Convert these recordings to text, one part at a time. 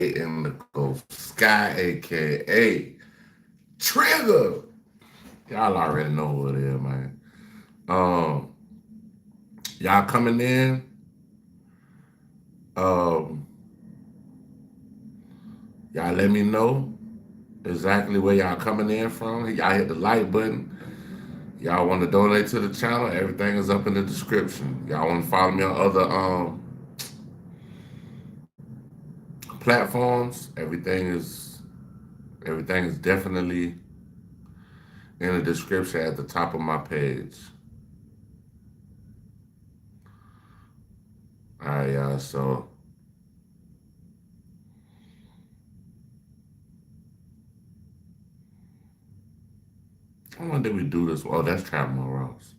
in the Ghost Sky, aka Trigger. Y'all already know what it is, man. Um, y'all coming in. Um, y'all let me know exactly where y'all coming in from. Y'all hit the like button. Y'all want to donate to the channel? Everything is up in the description. Y'all want to follow me on other platforms? Everything is definitely in the description at the top of my page. All right, y'all. So when did we do this? Oh, that's Trap Ross.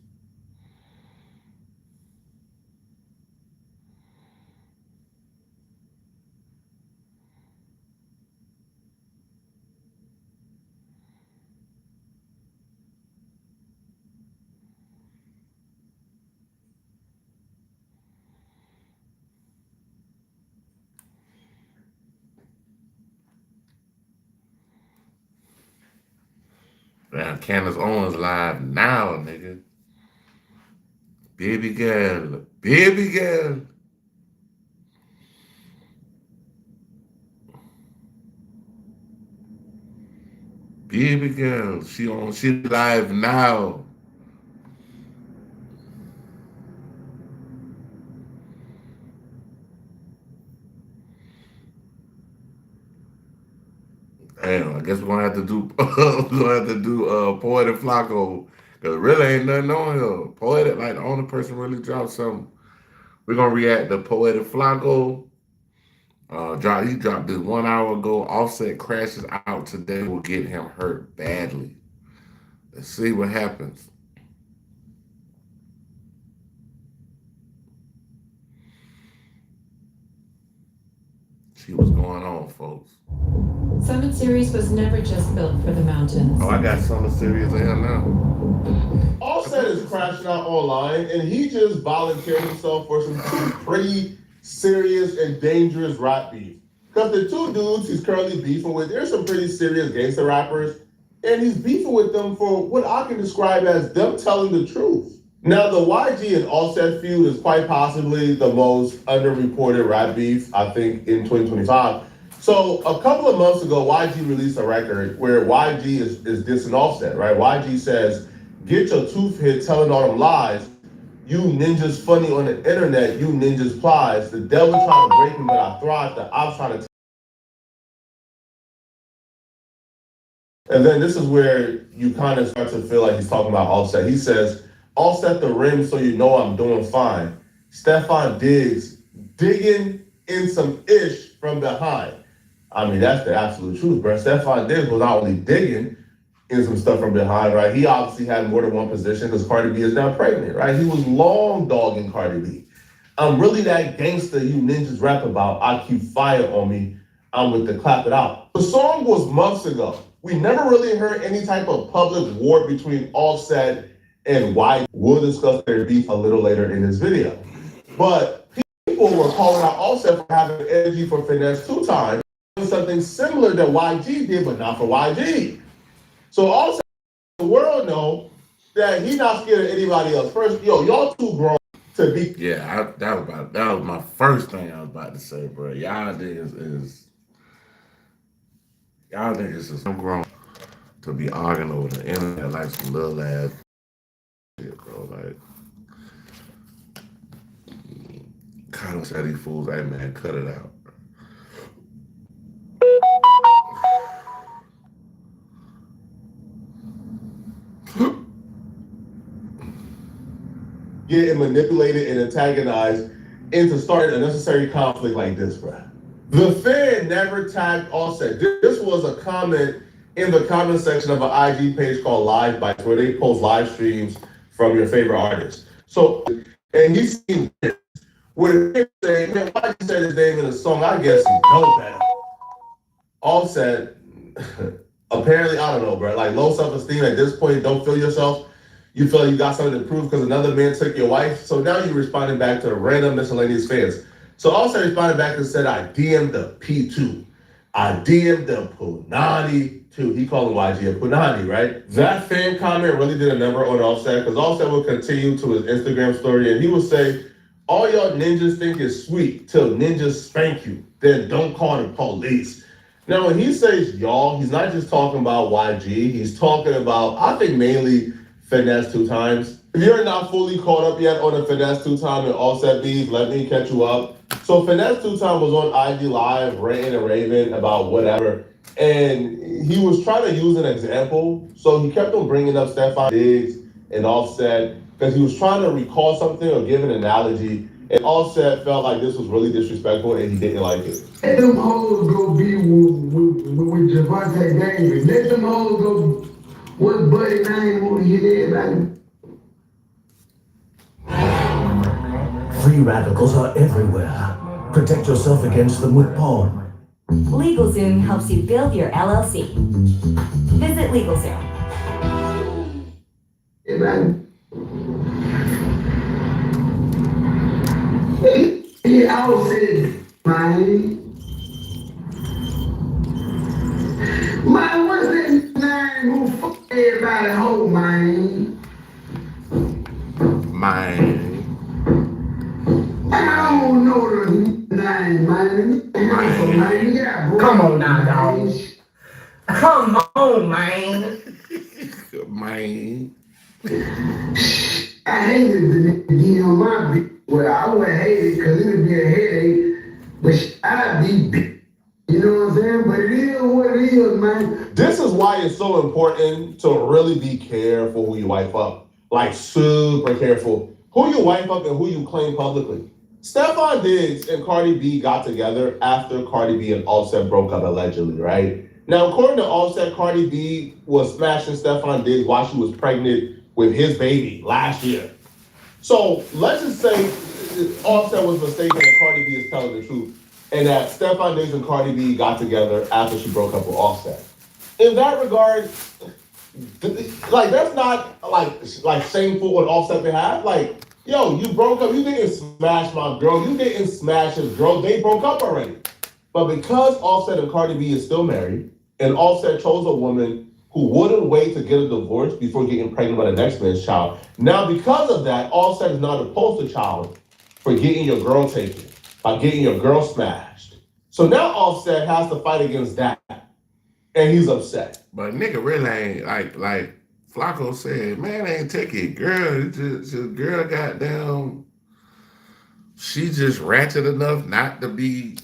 Damn, Candace Owens live now, nigga. Baby girl, baby girl. Baby girl, she live now. Damn, I guess we're gonna have to do Poet and Flacco. Cause really ain't nothing on here. Poetic, like the only person really dropped something. We're gonna react to Poet and Flacco. He dropped this 1 hour ago. Offset crashes out today will get him hurt badly. Let's see what happens. See what's going on, folks. Summit Series was never just built for the mountains. Oh, I got Summit Series in here now. Offset is crashing out online, and he just volunteered himself for some pretty serious and dangerous rap beef. Because the two dudes he's currently beefing with, they're some pretty serious gangster rappers, and he's beefing with them for what I can describe as them telling the truth. Now, the YG and Offset feud is quite possibly the most underreported rap beef, I think, in 2025. So a couple of months ago, YG released a record where YG is dissing Offset, right? YG says, "Get your tooth hit telling all them lies. You ninjas funny on the internet, you ninjas plies. The devil tried to break me, but I thrived. The ops trying to..." And then this is where you kind of start to feel like he's talking about Offset. He says, "Offset the rim so you know I'm doing fine. Stefan Diggs digging in some ish from behind." I mean, that's the absolute truth, bro. Stefan Diggs was not only digging in some stuff from behind, right? He obviously had more than one position because Cardi B is now pregnant, right? He was long dogging Cardi B. "I'm really that gangster you ninjas rap about. I keep fire on me. I'm with the clap it out." The song was months ago. We never really heard any type of public war between Offset and White. We'll discuss their beef a little later in this video. But people were calling out Offset for having energy for finesse 2 times. Something similar that YG did, but not for YG. So also the world know that he's not scared of anybody else. First, y'all too grown to be. Yeah, that was my first thing I was about to say, bro. Y'all niggas is so grown to be arguing over the internet like some little ass shit, bro. Like, kind of said these fools, "Hey man, cut it out." Getting manipulated and antagonized into starting a necessary conflict like this, bro. The fan never tagged Offset. This was a comment in the comment section of an IG page called Live Bites, where they post live streams from your favorite artists. So, and he's seen this, where they say, "Man, why you say his name in a song? I guess you know better." Offset, apparently, I don't know, bro. Like low self-esteem at this point, don't feel yourself. You feel like you got something to prove because another man took your wife. So now you're responding back to random miscellaneous fans. So also responded back and said, "I DM'd the P2. I DM'd the Punani too. He called him YG a Punani, right? That fan comment really did a number on Offset because Offset would continue to his Instagram story and he would say, all y'all ninjas think it's sweet till ninjas spank you. Then don't call the police. Now, when he says y'all, he's not just talking about YG. He's talking about, I think, mainly Finesse 2 Times. If you're not fully caught up yet on the Finesse 2 Time and Offset beef, let me catch you up. So Finesse 2 Time was on IG Live, ranting and raving about whatever. And he was trying to use an example. So he kept on bringing up Stefan Diggs and Offset because he was trying to recall something or give an analogy. And Offset felt like this was really disrespectful and he didn't like it. Let them hoes go be with Javante Davis. Let them hoes go, what buddy name will hit everybody? Free radicals are everywhere. Protect yourself against them with porn. LegalZoom helps you build your LLC. Visit LegalZoom. Everybody. He all said, man. Man, what's that name who fuck everybody hoe, man? Man. I don't know the name, man. Man, yeah, come on now, dog. Come on, man. Man. I hated the nigga get on my beat. Well, I wouldn't hate it because it would be a headache, but I'd be beat. You know what I'm saying? But it is what it is, man. This is why it's so important to really be careful who you wipe up. Like, super careful. Who you wipe up and who you claim publicly. Stefan Diggs and Cardi B got together after Cardi B and Offset broke up, allegedly, right? Now, according to Offset, Cardi B was smashing Stefan Diggs while she was pregnant with his baby last year. So let's just say Offset was mistaken and Cardi B is telling the truth, and that Stefan Diggs and Cardi B got together after she broke up with Offset. In that regard, like that's not like shameful on Offset's behalf. Like, yo, you broke up, you didn't smash my girl, you didn't smash his girl, they broke up already. But because Offset and Cardi B is still married, and Offset chose a woman who wouldn't wait to get a divorce before getting pregnant by the next man's child. Now, because of that, Offset is not a poster child for getting your girl taken, by getting your girl smashed. So now Offset has to fight against that, and he's upset. But nigga really ain't, like Flacco said, man, ain't take it, girl. Just girl goddamn, she just ratchet enough not to be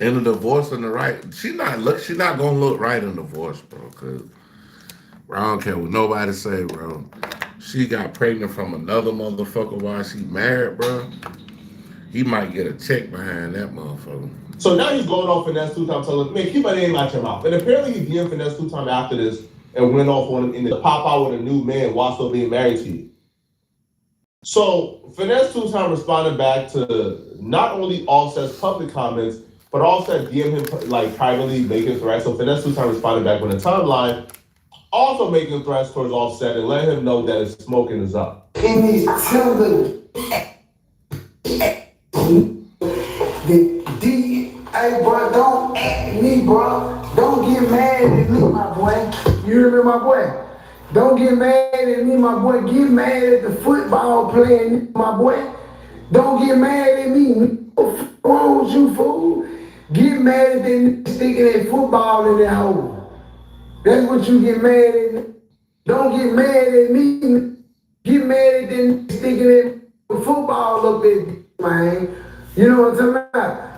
in a divorce in the right. She not gonna look right in divorce, bro. Cause bro, I don't care what nobody say, bro. She got pregnant from another motherfucker while she married, bro. He might get a check behind that motherfucker. So now he's going off Finesse 2 Time, telling, man, keep my name out your mouth. And apparently he DM'd Finesse 2 Time after this and went off on him in the pop out with a new man while still being married to you. So Finesse 2 Time responded back to not only Offset's public comments, but Offset DM'd him like privately making threats. So Finesse 2 Time responded back with a timeline, also making threats towards Offset and letting him know that his smoking is up. In these children, hey, bro, don't at me, bro. Don't get mad at me, my boy. You hear me, my boy? Don't get mad at me, my boy. Get mad at the football playing, my boy. Don't get mad at me. What's wrong with you, fool? Get mad at that sticking that football in that hole. That's what you get mad at. Don't get mad at me. Get mad at that sticking that football up there, man. You know what I'm talking about?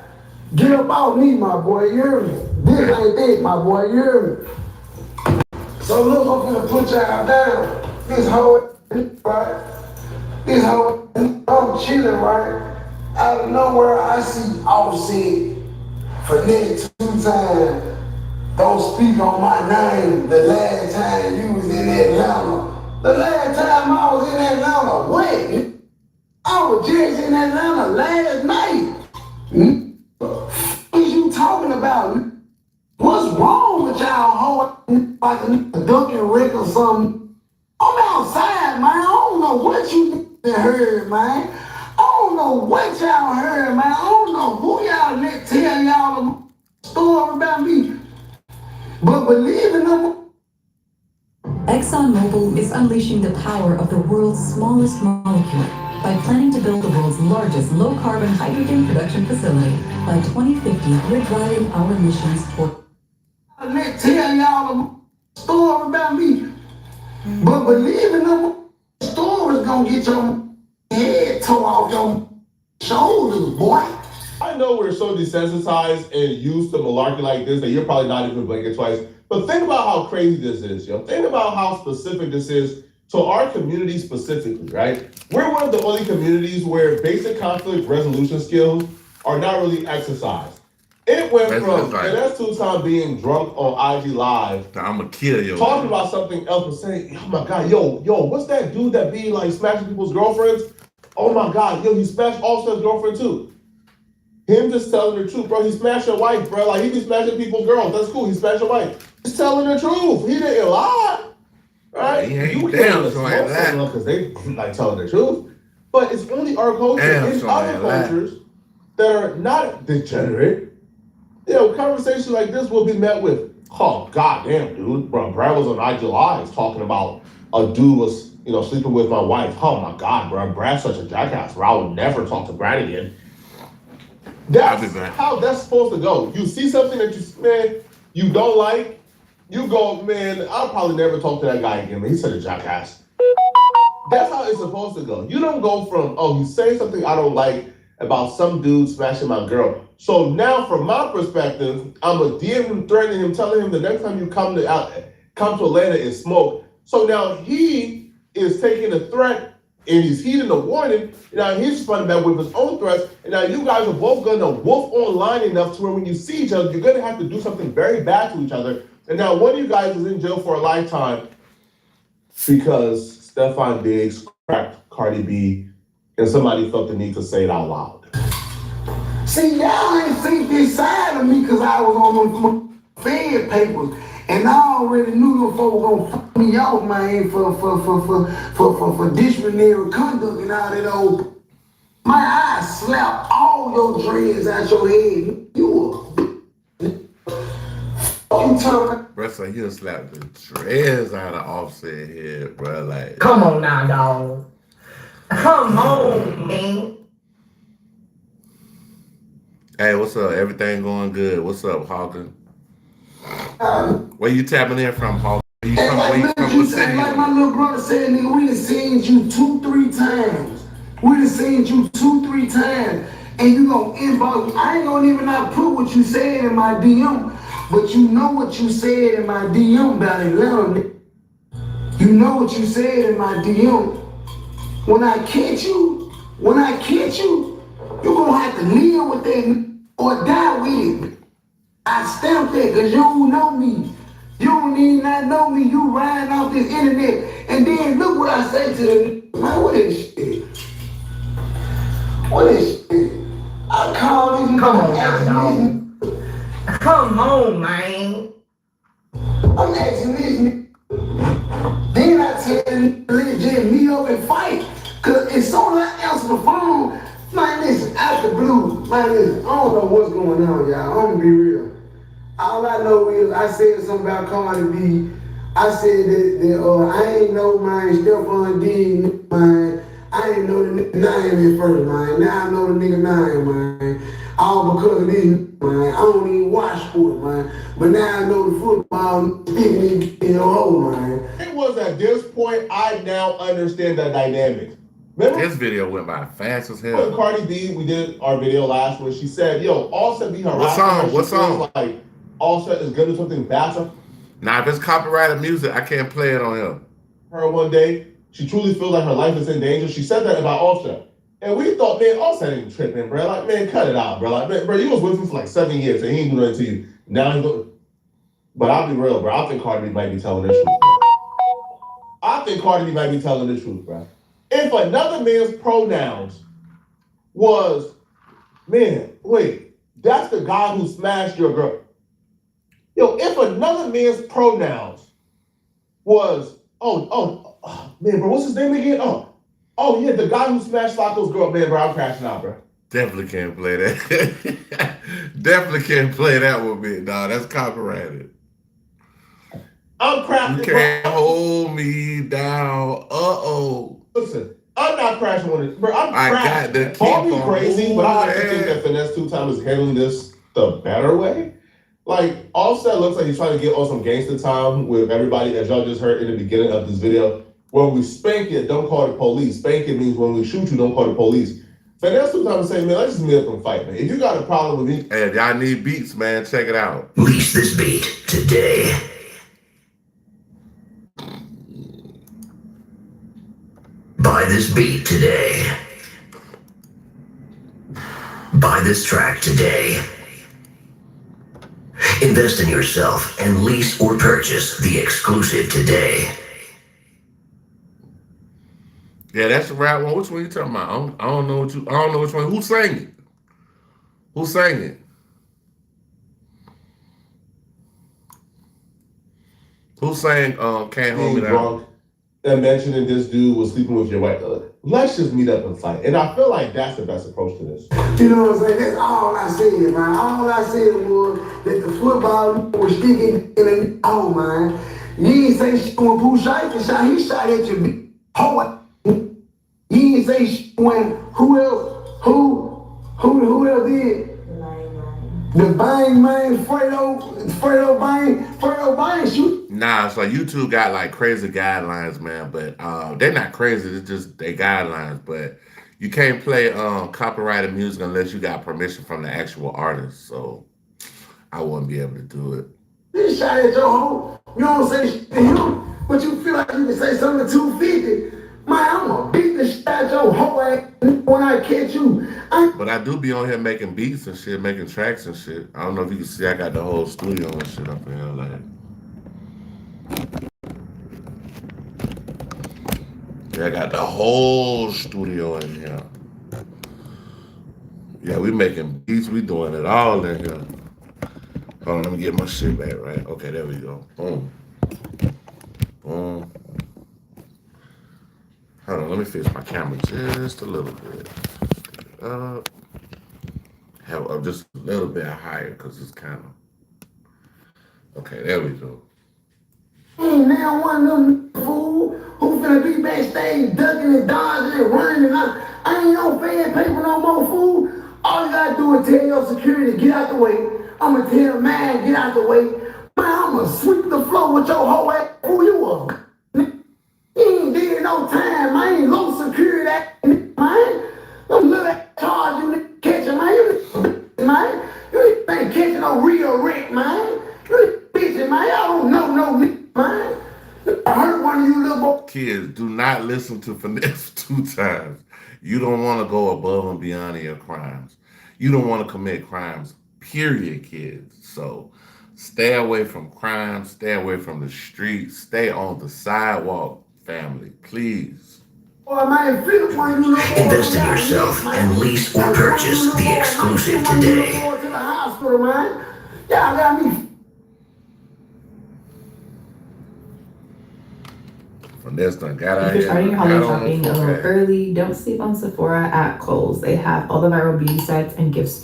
Get up off me, my boy, you hear me? This ain't it, my boy, you hear me? So look, I'm gonna put y'all down. This whole, right? This whole, I'm chilling, right? Out of nowhere, I see Offset for next 2 times. Don't speak on my name the last time you was in Atlanta. The last time I was in Atlanta, when? I was just in Atlanta last night. What is you talking about? What's wrong with y'all hoe like a Dunkin' Rick or something? I'm outside, man. I don't know what you heard, man. I don't don't know what y'all heard, man. I don't know who y'all let tell y'all a story about me. But believe in them. ExxonMobil is unleashing the power of the world's smallest molecule by planning to build the world's largest low-carbon hydrogen production facility. By 2050, we're driving our emissions toward... I let tell y'all a story about me. But believe in them stories gonna get your head tore off your shoulders, boy. I know we're so desensitized and used to malarkey like this that you're probably not even blinking twice. But think about how crazy this is, yo. Think about how specific this is to our community specifically, right? We're one of the only communities where basic conflict resolution skills are not really exercised. It went from Finesse Tucson being drunk on IG Live, I'ma kill you, talking about something else, but saying, oh my God, yo, what's that dude that be like smashing people's girlfriends? Oh my God, yo, he smashed Offset's girlfriend too. Him just telling the truth, bro. He smashed your wife, bro. Like, he be smashing people's girls. That's cool. He smashed your wife. He's telling the truth. He didn't lie. Right? He ain't you damn can't like that. because they like telling the truth. But it's only our culture. It's other cultures that are not degenerate. You know, conversations like this will be met with, oh, goddamn, dude. Bro, Brad was on IG Live talking about a dude was, sleeping with my wife. Oh, my God, bro. Brad's such a jackass, bro. I would never talk to Brad again. That's how that's supposed to go. You see something that you don't like, you go, man, I'll probably never talk to that guy again, man. He's such a jackass. That's how it's supposed to go. You don't go from, oh, you say something I don't like about some dude smashing my girl. So now, from my perspective, I'm a DM him, threatening him, telling him the next time you come to Atlanta is smoke. So now he is taking a threat and he's heeding the warning. Now he's responding back with his own threats. And now you guys are both gonna wolf online enough to where when you see each other, you're gonna have to do something very bad to each other. And now one of you guys is in jail for a lifetime because Stefan Diggs cracked Cardi B and somebody felt the need to say it out loud. See, y'all ain't seen this side of me because I was on them Fed papers. And I already knew them folks gonna fuck me off, man, for disciplinary conduct and all that old. My eyes slap all your dreads out your head. You Bro, so he'll slap the dreads out of Offset head, bro. Like, come on now, dog. Come on, man. Hey, what's up? Everything going good? What's up, Hawkins? Where you tapping in from, Hawkins? Where you from? Like my little brother said, nigga, we done seen you 2-3 times. We done seen you 2-3 times. And you gonna inbox me. I ain't gonna even not put what you said in my DM. But you know what you said in my DM about Atlanta, nigga. You know what you said in my DM. When I catch you, you gonna have to live with that or die with it. I stamped that because you don't know me. You don't even not know me. You riding off this internet. And then look what I say to the man, what is shit? What is shit? I call this. Come on now, dog. Come on, man. I'm asking this. Then I tell him, legit, meet up and fight. Because as soon as I answer the phone, man, listen, out the blue, man, listen, I don't know what's going on, y'all. I'm gonna be real. All I know is I said something about Cardi B. I said that I ain't know, man, Stefan D, man. I ain't know the nigga name at first, man. Now I know the nigga name, man. All because of this, man. I don't even watch sport, man. But now I know the football sticking in your hole, man. It was at this point I now understand the dynamic. Remember? This video went by fast as hell. When Cardi B, we did our video last when she said, yo, Offset be her. What song? Like, Offset is gonna do something bad. Now, if it's copyrighted music, I can't play it on here. Her one day, she truly feels like her life is in danger. She said that about Offset. And we thought, man, Offset ain't tripping, bro. Like, man, cut it out, bro. Like, man, bro, you was with him for like 7 years and he ain't do nothing to you. Now he's going. But I'll be real, bro. I think Cardi B might be telling the truth, bro. I think Cardi B might be telling the truth, bro. If another man's pronouns was, man, wait, that's the guy who smashed your girl. Yo, if another man's pronouns was, oh, man, bro, what's his name again? Oh, Oh yeah, the guy who smashed Flacco's girl, man, bro, I'm crashing out, bro. Definitely can't play that. Definitely can't play that with me. Nah, that's copyrighted. I'm You crashing, can't bro. hold me down. Uh-oh. Listen, I'm not crashing with it, bro. I'm I crashing. got to keep Call me on crazy, but I actually think that moving. Finesse 2 Time is handling this the better way. Like, Offset looks like he's trying to get on some gangster time with everybody, as y'all just heard in the beginning of this video. When we spank it, don't call the police. Spank it means when we shoot you, don't call the police. Finesse 2 Time is saying, man, let's just meet up and fight, man. If you got a problem with me, Hey, if y'all need beats, man, check it out. Lease this beat today. Buy this beat today. Buy this track today. Invest in yourself and lease or purchase the exclusive today. Yeah, that's the rap one. Which one you talking about? I don't know which one. Who sang it? Who sang it? Who sang Can't Hold Me being Down? drunk and mentioning this dude was sleeping with your wife. Let's just meet up and fight. And I feel like that's the best approach to this. You know what I'm saying? That's all I said, man. All I said was that the football was sticking in the oh, man. You ain't say shit when Pooh shot, he shot at your big hoe. You ain't say shit when who else did? The Bang Man, Fredo Bang shoot. Nah, so YouTube got like crazy guidelines, man, but they're not crazy, it's just they guidelines, but you can't play copyrighted music unless you got permission from the actual artist, so I wouldn't be able to do it. He shot at your hoe. You don't say shit to him, but you feel like you can say something to 250. Man, I'm gonna beat the shit out your hoe ass when I catch you. But I do be on here making beats and shit, making tracks and shit. I don't know if you can see, I got the whole studio and shit up in here, like. Yeah, I got the whole studio in here. Yeah, we making beats, we doing it all in here. Hold on, let me get my shit back, right? Okay, there we go. Boom. Boom. Hold on, let me fix my camera just a little bit. Up. Hell, up just a little bit higher, because it's kind of... Okay, there we go. Ain't now one of them fool who finna be backstage ducking and dodging and running and I ain't no fan paper no more, fool. All you gotta do is tell your security, get out the way. I'ma tell man, get out the way. Man, I'ma sweep the floor with your whole ass. Who you are? You ain't did no time, man. Low security, man. Them little ass charge you niggas catching, man. You man. You ain't catching no real wreck, man. You bitching, man. Y'all don't know no nigga, man. I heard one of you little boys. Kids, do not listen to Finesse 2 Times. You don't want to go above and beyond in your crimes. You don't want to commit crimes, period, kids. So stay away from crime, stay away from the streets, stay on the sidewalk, family, please. Invest in yourself and lease or purchase the exclusive today. Y'all got me. Finesse done got out If you're here. starting your holiday got on shopping the a little fuck early, don't sleep on Sephora at Kohl's. They have all the viral beauty sets and gifts.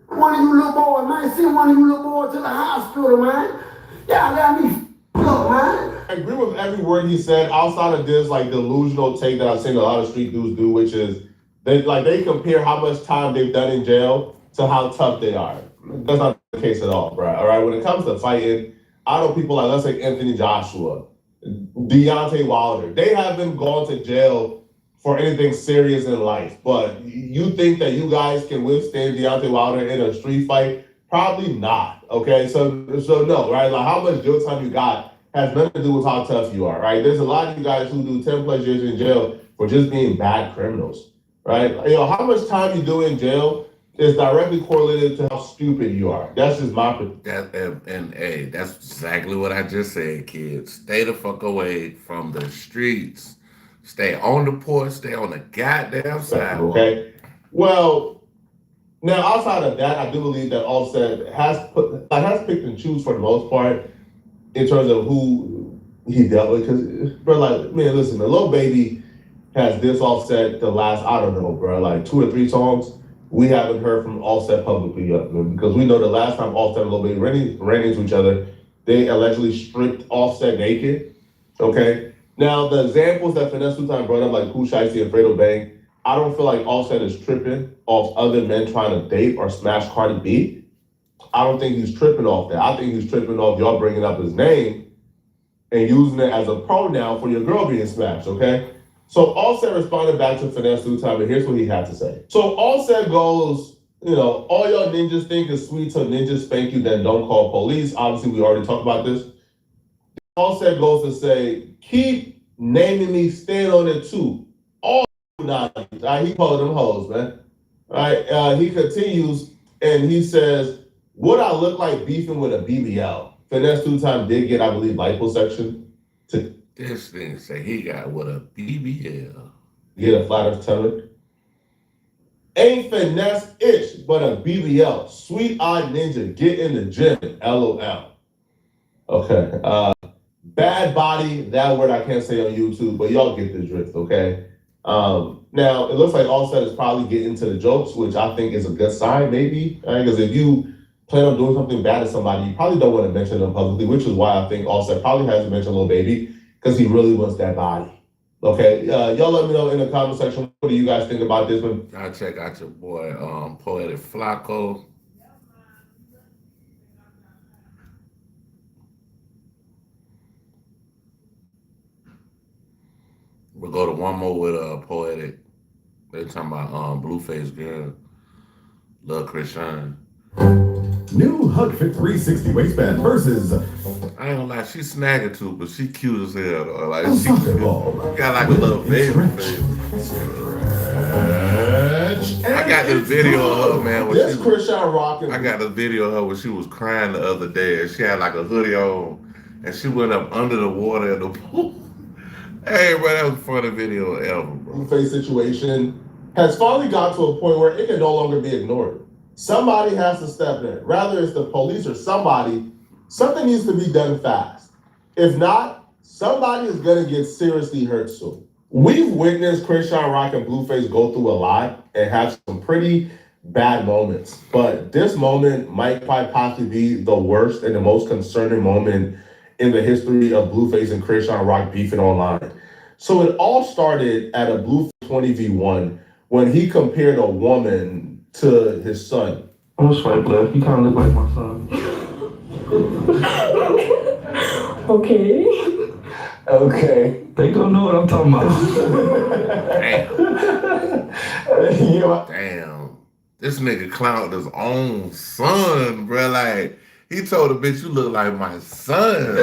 One of you little boys, man, send one of you little boys to the hospital, man. Y'all got me up, man. I agree with every word he said outside of this like delusional take that I've seen a lot of street dudes do, which is they compare how much time they've done in jail to how tough they are. That's not the case at all, bro. All right, when it comes to fighting, I know people like, let's say Anthony Joshua, Deontay Wilder, they haven't gone to jail for anything serious in life. But you think that you guys can withstand Deontay Wilder in a street fight? Probably not. Okay, so no, right? Like how much jail time you got has nothing to do with how tough you are, right? There's a lot of you guys who do 10 plus years in jail for just being bad criminals, right? You know, how much time you do in jail is directly correlated to how stupid you are. That's just my that, and hey, that's exactly what I just said, kids. Stay the fuck away from the streets. Stay on the porch, stay on the goddamn sidewalk. Okay. Well, now outside of that, I do believe that Offset has picked and choose for the most part in terms of who he dealt with. Because, bro, like, man, listen, the Lil Baby has this Offset the last, I don't know, bro, like 2 or 3 songs. We haven't heard from Offset publicly yet, man, because we know the last time Offset and Lil Baby ran into each other, they allegedly stripped Offset naked. Okay. Now the examples that Finesse Two Time brought up, like Kool Shiesty and Fredo Bang, I don't feel like Offset is tripping off other men trying to date or smash Cardi B. I don't think he's tripping off that. I think he's tripping off y'all bringing up his name and using it as a pronoun for your girl being smashed, okay? So Offset responded back to Finesse Two Time, and here's what he had to say. So Offset goes, you know, all y'all ninjas think is sweet till ninjas spank you, then don't call police. Obviously, we already talked about this. Offset goes to say, keep naming me, stand on it too. All not, he called them hoes, man. All right, he continues and he says, would I look like beefing with a BBL? Finesse Two Time did get, I believe, liposuction to This thing say he got with a BBL. get a flatter stomach. Ain't finesse itch, but a BBL. Sweet-eyed ninja, get in the gym. LOL. Okay. Bad body, that word I can't say on YouTube, but y'all get the drift, okay? Now, it looks like Offset is probably getting to the jokes, which I think is a good sign, maybe. Right? Because if you plan on doing something bad to somebody, you probably don't want to mention them publicly, which is why I think Offset probably hasn't mentioned Lil Baby, because he really wants that body. Okay, y'all let me know in the comment section, what do you guys think about this one? I'll check out your boy, Poetic Flacco. We'll go to one more with Poetic. They're talking about Blueface Girl, Lil Christian. New Hug Fit 360 waistband versus. I ain't gonna lie, she snagging too, but she cute as hell though. Like she got like a little baby face. I got this video of her, man. This Christian rocking. I got this video of her when she was crying the other day, and she had like a hoodie on, and she went up under the water in the pool. Hey, bro, that was the funny video ever, bro. Blueface situation has finally got to a point where it can no longer be ignored. Somebody has to step in. Rather it's the police or somebody, something needs to be done fast. If not, somebody is gonna get seriously hurt soon. We've witnessed Christian Rock and Blueface go through a lot and have some pretty bad moments. But this moment might quite possibly be the worst and the most concerning moment in the history of Blueface and Christian Rock beefing online. So it all started at a Blueface 20v1 when he compared a woman to his son. I'm gonna swipe left. You kind of look like my son. Okay. Okay. They don't know what I'm talking about. Damn. This nigga clowned his own son, bro. Like, he told the bitch, you look like my son.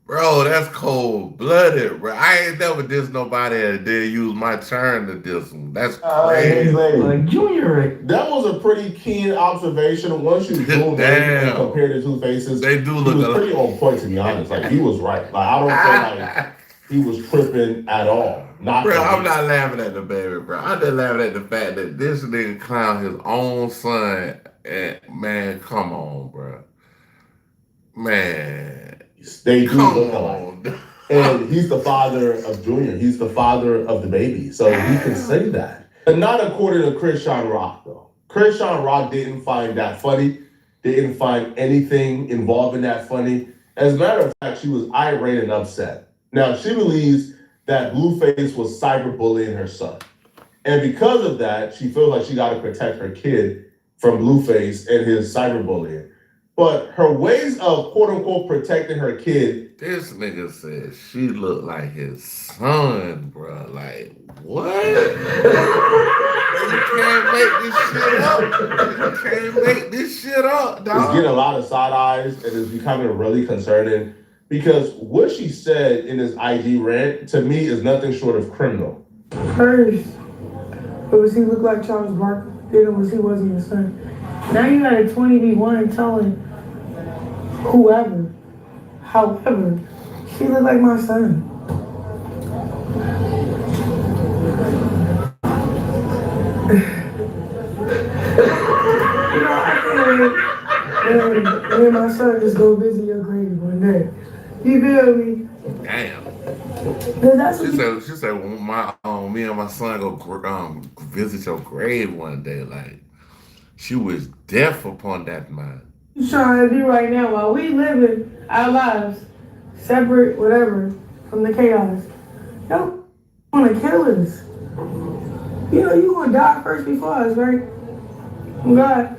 Bro, that's cold-blooded, bro. I ain't never dissed nobody that did use my turn to diss them. That's crazy. Like Junior. That was a pretty keen observation. Once you zoom in and compare the two faces, they do look he was pretty on point, to be honest. Like, he was right. Like, I don't feel like he was tripping at all. Bro, I'm not laughing at the baby, bro. I'm just laughing at the fact that this nigga clowned his own son. And, man, come on, bro. Man. They do look alike. And he's the father of Junior. He's the father of the baby. So he can say that. And not according to Christian Rock, though. Christian Rock didn't find that funny. Didn't find anything involving that funny. As a matter of fact, she was irate and upset. Now, she believes that Blueface was cyberbullying her son. And because of that, she feels like she got to protect her kid from Blueface and his cyberbullying. But her ways of quote-unquote protecting her kid. This nigga said she looked like his son, bro. Like, what? You can't make this shit up. You can't make this shit up, dog. It's getting a lot of side eyes and it's becoming really concerning because what she said in this IG rant, to me, is nothing short of criminal. First, but was he look like Charles Barkley? Then it was he wasn't your son. Now you got a 20v1 telling whoever, however, she look like my son. You know, I think me and my son just go visit your grave one like that. You feel me? Damn. That's She said when me and my son go visit your grave one day, like she was deaf upon that mind. you trying to do right now while we living our lives separate, whatever, from the chaos. Y'all want to kill us. You know you gonna die first before us, right? God.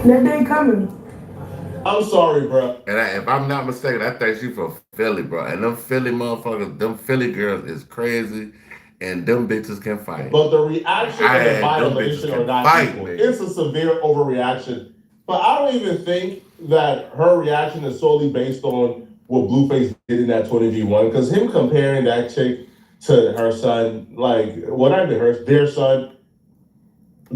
That day coming. I'm sorry, bro. And if I'm not mistaken, I think she from Philly, bro. And them Philly motherfuckers, them Philly girls is crazy, and them bitches can fight. But the reaction of the violation are not equal. It's a severe overreaction. But I don't even think that her reaction is solely based on what Blueface did in that 20v1. Because him comparing that chick to her son, like, whatever, their son,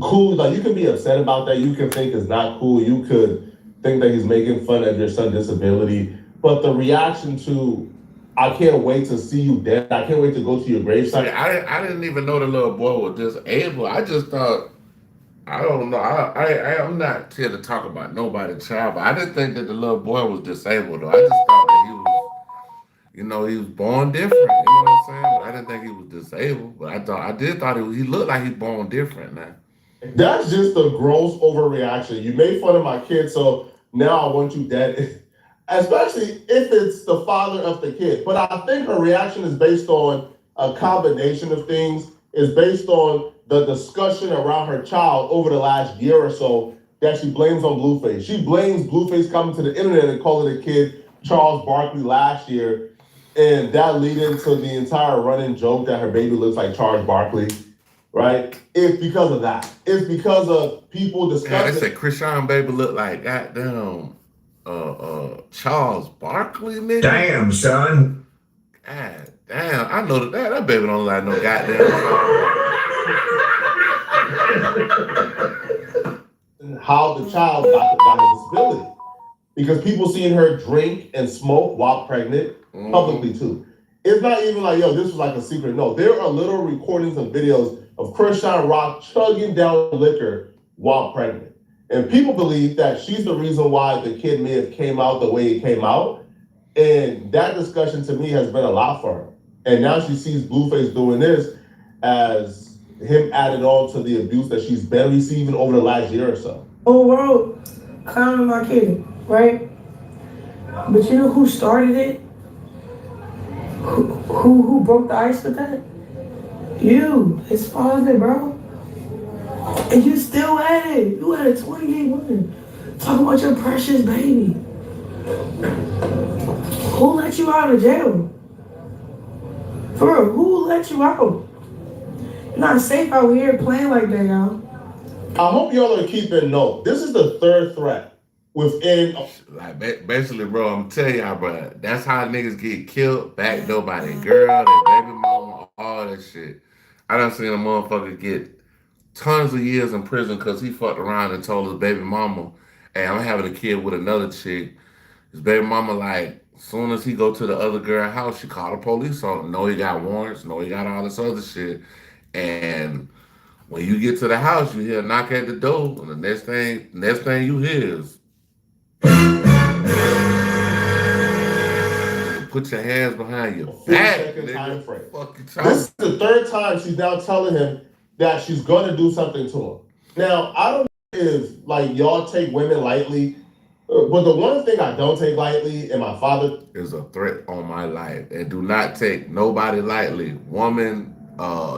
cool. Like, you can be upset about that. You can think it's not cool. You could think that he's making fun of your son's disability. But the reaction to, I can't wait to see you dead. I can't wait to go to your gravesite. I didn't even know the little boy was disabled. I just thought, I don't know. I'm not here to talk about nobody's child, but I didn't think that the little boy was disabled, though. I just thought that he was, he was born different. You know what I'm saying? But I didn't think he was disabled. But I did thought he looked like he's born different now. That's just a gross overreaction. You made fun of my kid, so now I want you dead. Especially if it's the father of the kid. But I think her reaction is based on a combination of things. It's based on the discussion around her child over the last year or so that she blames on Blueface. She blames Blueface coming to the internet and calling the kid Charles Barkley last year. And that lead into the entire running joke that her baby looks like Charles Barkley. Right? It's because of that. It's because of people discussing. Yeah, they said Krishan baby look like goddamn Charles Barkley, nigga. Damn, son. God damn, I know that baby don't like no goddamn. How the child got his disability. Because people seeing her drink and smoke while pregnant, publicly too. It's not even like, yo, this was like a secret. No, there are little recordings and videos of Krishan Rock chugging down liquor while pregnant. And people believe that she's the reason why the kid may have came out the way it came out. And that discussion to me has been a lot for her. And now she sees Blueface doing this as him added on to the abuse that she's been receiving over the last year or so. Oh, world, clowning my kid, right? But you know who started it? Who broke the ice with that? You, his father, bro. And you still at it. You at a 20-game win. Talking about your precious baby. Who let you out of jail? For real, who let you out? You're not safe out here playing like that, y'all. I hope y'all are keeping note. This is the third threat within. Like basically, bro, I'm telling y'all, bro, that's how niggas get killed. Backdoor by their girl, their baby mama, all that shit. I done seen a motherfucker get tons of years in prison because he fucked around and told his baby mama, hey, I'm having a kid with another chick. His baby mama, like, as soon as he go to the other girl's house, she called the police on him. No, he got warrants. No, he got all this other shit. And when you get to the house, you hear a knock at the door, and the next thing you hear is, put your hands behind your back. Time frame. This is the third time she's now telling him that she's going to do something to him. Now, I don't know if like y'all take women lightly, but the one thing I don't take lightly, and my father is a threat on my life. And do not take nobody lightly. Woman,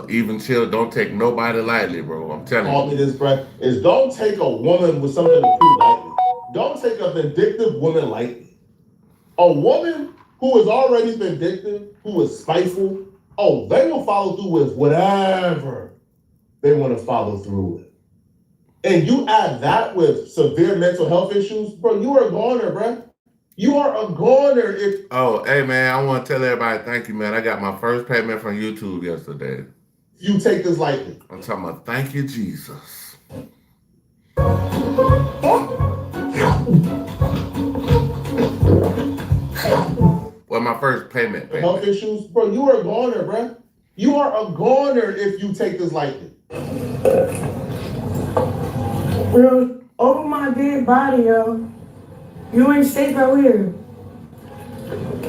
even children, don't take nobody lightly, bro. I'm telling you. Call me this, bro. Is don't take a woman with something to prove lightly. Don't take a vindictive woman lightly. A woman who is already vindictive, who is spiteful, they will follow through with whatever they want to follow through with. And you add that with severe mental health issues, bro, you are a goner, bro. You are a goner. Oh, hey, man, I want to tell everybody thank you, man. I got my first payment from YouTube yesterday. You take this lightly. I'm talking about thank you, Jesus. Well, my first payment. Health issues, bro, you are a goner, bro. You are a goner if you take this lightly. Bro, over my dead body, yo. You ain't safe out here.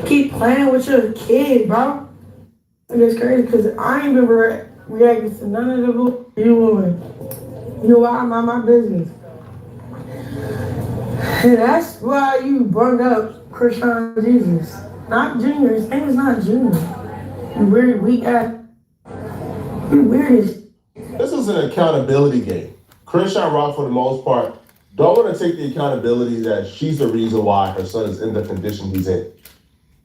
Keep playing with your kid, bro. It's crazy because I ain't been reacting to none of the bull you doing. You know why? I'm on my business. And that's why you brought up Krishan Jesus. Not Junior. His name is not Junior. You weird, weak ass. You weird as. This is an accountability game. Krishan Rock, for the most part, don't want to take the accountability that she's the reason why her son is in the condition he's in.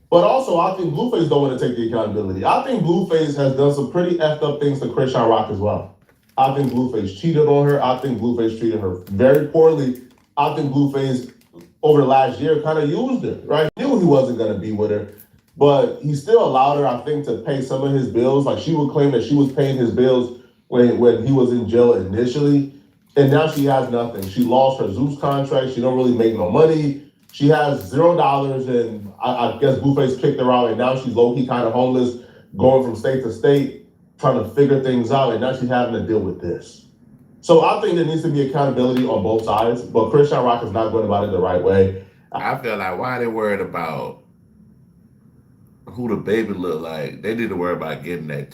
But also, I think Blueface don't want to take the accountability. I think Blueface has done some pretty effed up things to Krishan Rock as well. I think Blueface cheated on her. I think Blueface treated her very poorly. I think Blueface, over the last year, kind of used her, right? He knew he wasn't going to be with her, but he still allowed her, I think, to pay some of his bills. Like, she would claim that she was paying his bills when he was in jail initially, and now she has nothing. She lost her Zeus contract. She don't really make no money. She has $0, and I guess Blueface kicked her out, and now she's low-key kind of homeless, going from state to state, trying to figure things out, and now she's having to deal with this. So I think there needs to be accountability on both sides, but Krishan Rock is not going about it the right way. I feel like, why are they worried about who the baby look like? They need to worry about getting that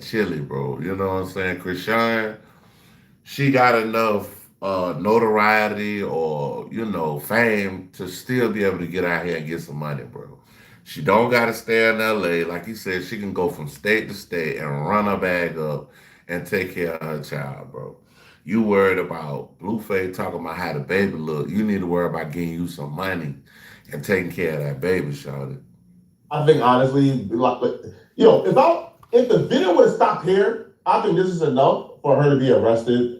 chili, bro. You know what I'm saying? Krishan, she got enough notoriety or, fame to still be able to get out here and get some money, bro. She don't got to stay in LA. Like you said, she can go from state to state and run her bag up and take care of her child, bro. You worried about Blueface talking about how the baby look. You need to worry about getting you some money and taking care of that baby, shawty. I think honestly, if the video would have stopped here, I think this is enough for her to be arrested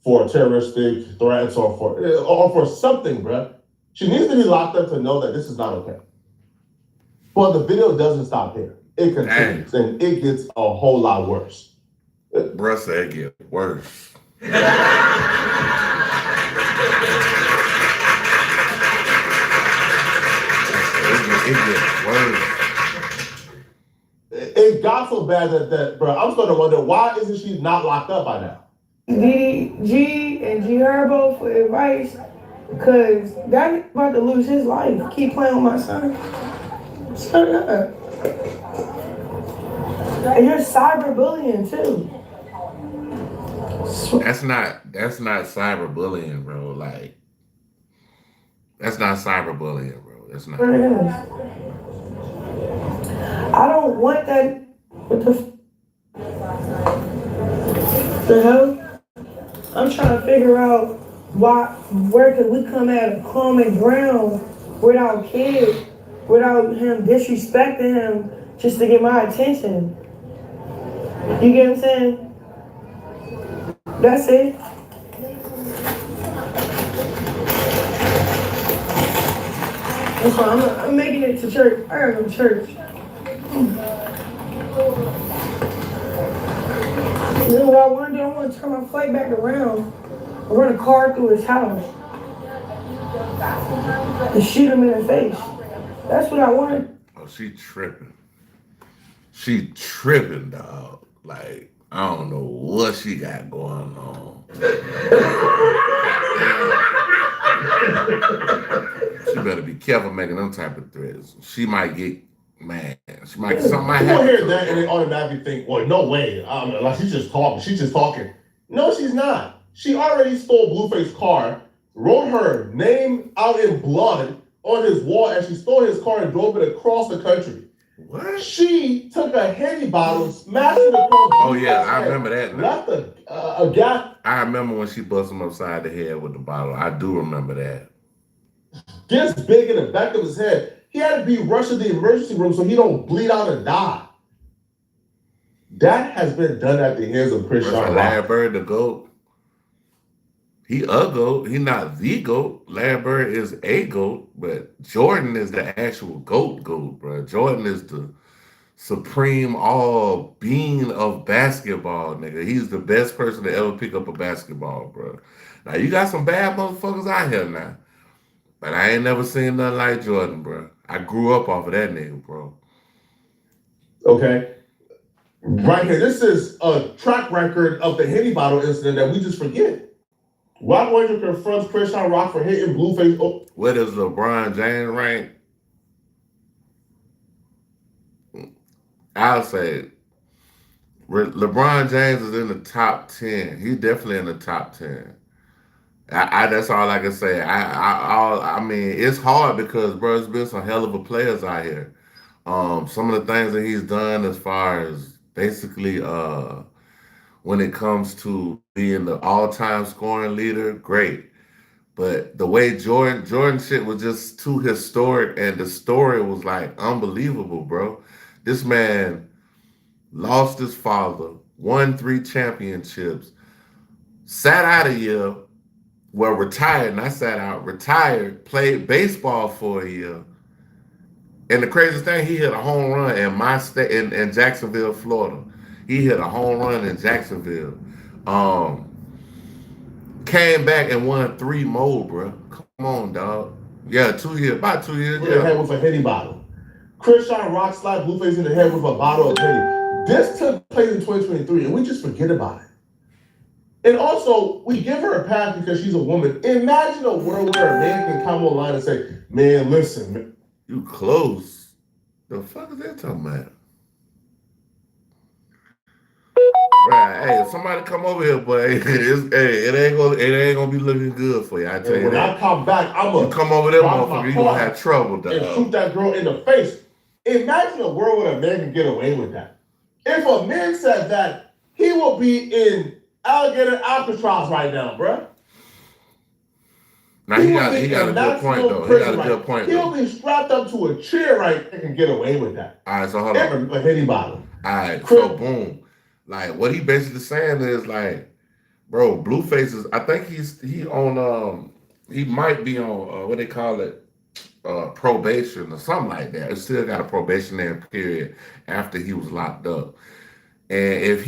for terroristic threats or for something, bro. She needs to be locked up to know that this is not okay. But the video doesn't stop here. It continues, and it gets a whole lot worse. Bruh said it get worse. It gets worse. It got so bad that bro, I'm starting to wonder, why isn't she not locked up by now? G and G Herbo for advice, because that nigga about to lose his life. Keep playing with my son. Shut up. And you're cyberbullying too. That's not cyberbullying, bro. Like, that's not cyberbullying, bro. That's not. What it is. I don't want that. What the hell? I'm trying to figure out where could we come at a common ground without kids, without him disrespecting him just to get my attention. You get what I'm saying? That's it. That's why I'm making it to church. I gotta go to church. You know what I want to do? I want to turn my flight back around and run a car through his house and shoot him in the face. That's what I wanted. Oh, she tripping. She tripping, dog. Like, I don't know what she got going on. She better be careful making them type of threats. She might get mad. Something might happen. People hear that and they automatically think, well, no way. Like, she's just talking. She's just talking. No, she's not. She already stole Blueface's car, wrote her name out in blood on his wall, and she stole his car and drove it across the country. What? She took a Henny bottle, smashed it across. Oh yeah, I remember that. Left a gap. I remember when she bust him upside the head with the bottle. I do remember that. Gets big in the back of his head. He had to be rushed to the emergency room so he don't bleed out and die. That has been done at the hands of Krishan Rock. Larry Bird, the GOAT. He a GOAT. He not the GOAT. Larry Bird is a GOAT, but Jordan is the actual GOAT, bro. Jordan is the supreme all being of basketball, nigga. He's the best person to ever pick up a basketball, bro. Now, you got some bad motherfuckers out here now, but I ain't never seen nothing like Jordan, bro. I grew up off of that nigga, bro. Okay. Right here, this is a track record of the Henny bottle incident that we just forget. Rock Ranger confronts Christian Rock for hitting Blueface. Oh. Where does LeBron James rank? I'll say LeBron James is in the top 10. He's definitely in the top 10. That's all I can say. I mean, it's hard because, bro, there's been some hell of a players out here. Some of the things that he's done as far as basically when it comes to being the all-time scoring leader, great. But the way Jordan shit was just too historic, and the story was like unbelievable, bro. This man lost his father, won 3 championships, sat out a year, well, retired, not sat out, retired, played baseball for a year. And the craziest thing, he hit a home run in my state, in Jacksonville, Florida. He hit a home run in Jacksonville. Came back and won 3 more, bro. Come on, dog. Yeah, 2 years, about 2 years. In the head with a Henny bottle. Christian Rock slapped Blueface in the head with a bottle of Henny. This took place in 2023, and we just forget about it. And also, we give her a pass because she's a woman. Imagine a world where a man can come online and say, man, listen, man. You close. The fuck is that talking about? Right, hey, if somebody come over here, boy, it ain't gonna be looking good for you. I tell you when that. I come back, I'm gonna come over there, motherfucker. You gonna have trouble, dog. And shoot that girl in the face. Imagine a world where a man can get away with that. If a man said that, he will be in alligator Alcatraz right now, bruh. Now he got a good point though. He got a good point though. He'll be strapped up to a chair right and can get away with that. All right, so hold on. A Henny bottle. All right, so boom. Like what he basically saying is like, bro, Blueface is. I think he on he might be on what they call it, probation or something like that. It's still got a probationary period after he was locked up. And if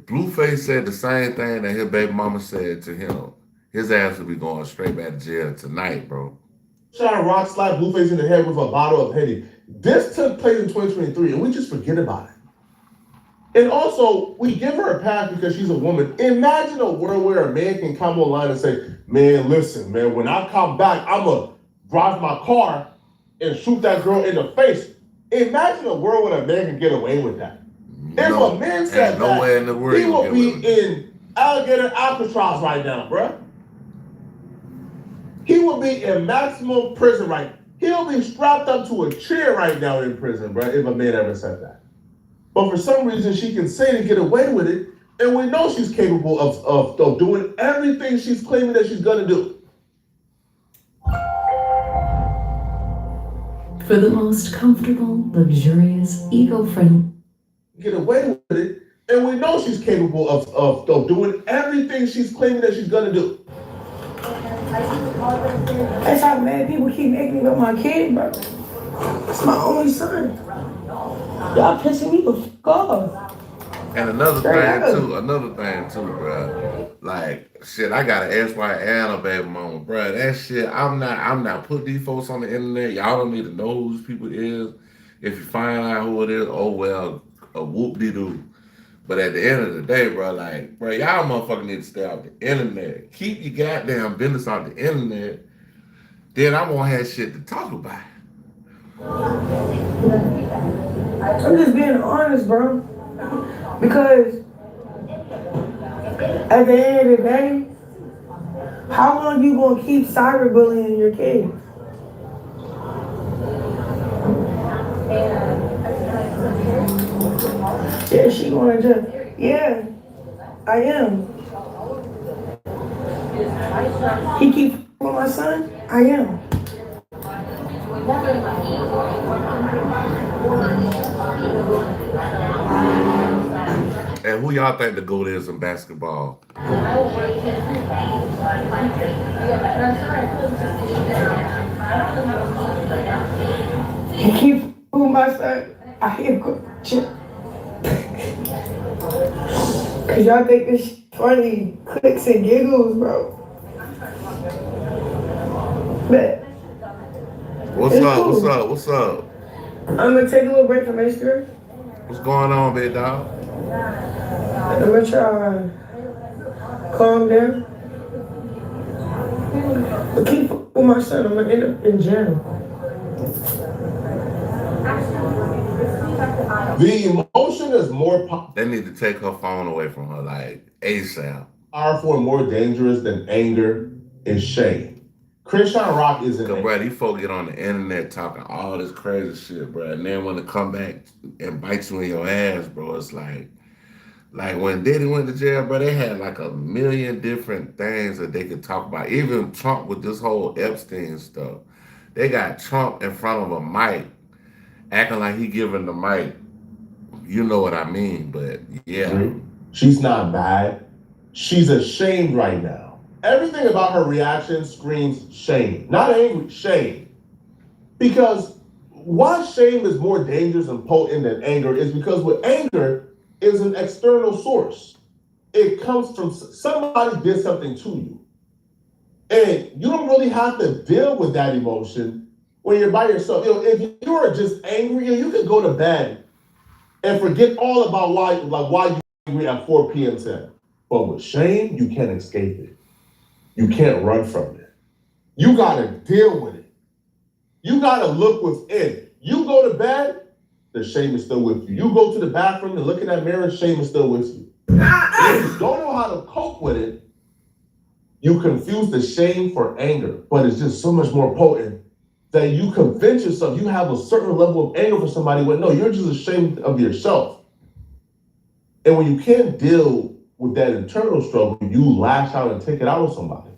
Blueface said the same thing that his baby mama said to him, his ass would be going straight back to jail tonight, bro. Christian Rock slapped Blueface in the head with a bottle of Henny. This took place in 2023, and we just forget about it. And also, we give her a pass because she's a woman. Imagine a world where a man can come online and say, man, listen, man, when I come back, I'm going to drive my car and shoot that girl in the face. Imagine a world where a man can get away with that. If a man said that, in the world he will be in alligator Alcatraz right now, bruh. He will be in maximum prison right now. He'll be strapped up to a chair right now in prison, bruh, if a man ever said that. But for some reason, she can say to get away with it, and we know she's capable of doing everything she's claiming that she's gonna do. For the most comfortable, luxurious, eco-friendly. Get away with it, and we know she's capable of doing everything she's claiming that she's gonna do. That's how mad people keep making me with my kid, bro. It's my only son. Y'all pissing me the fuck off. And another thing too, bro. Like shit, I got an ex-wife and a baby mama, bro. That shit, I'm not putting these folks on the internet. Y'all don't need to know who these people is. If you find out who it is, oh well, a whoop-de-doo. But at the end of the day, bro, like, bro, y'all motherfuckers need to stay off the internet. Keep your goddamn business off the internet. Then I won't have shit to talk about. I'm just being honest, bro. Because at the end of the day, how long you gonna keep cyberbullying your kids? Yeah, she going to. Yeah, I am. He keep with my son. I am. And who y'all think the GOAT is in basketball? He keep with my son. I am. Cause y'all think this shit funny, clicks and giggles, bro. But What's up? I'm gonna take a little break from Instagram. What's going on, big dog? I'm gonna try to calm down. I keep fucking with my son, I'm gonna end up in jail. The emotion is more They need to take her phone away from her, like ASAP. powerful and more dangerous than anger is shame. Christian Rock isn't. Cause, bro, these folks get on the internet talking all this crazy shit, bro, and then when they come back and bite you in your ass, bro, it's like when Diddy went to jail, bro, they had like a million different things that they could talk about. Even Trump with this whole Epstein stuff. They got Trump in front of a mic, acting like he giving the mic. You know what I mean, but yeah. She's not bad. She's ashamed right now. Everything about her reaction screams shame. Not angry, shame. Because why shame is more dangerous and potent than anger is because with anger is an external source. It comes from somebody did something to you. And you don't really have to deal with that emotion when you're by yourself. If you are just angry, you can go to bed and forget all about why you're angry at 4 p.m. today. But with shame, you can't escape it. You can't run from it. You gotta deal with it. You gotta look within. You go to bed, the shame is still with you. You go to the bathroom and look in that mirror, shame is still with you. If you don't know how to cope with it, you confuse the shame for anger, but it's just so much more potent that you convince yourself you have a certain level of anger for somebody when no, you're just ashamed of yourself. And when you can't deal with that internal struggle, you lash out and take it out on somebody.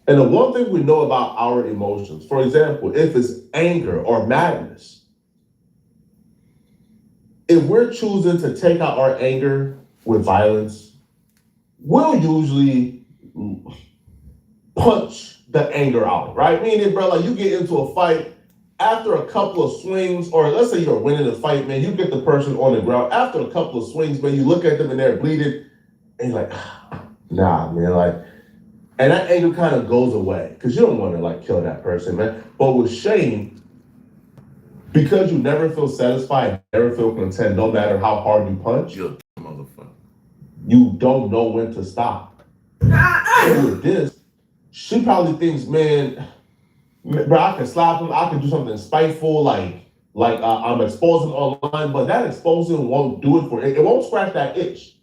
And the one thing we know about our emotions, for example, if it's anger or madness, if we're choosing to take out our anger with violence, we'll usually punch the anger out, right? Meaning, bro, like you get into a fight, after a couple of swings, or let's say you're winning a fight, man, you get the person on the ground. After a couple of swings, man, you look at them and they're bleeding, and you're like, nah, man, like, and that anger kind of goes away because you don't want to like kill that person, man. But with shame, because you never feel satisfied, never feel content, no matter how hard you punch, You're a motherfucker. You don't know when to stop. And with this, she probably thinks, man, bro, I can slap him, I can do something spiteful, like I'm exposing online, but that exposing won't do it for it. It won't scratch that itch.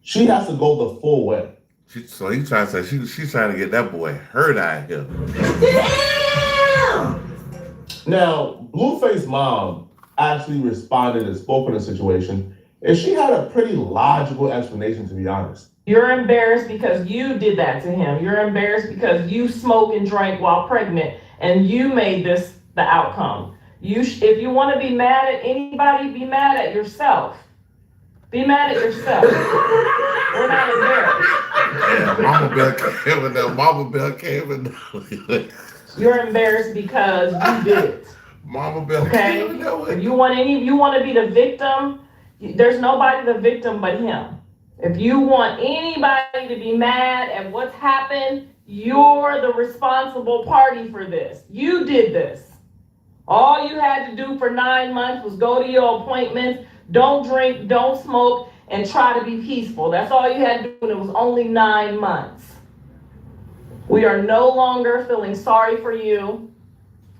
She has to go the full way. So he trying to say she's trying to get that boy hurt out here. Now, Blueface's mom actually responded and spoke on the situation, and she had a pretty logical explanation, to be honest. You're embarrassed because you did that to him. You're embarrassed because you smoked and drank while pregnant, and you made this the outcome. If you want to be mad at anybody, be mad at yourself. Be mad at yourself. We're not embarrassed. Yeah, Mama Bear came in there. Mama Bear came in there. You're embarrassed because you did it. Mama Bear okay? came in there. If you want to be the victim, there's nobody the victim but him. If you want anybody to be mad at what's happened, you're the responsible party for this. You did this. All you had to do for 9 months was go to your appointments, don't drink, don't smoke, and try to be peaceful. That's all you had to do, and it was only 9 months. We are no longer feeling sorry for you.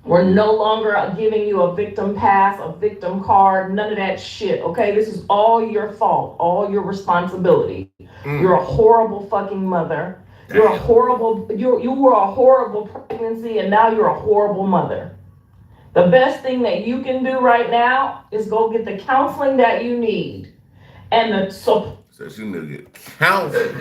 We're no longer giving you a victim pass, a victim card, none of that shit, okay? This is all your fault, all your responsibility. You're a horrible fucking mother. You were a horrible pregnancy, and now you're a horrible mother. The best thing that you can do right now is go get the counseling that you need. And the support. Says you need to get counseling.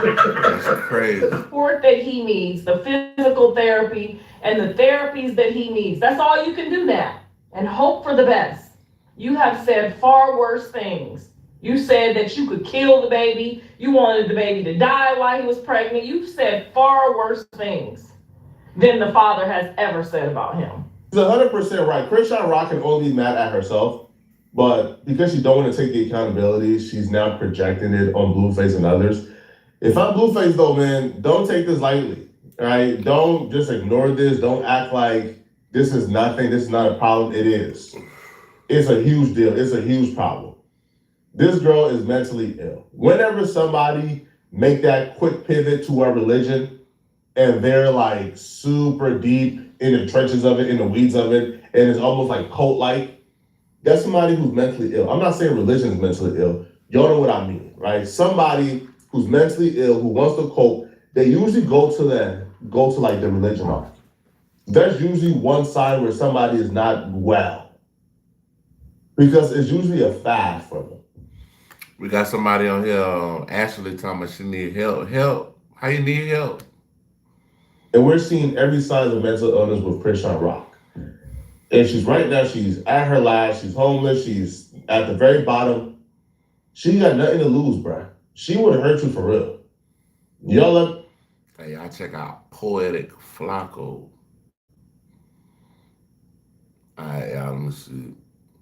That's crazy. Support that he needs, the physical therapy and the therapies that he needs. That's all you can do now. And hope for the best. You have said far worse things. You said that you could kill the baby. You wanted the baby to die while he was pregnant. You've said far worse things than the father has ever said about him. She's 100% right. Christian Rock can only be mad at herself, but because she don't want to take the accountability, she's now projecting it on Blueface and others. If I'm Blueface though, man, don't take this lightly, right? Don't just ignore this. Don't act like this is nothing. This is not a problem. It is. It's a huge deal. It's a huge problem. This girl is mentally ill. Whenever somebody make that quick pivot to a religion and they're like super deep in the trenches of it, in the weeds of it, and it's almost like cult-like, that's somebody who's mentally ill. I'm not saying religion is mentally ill. Y'all know what I mean, right? Somebody who's mentally ill, who wants to cope, they usually go to like the religion arc. There's usually one sign where somebody is not well, because it's usually a fad for them. We got somebody on here, Ashley, talking about she need help. Help? How you need help? And we're seeing every sign of mental illness with Krishan Rock. And she's right now, she's at her last, she's homeless, she's at the very bottom. She got nothing to lose, bruh. She would have hurt you for real. Y'all Hey, y'all check out Poetic Flacco. All right, y'all, let me see.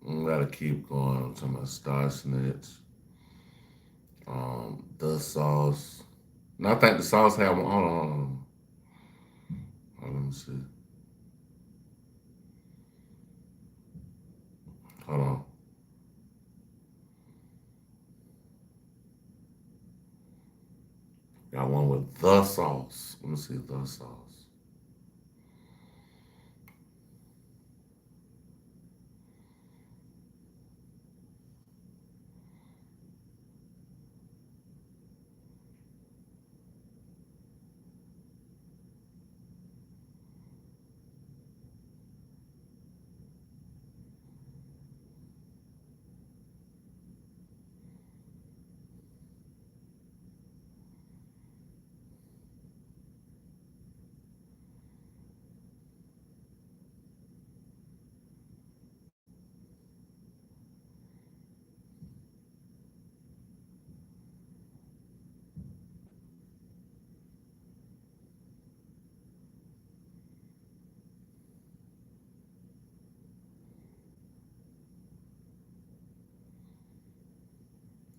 We gotta keep going. I'm talking about Star Snitch. The Sauce. No, I think the Sauce had one. Hold on. Let me see. Hold on. Got one with The Sauce. Let me see The Sauce.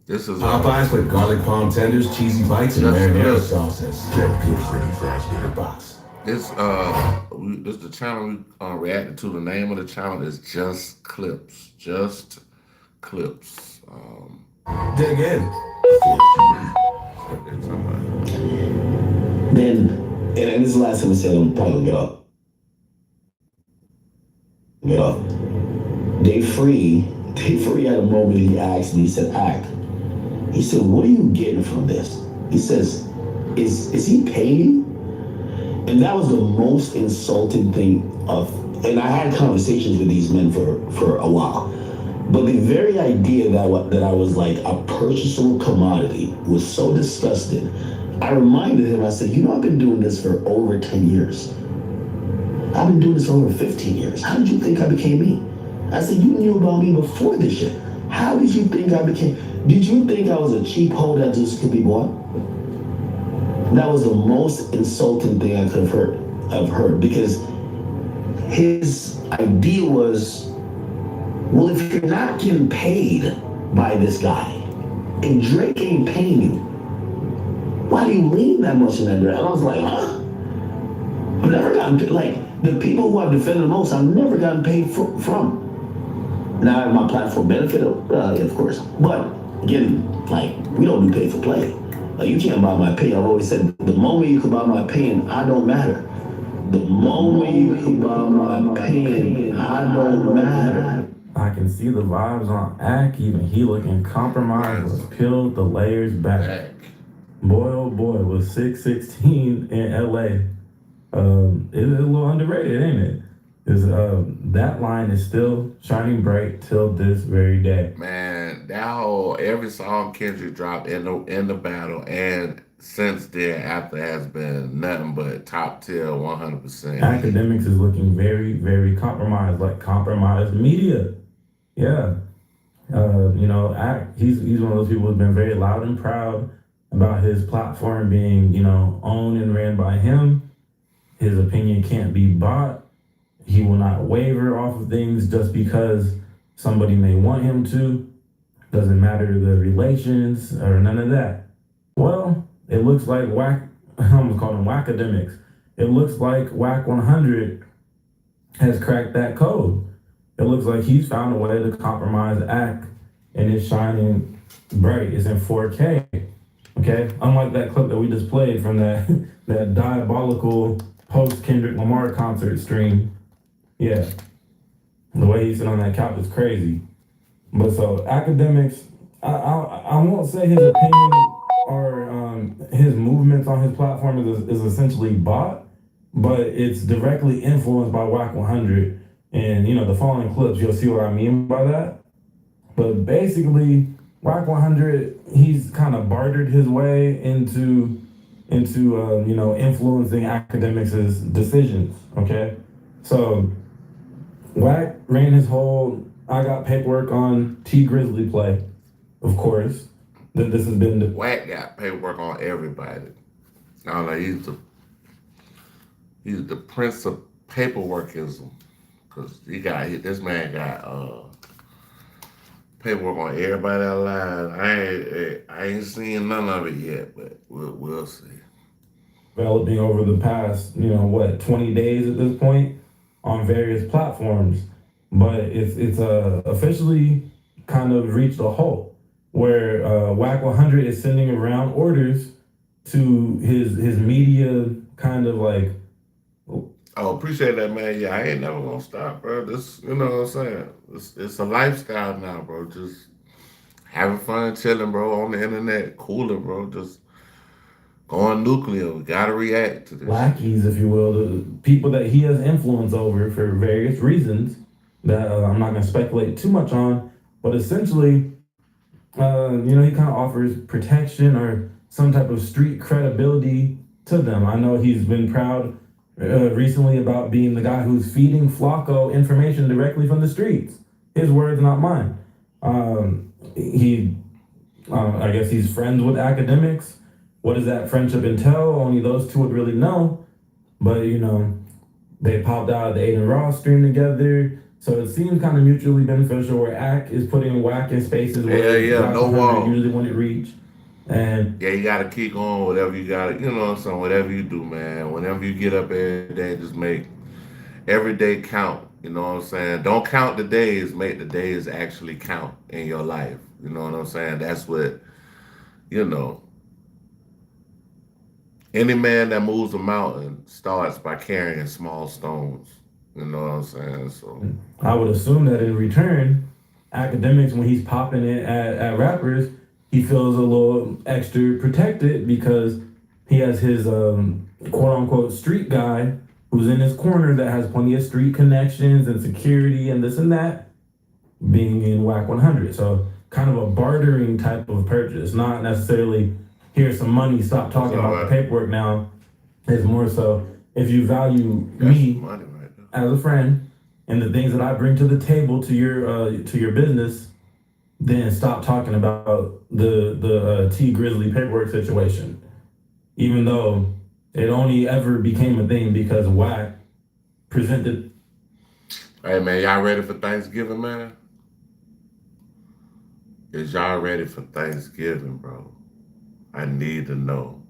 This is Popeyes with garlic palm tenders, cheesy bites, and marinara sauces. This is the channel we reacted to. The name of the channel is Just Clips. Just Clips. Dig in. Then, and this is the last time I said I'm probably gonna get off. They free had a moment he asked me, he said, Act. He said, what are you getting from this? He says, is he paying you? And that was the most insulting thing and I had conversations with these men for a while. But the very idea that I was like a purchasable commodity was so disgusting. I reminded him, I said, I've been doing this for over 10 years. I've been doing this for over 15 years. How did you think I became me? I said, you knew about me before this shit. How did you think did you think I was a cheap hoe that just could be bought? That was the most insulting thing I could have heard, because his idea was, well, if you're not getting paid by this guy, and Drake ain't paying you, why do you lean that much in that direction? And I was like, huh? I've never gotten paid. Like, the people who I've defended the most, I've never gotten paid from. Now I have my platform benefit, of course. But again, like, we don't do pay for play. Like, you can't buy my pay. I've always said, the moment you can buy my pain, I don't matter. The moment you can buy my pain, I don't matter. I can see the vibes on Ack. Even he looking compromised. Was peeled the layers back. Boy, oh boy, was 616 in LA. It's a little underrated, ain't it? Is that line is still shining bright till this very day. Man, every song Kendrick dropped in the battle and since then after has been nothing but top tier 100%. Academics is looking very, very compromised, like compromised media. Yeah. He's one of those people who's been very loud and proud about his platform being, owned and ran by him. His opinion can't be bought. He will not waver off of things just because somebody may want him to. Doesn't matter the relations or none of that. Well, it looks like I'm gonna call them Wackademics. It looks like Wack 100 has cracked that code. It looks like he's found a way to compromise Act, and it's shining bright. It's in 4K. Okay, unlike that clip that we just played from that that diabolical post Kendrick Lamar concert stream. Yeah, the way he's sitting on that couch is crazy. But so academics, I won't say his opinion or his movements on his platform is essentially bought, but it's directly influenced by Whack 100. And the following clips, you'll see what I mean by that. But basically, Whack 100, he's kind of bartered his way into influencing academics' decisions. Okay, so Whack ran his whole I got paperwork on T Grizzly play, of course. That this has been Whack got paperwork on everybody. Now like he's the prince of paperworkism. Cause this man got paperwork on everybody alive. I ain't seen none of it yet, but we'll see. Developing over the past 20 days at this point on various platforms, but it's officially kind of reached a halt where Whack 100 is sending around orders to his media kind of like. Oh, appreciate that, man. Yeah, I ain't never gonna stop, bro. This, you know what I'm saying? It's a lifestyle now, bro. Just having fun, chilling, bro, on the internet, cooler, bro. Just going nuclear. We gotta react to this. Lackeys, if you will, the people that he has influence over for various reasons that I'm not gonna speculate too much on, but essentially, he kind of offers protection or some type of street credibility to them. I know he's been proud recently about being the guy who's feeding Flacco information directly from the streets. His words, not mine. I guess he's friends with academics. What does that friendship entail? Only those two would really know. But, they popped out of the Aiden Ross stream together. So it seems kind of mutually beneficial where Ack is putting Whack in spaces where no wall. usually want to reach. And yeah, you gotta keep going, whatever you gotta, whatever you do, man. Whenever you get up every day, just make every day count. You know what I'm saying? Don't count the days, make the days actually count in your life. You know what I'm saying? That's what, any man that moves a mountain starts by carrying small stones. You know what I'm saying? So I would assume that in return, academics, when he's popping it at rappers, he feels a little extra protected because he has his quote unquote street guy who's in his corner that has plenty of street connections and security and this and that, being in Whack 100. So kind of a bartering type of purchase, not necessarily here's some money, stop talking about the paperwork now. It's more so if you value me as a friend and the things that I bring to the table to your business, then stop talking about the T Grizzly paperwork situation. Even though it only ever became a thing because Whack presented. Hey man, y'all ready for Thanksgiving, man? Is y'all ready for Thanksgiving, bro? I need to know.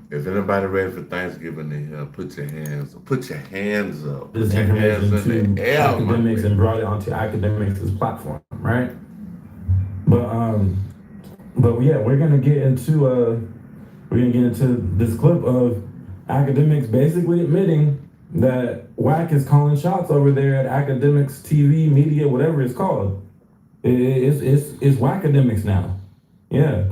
If anybody ready for Thanksgiving in here, put your hands up. Put your hands up. Put your hands in the air, academics and brought it onto academics' platform, right? But yeah, we're gonna get into this clip of academics basically admitting that Whack is calling shots over there at academics TV, media, whatever it's called. It's Whackademics now. Yeah.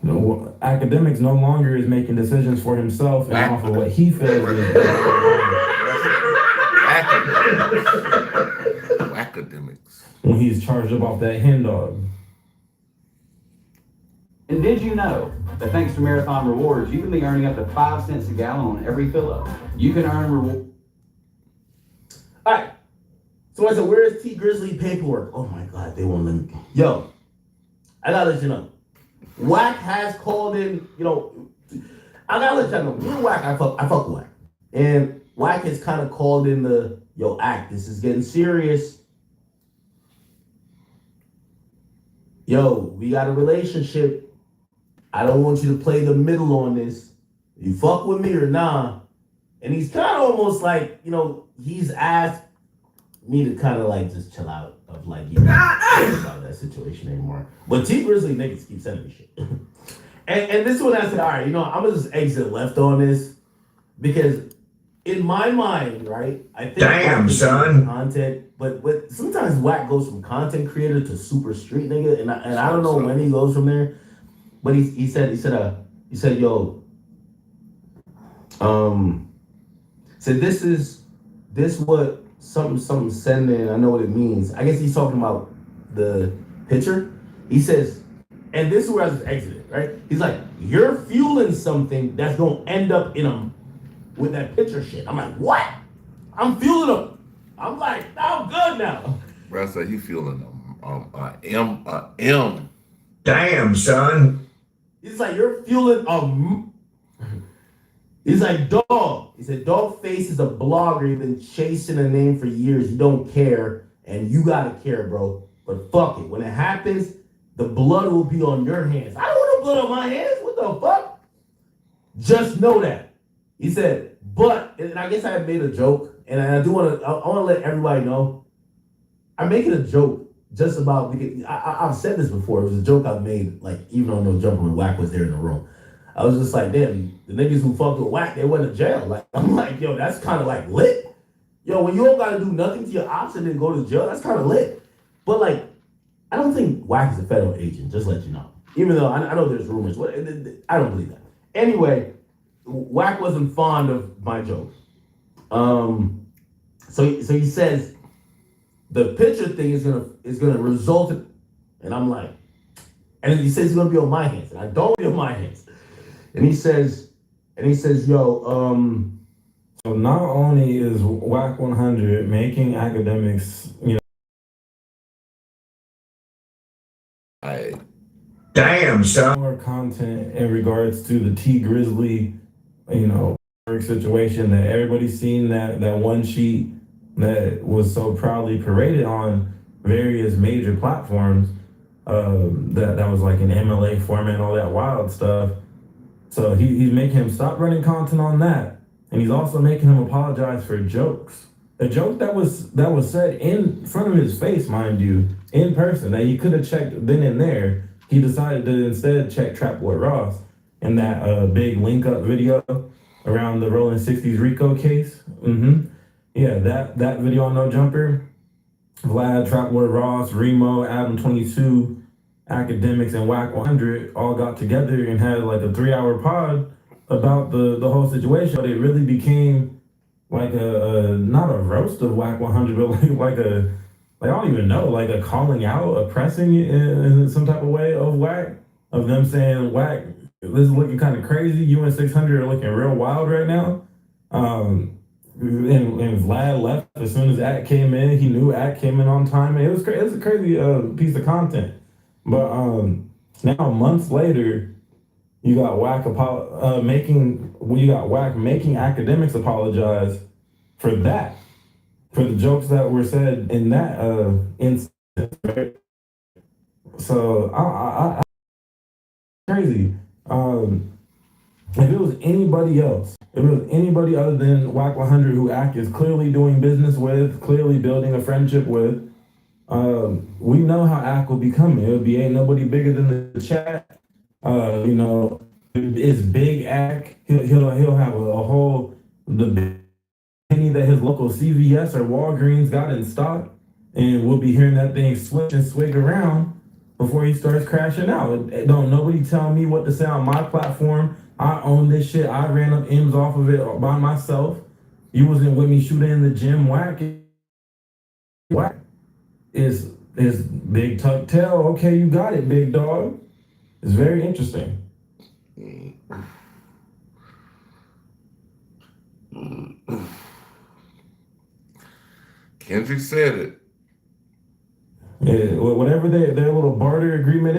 No, academics no longer is making decisions for himself and off of what he feels is academics. When he's charged up off that hen dog. And did you know that thanks to Marathon Rewards, you can be earning up to 5 cents a gallon on every fill up? You can earn rewards. All right. So I said, where is T Grizzly paperwork? Oh my God, they won't let me. Yo, I gotta let you know. Whack has called in, I gotta let y'all know. Me and Whack, I fuck with Whack. And Whack has kind of called in Ack, this is getting serious. Yo, we got a relationship. I don't want you to play the middle on this. You fuck with me or nah? And he's kind of almost like, he's asked me to kind of like just chill out of like, about that situation anymore. But T Grizzly niggas keep sending me shit. And this one I said, all right, I'm gonna just exit left on this because in my mind, right, I think damn son content, but sometimes Wack goes from content creator to super street nigga, and I don't know when he goes from there, but he said yo, said this what something sending. I know what it means. I guess he's talking about the picture. He says, and this is where I was exited, right? He's like, you're fueling something that's gonna end up in a with that picture shit. I'm like, what? I'm fueling them. I'm like, I'm good now. Bro, I said he feeling M. Damn, son. He's like, you're fueling He's like, dog. He said, Dog Face is a blogger. You've been chasing a name for years. You don't care, and you gotta care, bro. But fuck it. When it happens, the blood will be on your hands. I don't want no blood on my hands. What the fuck? Just know that. He said, but, and I guess I made a joke, and I want to let everybody know, I'm making a joke just about, because I've said this before. It was a joke I've made, like, even on No Jumper when Wack was there in the room. I was just like, damn, the niggas who fucked with Wack, they went to jail. Like, I'm like, yo, that's kind of like lit. Yo, when you don't got to do nothing to your ops and then go to jail, that's kind of lit. But, like, I don't think Wack is a federal agent, just let you know. Even though I know there's rumors. I don't believe that. Anyway, Wack wasn't fond of my joke. So he says the picture thing is gonna result in, and I'm like, and he says it's gonna be on my hands, and I don't be on my hands. And he says, yo, so not only is Wack 100 making academics, damn son, more content in regards to the T Grizzly, situation that everybody's seen, that one sheet that was so proudly paraded on various major platforms, that was like an MLA format, all that wild stuff. So he's making him stop running content on that, and he's also making him apologize for jokes. A joke that was said in front of his face, mind you, in person, that he could have checked then and there. He decided to instead check Trap Boy Ross in that big link up video around the Rolling 60s Rico case. Yeah, that video on No Jumper, Vlad, Trap Boy Ross, Remo, Adam 22, Academics, and Wack 100 all got together and had like a 3-hour pod about the whole situation. But it really became like a not a roast of Wack 100, but like I don't even know, like a calling out, a pressing in some type of way of Wack, of them saying, Wack, this is looking kind of crazy. You and 600 are looking real wild right now. And Vlad left as soon as Act came in. He knew Act came in on time. It was a crazy piece of content. But now months later, you got Wack making academics apologize for that, for the jokes that were said in that instance. Right? So I crazy. If it was anybody else, if it was anybody other than Wack 100 who Ack is clearly doing business with, clearly building a friendship with, we know how Ack will be coming. It'll be ain't nobody bigger than the chat. It's big Ack. He'll have a whole the penny that his local CVS or Walgreens got in stock, and we'll be hearing that thing switch and swig around before he starts crashing out. Don't nobody tell me what to say on my platform. I own this shit. I ran up M's off of it by myself. You wasn't with me shooting in the gym. Wack is Big Tuck Tail. Okay, you got it, big dog. It's very interesting. Kendrick said it. Yeah, whatever their little barter agreement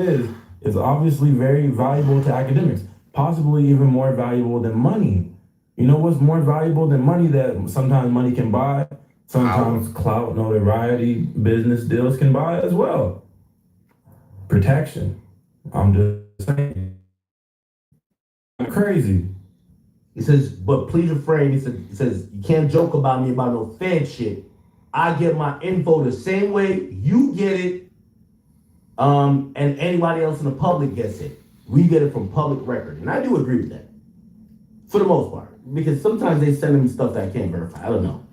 is obviously very valuable to academics. Possibly even more valuable than money. You know what's more valuable than money that sometimes money can buy? Sometimes clout, notoriety, business deals can buy as well. Protection. I'm just saying. Crazy. He says, but please refrain. He says, you can't joke about me about no fan shit. I get my info the same way you get it, and anybody else in the public gets it. we get it from public record. And I do agree with that. For the most part. Because sometimes they send me stuff that I can't verify. I don't know.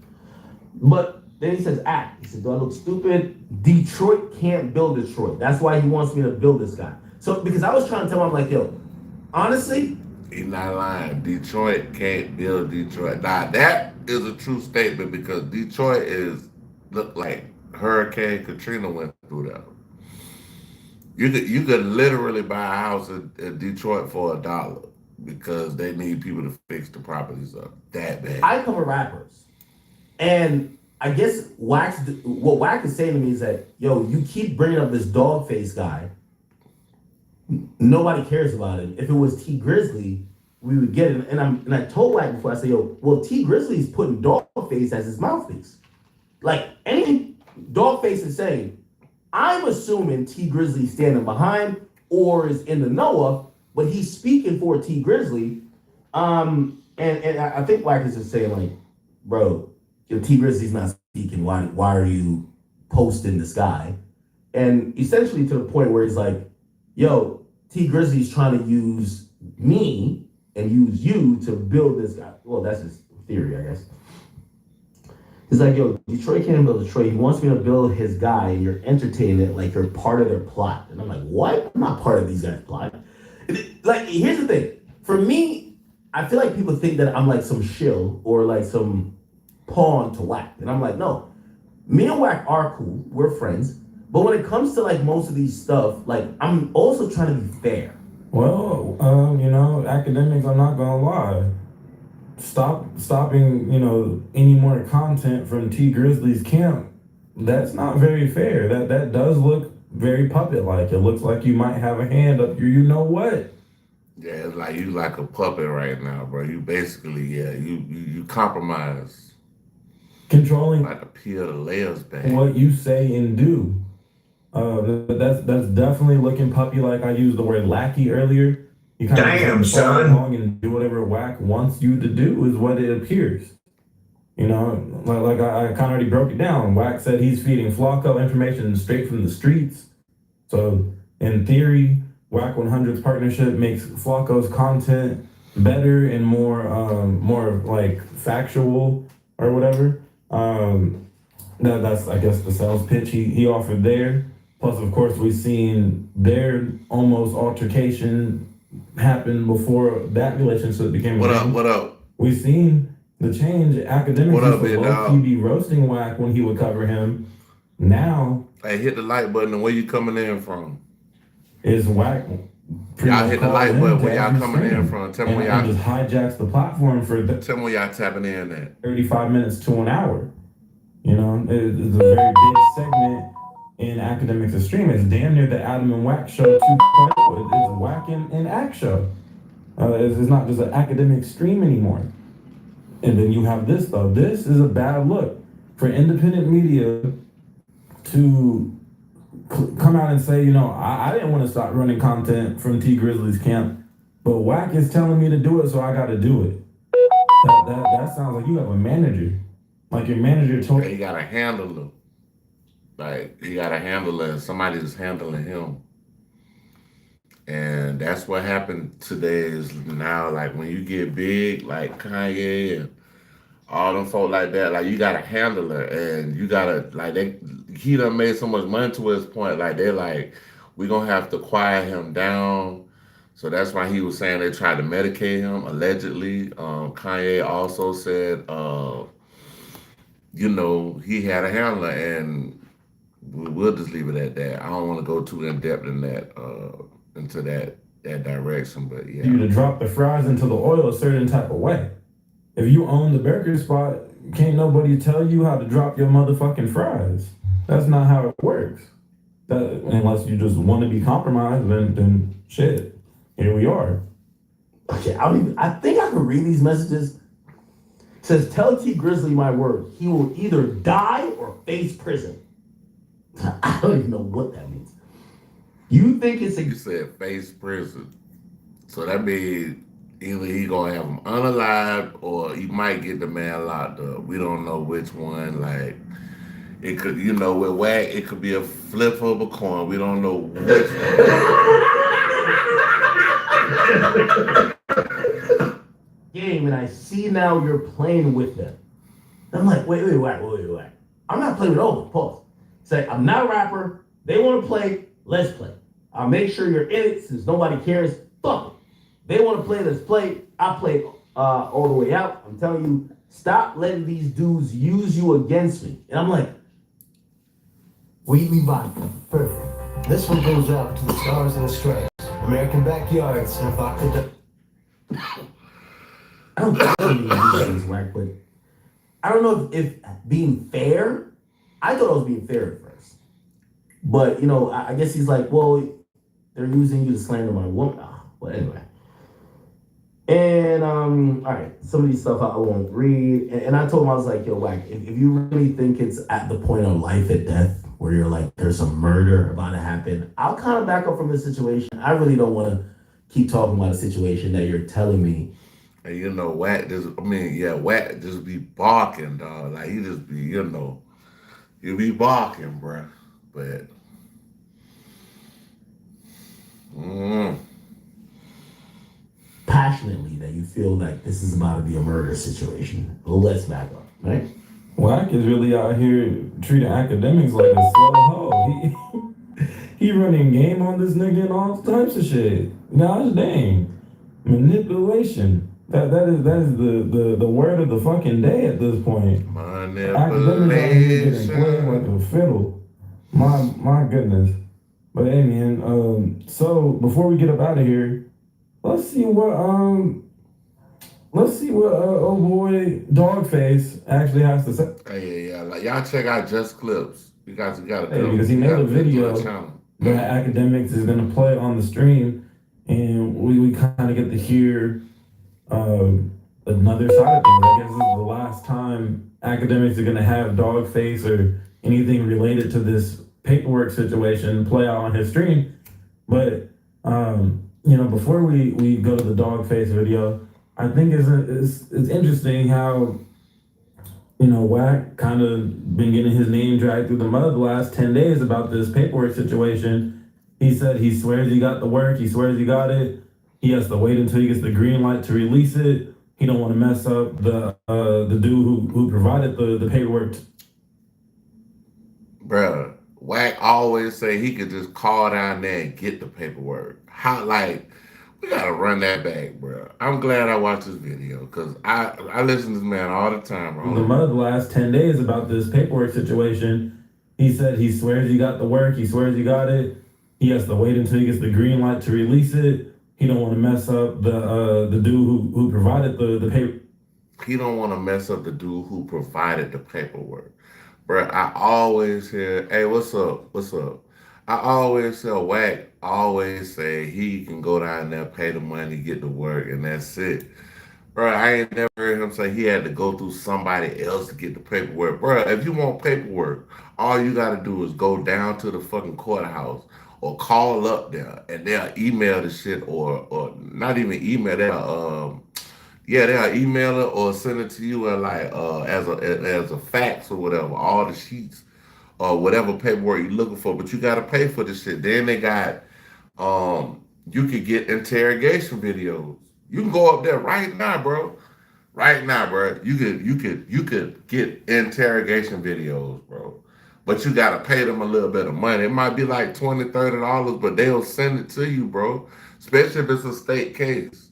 But then he says, act. He said, do I look stupid? Detroit can't build Detroit. That's why he wants me to build this guy. So, because I was trying to tell him, I'm like, yo, honestly. He's not lying. Detroit can't build Detroit. Now, that is a true statement because Detroit look like Hurricane Katrina went through there. You could literally buy a house in Detroit for $1 because they need people to fix the properties up that bad. I cover rappers. And I guess what Wack is saying to me is that, yo, you keep bringing up this dog face guy. Nobody cares about him. If it was T Grizzly, we would get it. And I told Wack before, I said, yo, well, T Grizzly's putting dog face as his mouthpiece. Like anything dog face is saying, I'm assuming T Grizzly's standing behind or is in the know of, but he's speaking for T Grizzly. And I think Wack is just saying, like, bro, your T Grizzly's not speaking. Why are you posting this guy? And essentially to the point where he's like, yo, T Grizzly's trying to use me and use you to build this guy. Well, that's his theory, I guess. He's like, yo, Detroit can't build Detroit. He wants me to build his guy, and you're entertaining it like you're part of their plot. And I'm like, what? I'm not part of these guys' plot. Like, here's the thing. For me, I feel like people think that I'm like some shill or like some pawn to Wack. And I'm like, no. Me and Wack are cool. We're friends. But when it comes to like most of these stuff, like I'm also trying to be fair. Well, academics, I'm not gonna lie. Stopping, any more content from T Grizzly's camp, that's not very fair. That does look very puppet-like. It looks like you might have a hand up your you-know-what. Yeah, it's like you like a puppet right now, bro. You basically, you compromise. Controlling like to peel the layers back. What you say and do. That's definitely looking puppy-like. I used the word lackey earlier. You kind Damn, of son. along and do whatever Wack wants you to do is what it appears. Like I kind of already broke it down. Wack said he's feeding Flocko information straight from the streets. So in theory, Wack 100's partnership makes Flocko's content better and more like factual or whatever. That's I guess the sales pitch he offered there. Plus, of course, we've seen their almost altercation happen before that relationship became. What up? We've seen the change. Academics used to low-key be roasting Wack when he would cover him. Now, hey, hit the like button. And where you coming in from? Is Wack? Y'all hit the like button. Where y'all coming in from? Tell me where y'all just hijacks the platform for. Tell me where y'all tapping in at. 35 minutes to an hour. It's a very big segment in Academics Extreme. It's damn near the Adam and Wack show 2.0. It's Wack and Ack show. It's not just an academic stream anymore. And then you have this, though. This is a bad look for independent media to come out and say, I didn't want to stop running content from T Grizzly's camp, but Wack is telling me to do it, so I got to do it. That sounds like you have a manager. Like your manager told you. You got to handle them. Like, you got to handle it. Somebody's handling him. And that's what happened today is now, like, when you get big, like Kanye and all them folk like that, like, you got to handle it. And you got to, like, he done made so much money to his point. Like, they're like, we're going to have to quiet him down. So that's why he was saying they tried to medicate him, allegedly. Kanye also said, he had a handler, and we'll just leave it at that. I don't want to go too in depth in that into that direction, but yeah. You to drop the fries into the oil a certain type of way. If you own the burger spot, can't nobody tell you how to drop your motherfucking fries. That's not how it works. Unless you just want to be compromised, then shit. Here we are. Okay, I think I can read these messages. It says, tell T Grizzly my word. He will either die or face prison. I don't even know what that means. You think it's You said face prison. So that means either he gonna have him unalived or he might get the man locked up. We don't know which one. Like, it could, with Wack, it could be a flip of a coin. We don't know which one. game, and I see now you're playing with them. I'm like, wait. I'm not playing with all of them. Pause. Say, I'm not a rapper. They want to play. Let's play. I'll make sure you're in it since nobody cares. Fuck it. They want to play. Let's play. I play all the way out. I'm telling you, stop letting these dudes use you against me. And I'm like, Wheatley Vodka. Perfect. This one goes out to the Stars and the Stripes. American Backyards and Vodka. I don't think these things whack, but I don't know if being fair, I thought I was being fair at first. But, I guess he's like, well, they're using you to slander my woman. But anyway. And, all right, some of these stuff I won't read. And I told him, I was like, yo, Wack, if you really think it's at the point of life and death where you're like, there's a murder about to happen, I'll kind of back up from this situation. I really don't want to keep talking about a situation that you're telling me. And Wack Wack just be barking, dog. Like he just be, you be barking, bruh. But passionately that you feel like this is about to be a murder situation. Let's back up, right? Wack is really out here treating academics like a slow hoe. He running game on this nigga and all types of shit. Gosh dang. Manipulation. That is the word of the fucking day at this point. Academics out here getting played like a fiddle. My goodness. But hey man, so before we get up out of here, let's see what old boy Dogface actually has to say. Hey, yeah. Like y'all check out Just Clips. You guys gotta do because he made a video that academics is gonna play on the stream, and we kind of get to hear another side of things. I guess this is the last time academics are gonna have Dogface or anything related to this paperwork situation play out on his stream. But before we go to the Dogface video, I think it's interesting how Wack kind of been getting his name dragged through the mud the last 10 days about this paperwork situation. He said he swears he got the work, he swears he got it. He has to wait until he gets the green light to release it. He don't want to mess up the dude who provided the paperwork. Bruh, Wack always say he could just call down there and get the paperwork. We gotta run that back, bro. I'm glad I watched this video because I listen to this man all the time, bro. The mud the last 10 days about this paperwork situation. He said he swears he got the work, he swears he got it. He has to wait until he gets the green light to release it. He don't want to mess up the dude who provided the paper. He don't want to mess up the dude who provided the paperwork. Bro, I always hear, hey, what's up? I always tell Wack, always say he can go down there, pay the money, get the work, and that's it. Bro, I ain't never heard him say he had to go through somebody else to get the paperwork. Bro, if you want paperwork, all you got to do is go down to the fucking courthouse or call up there, and they'll email the shit or not even email, they'll email it or send it to you as a fax or whatever, all the sheets or whatever paperwork you're looking for, but you gotta pay for this shit. Then they got you could get interrogation videos. You can go up there right now, bro. Right now, bro. You could get interrogation videos, bro. But you gotta pay them a little bit of money. It might be like $20, $30, but they'll send it to you, bro. Especially if it's a state case.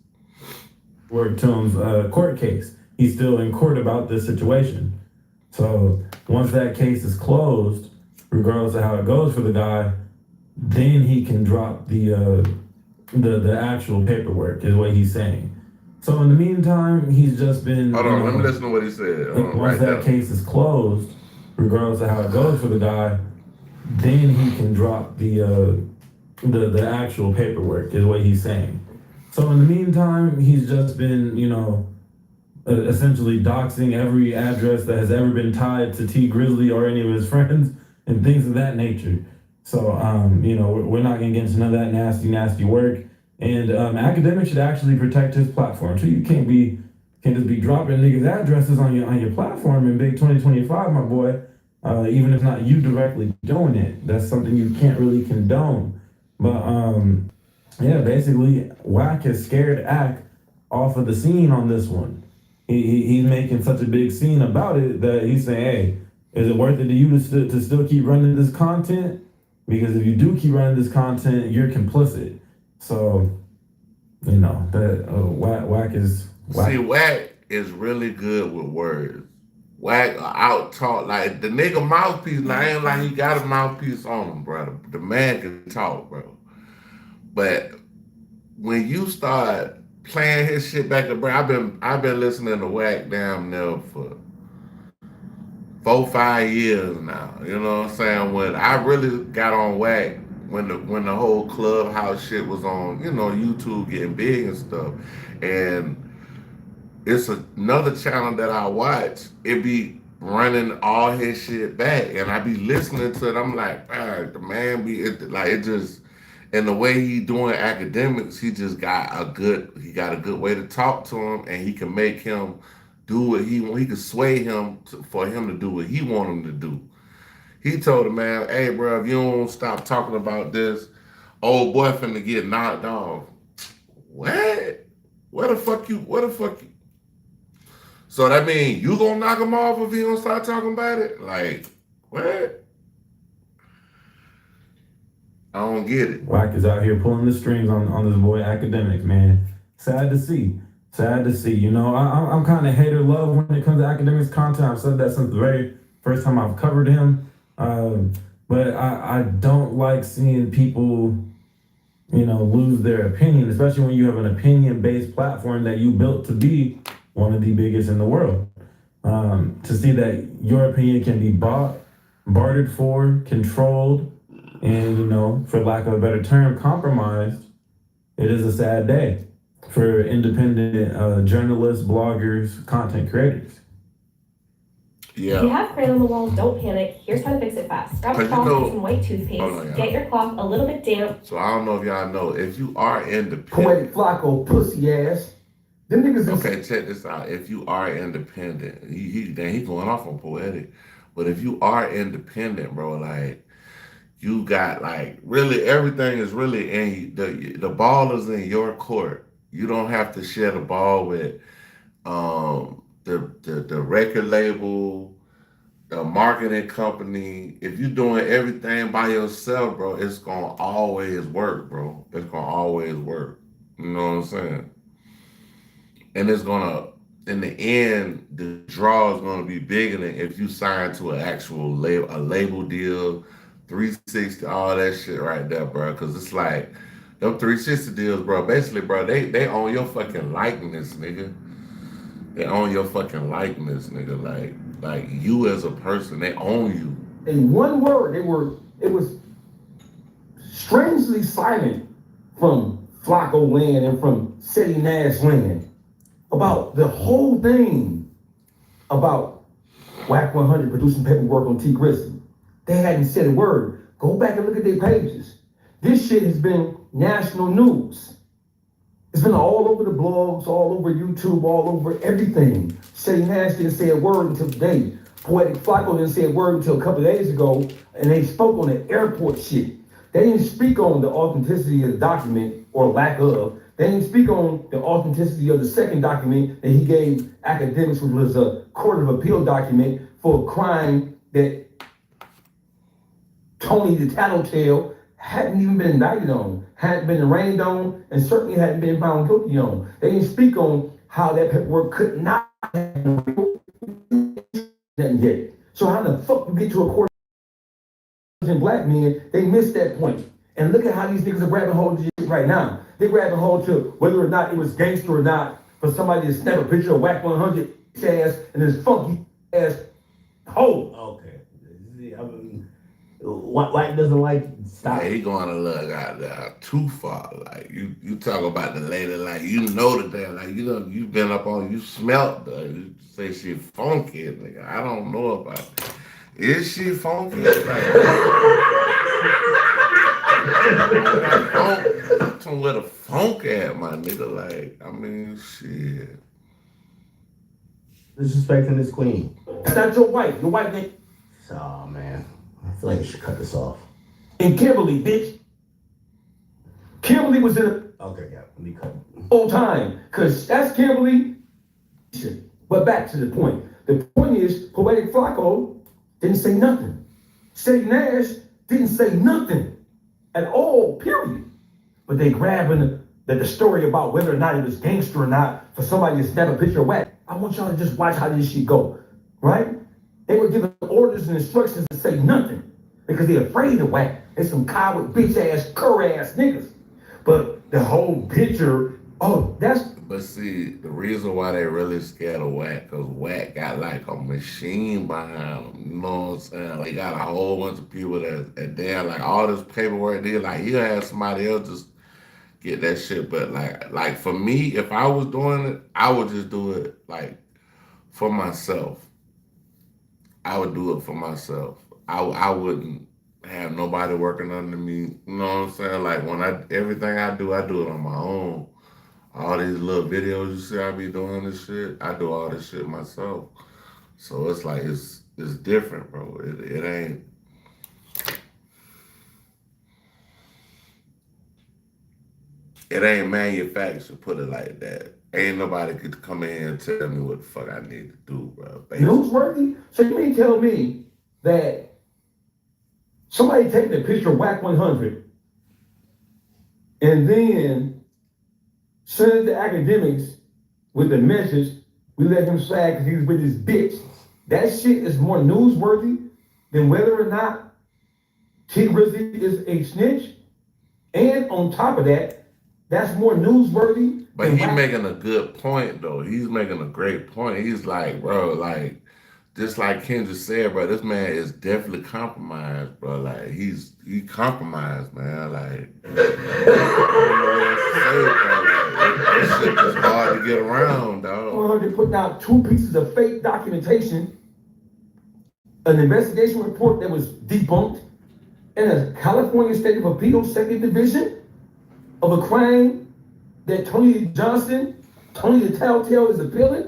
Work Tom's court case. He's still in court about this situation. So once that case is closed, regardless of how it goes for the guy, then he can drop the actual paperwork, is what he's saying. So in the meantime, he's just been. Hold on, let me listen to what he said. Once that case is closed, regardless of how it goes for the guy, then he can drop the actual paperwork, is what he's saying. So in the meantime, he's just been, essentially doxing every address that has ever been tied to T Grizzly or any of his friends and things of that nature. So, we're not gonna get into none of that nasty work. And academics should actually protect his platform. So you can't just be dropping niggas' addresses on your platform in big 2025, my boy. Even if not you directly doing it, that's something you can't really condone. But Yeah, basically, Wack has scared Ack off of the scene on this one. He's making such a big scene about it that he's saying, hey, is it worth it to you to still keep running this content? Because if you do keep running this content, you're complicit. So, you know, that Wack is... See, Wack is really good with words. Wack out talk like the nigga mouthpiece. Now ain't like he got a mouthpiece on him, bro. The man can talk, bro. But when you start playing his shit back to bro, I've been listening to Wack damn near for 4-5 years now. You know what I'm saying? When I really got on Wack when the whole Clubhouse shit was on, you know, YouTube getting big and stuff, and it's another channel that I watch. It be running all his shit back, and I be listening to it. I'm like, the man be it just, and the way he doing academics, he got a good way to talk to him, and he can make him do what he can sway him for him to do what he want him to do. He told the man, hey bro, if you don't stop talking about this, old boy finna get knocked off. What? Where the fuck you? So that mean you gonna knock him off if he don't start talking about it? Like, what? I don't get it. Wack is out here pulling the strings on this boy academics, man. Sad to see. You know, I'm kind of hater love when it comes to academics content. I've said that since the very first time I've covered him. But I don't like seeing people, you know, lose their opinion, especially when you have an opinion-based platform that you built to be one of the biggest in the world. To see that your opinion can be bought, bartered for, controlled, and, you know, for lack of a better term, compromised, it is a sad day for independent journalists, bloggers, content creators. Yeah. If you have crayon on the wall, don't panic. Here's how to fix it fast. Grab a cloth and some white toothpaste. Get your cloth a little bit damp. So I don't know if y'all know, if you are independent. Poetic Flacco, pussy ass. Them niggas Okay, check this out. If you are independent, he going off on Poetic. But if you are independent, bro, like, you got like really everything is really in the ball is in your court. You don't have to share the ball with the record label, the marketing company. If you're doing everything by yourself, bro, it's gonna always work, bro. It's gonna always work. You know what I'm saying? And it's gonna, in the end, the draw is gonna be bigger than if you sign to an actual label deal, 360, all that shit right there, bro. Cause it's like them 360 deals, bro. Basically, bro, they own your fucking likeness, nigga. They own your fucking likeness, nigga. Like you as a person, they own you. In one word, it was strangely silent from Flacco land and from City Nash land about the whole thing about Wack 100 producing paperwork on T Grizzly. They hadn't said a word. Go back and look at their pages. This shit has been national news. It's been all over the blogs, all over YouTube, all over everything. City Nash didn't say a word until today. Poetic Flacco didn't say a word until a couple of days ago, and they spoke on the airport shit. They didn't speak on the authenticity of the document, or lack of. They didn't speak on the authenticity of the second document that he gave academics, which was a Court of Appeal document for a crime that Tony the Tattletale hadn't even been indicted on, hadn't been arraigned on, and certainly hadn't been found guilty on. They didn't speak on how that paperwork could not have been yet. So how the fuck you get to a court of black men? They missed that point. And look at how these niggas are grabbing hold of shit right now. They're grabbing hold to whether or not it was gangster or not for somebody to snap a picture of Wack 100 ass and his funky ass hole. Okay. I mean, White doesn't like stop. Yeah, he going to look out there too far. Like you talk about the lady, like you know that they're like you've been up on, you smelt her. You say she funky, nigga. I don't know about it. Is she funky? Like, where the funk at, my nigga? Like, I mean, shit. Disrespecting this queen. That's not your wife. Your wife ain't. Oh man, I feel like you should cut this off. And Kimberly, bitch. Kimberly was in a. Okay, yeah, let me cut. Full time, because that's Kimberly. But back to the point. The point is, Poetic Flacco didn't say nothing. Sadie Nash didn't say nothing at all, period. But they grabbing the story about whether or not it was gangster or not for somebody to snap a picture of Wack. I want y'all to just watch how this shit go, right? They were given orders and instructions to say nothing because they're afraid of Wack. They're some coward, bitch-ass, cur-ass niggas. But the whole picture, that's... But see, the reason why they really scared of Wack, because Wack got like a machine behind him. You know what I'm saying? Like, he got a whole bunch of people that there, like all this paperwork there, like he'll have somebody else just get that shit. But like for me, if I was doing it, I would just do it like for myself. I would do it for myself. I wouldn't have nobody working under me. You know what I'm saying? Like everything I do it on my own. All these little videos you see I be doing this shit, I do all this shit myself. So it's like, it's different, bro. It ain't manufactured, put it like that. Ain't nobody could come in and tell me what the fuck I need to do, bro. Newsworthy? So you mean tell me that somebody taking a picture of Wack 100 and then send it to academics with the message, we let him slide because he's with his bitch. That shit is more newsworthy than whether or not T Rizzy is a snitch. And on top of that, that's more newsworthy. But he's making a good point, though. He's making a great point. He's like, bro, like, just like Kendra said, bro, this man is definitely compromised, bro. Like, he compromised, man. Like, I don't know what else to say, bro. Like, this shit is hard to get around, dog. They put out 2 pieces of fake documentation, an investigation report that was debunked, and a California State of Appeal Second Division of a crime that Tony Johnson, Tony the Telltale, is appealing,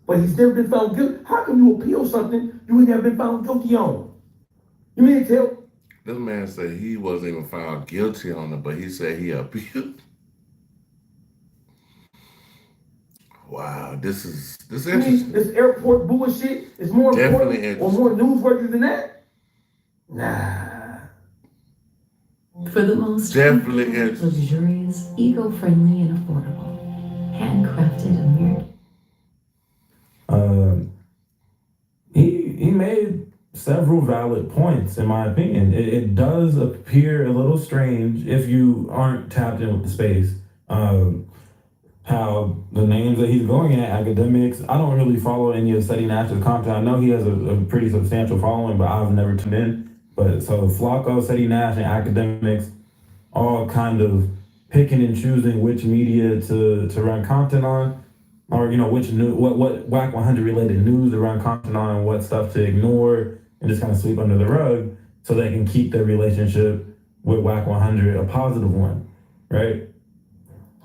but he's never been found guilty. How can you appeal something you ain't never been found guilty on? You mean to tell? This man said he wasn't even found guilty on it, but he said he appealed. Wow, this is interesting. This airport bullshit is more Definitely important or more newsworthy than that? Nah. For the most Definitely luxurious, eco-friendly, and affordable, handcrafted American. He made several valid points, in my opinion. It does appear a little strange if you aren't tapped in with the space. How the names that he's going at, academics, I don't really follow any of Sadie Nash's content. I know he has a pretty substantial following, but I've never tuned in. But so Flacco, Sadie Nash, and academics all kind of picking and choosing which media to run content on, or which what Wack 100 related news to run content on, and what stuff to ignore and just kind of sweep under the rug, so they can keep their relationship with Wack 100 a positive one, right?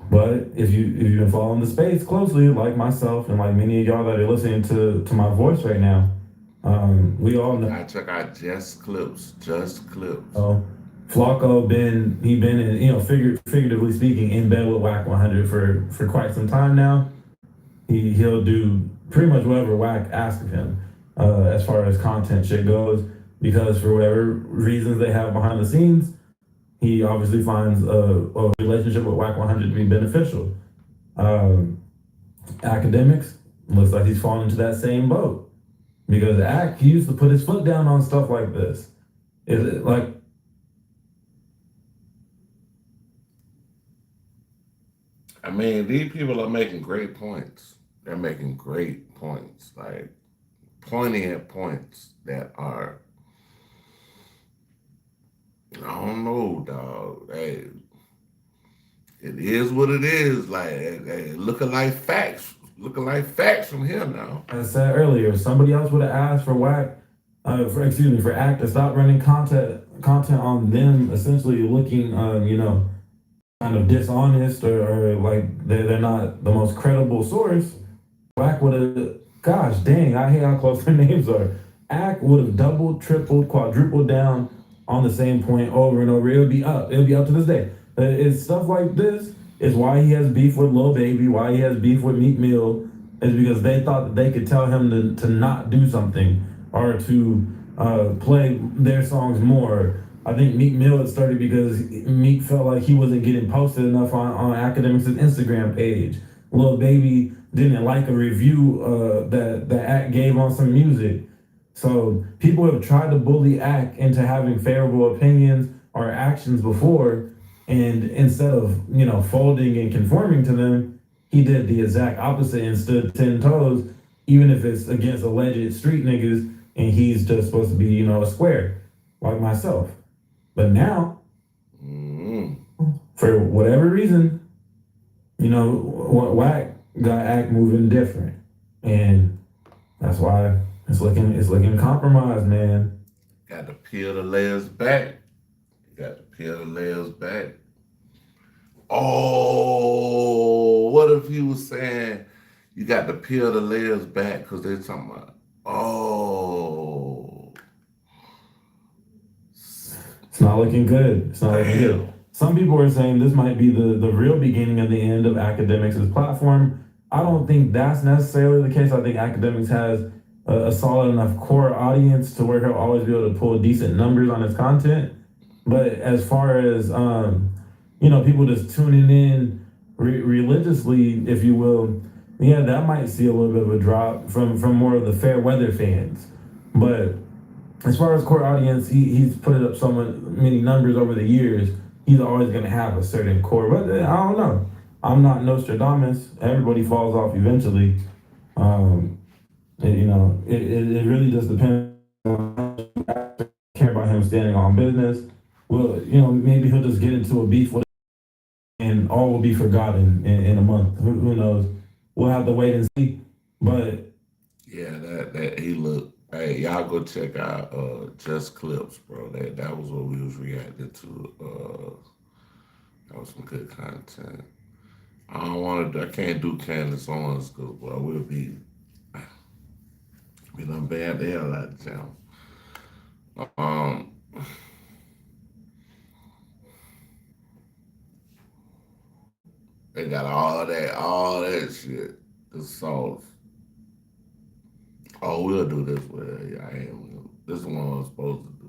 But if you've been following the space closely, like myself and like many of y'all that are listening to my voice right now, we all know. I check out Just Clips. Oh, Flacco been in, figuratively speaking, in bed with Wack 100 for quite some time now. He'll do pretty much whatever Wack asks of him, as far as content shit goes, because for whatever reasons they have behind the scenes, he obviously finds a relationship with Wack 100 to be beneficial. Academics, looks like he's fallen into that same boat. Because he used to put his foot down on stuff like this. Is it like... I mean, these people are making great points. They're making great points, like poignant points that are, I don't know, dog. Hey, it is what it is. Like, hey, looking like facts from him now. I said earlier, if somebody else would have asked for Wack, for Act to stop running content on them, essentially looking, kind of dishonest or like they're not the most credible source, Wack would have, gosh dang, I hate how close their names are. Act would have doubled, tripled, quadrupled down on the same point over and over. It would be up to this day. It's stuff like this is why he has beef with Lil Baby, why he has beef with Meek Mill, is because they thought that they could tell him to not do something or to play their songs more. I think Meek Mill had started because Meek felt like he wasn't getting posted enough on Academics' Instagram page. Lil Baby didn't like a review that Act gave on some music. So people have tried to bully Act into having favorable opinions or actions before, and instead of folding and conforming to them, he did the exact opposite and stood 10 toes, even if it's against alleged street niggas, and he's just supposed to be a square like myself. But now, for whatever reason, Wack got Act moving different, and that's why it's looking compromised, man. Got to peel the layers back. Got to peel the layers back. Oh, what if he was saying you got to peel the layers back because they're talking about, It's not looking good. It's not looking good. Some people are saying this might be the real beginning of the end of Academics' platform. I don't think that's necessarily the case. I think Academics has a solid enough core audience to where he'll always be able to pull decent numbers on his content. But as far as people just tuning in religiously, if you will, yeah, that might see a little bit of a drop from more of the fair weather fans. But as far as core audience, he's put up so many numbers over the years. He's always going to have a certain core. But I don't know. I'm not Nostradamus. Everybody falls off eventually. It really just depends on how you care about him standing on business. Well, maybe he'll just get into a beef with and all will be forgotten in a month. Who knows? We'll have to wait and see. But yeah, that he looked. Hey, y'all go check out Just Clips, bro. That was what we was reacting to. That was some good content. I can't do Candace Owens because we'll be done banned the hell out of town. They got all that shit. The sauce. Oh, we'll do this way. I am. This is what I'm supposed to do.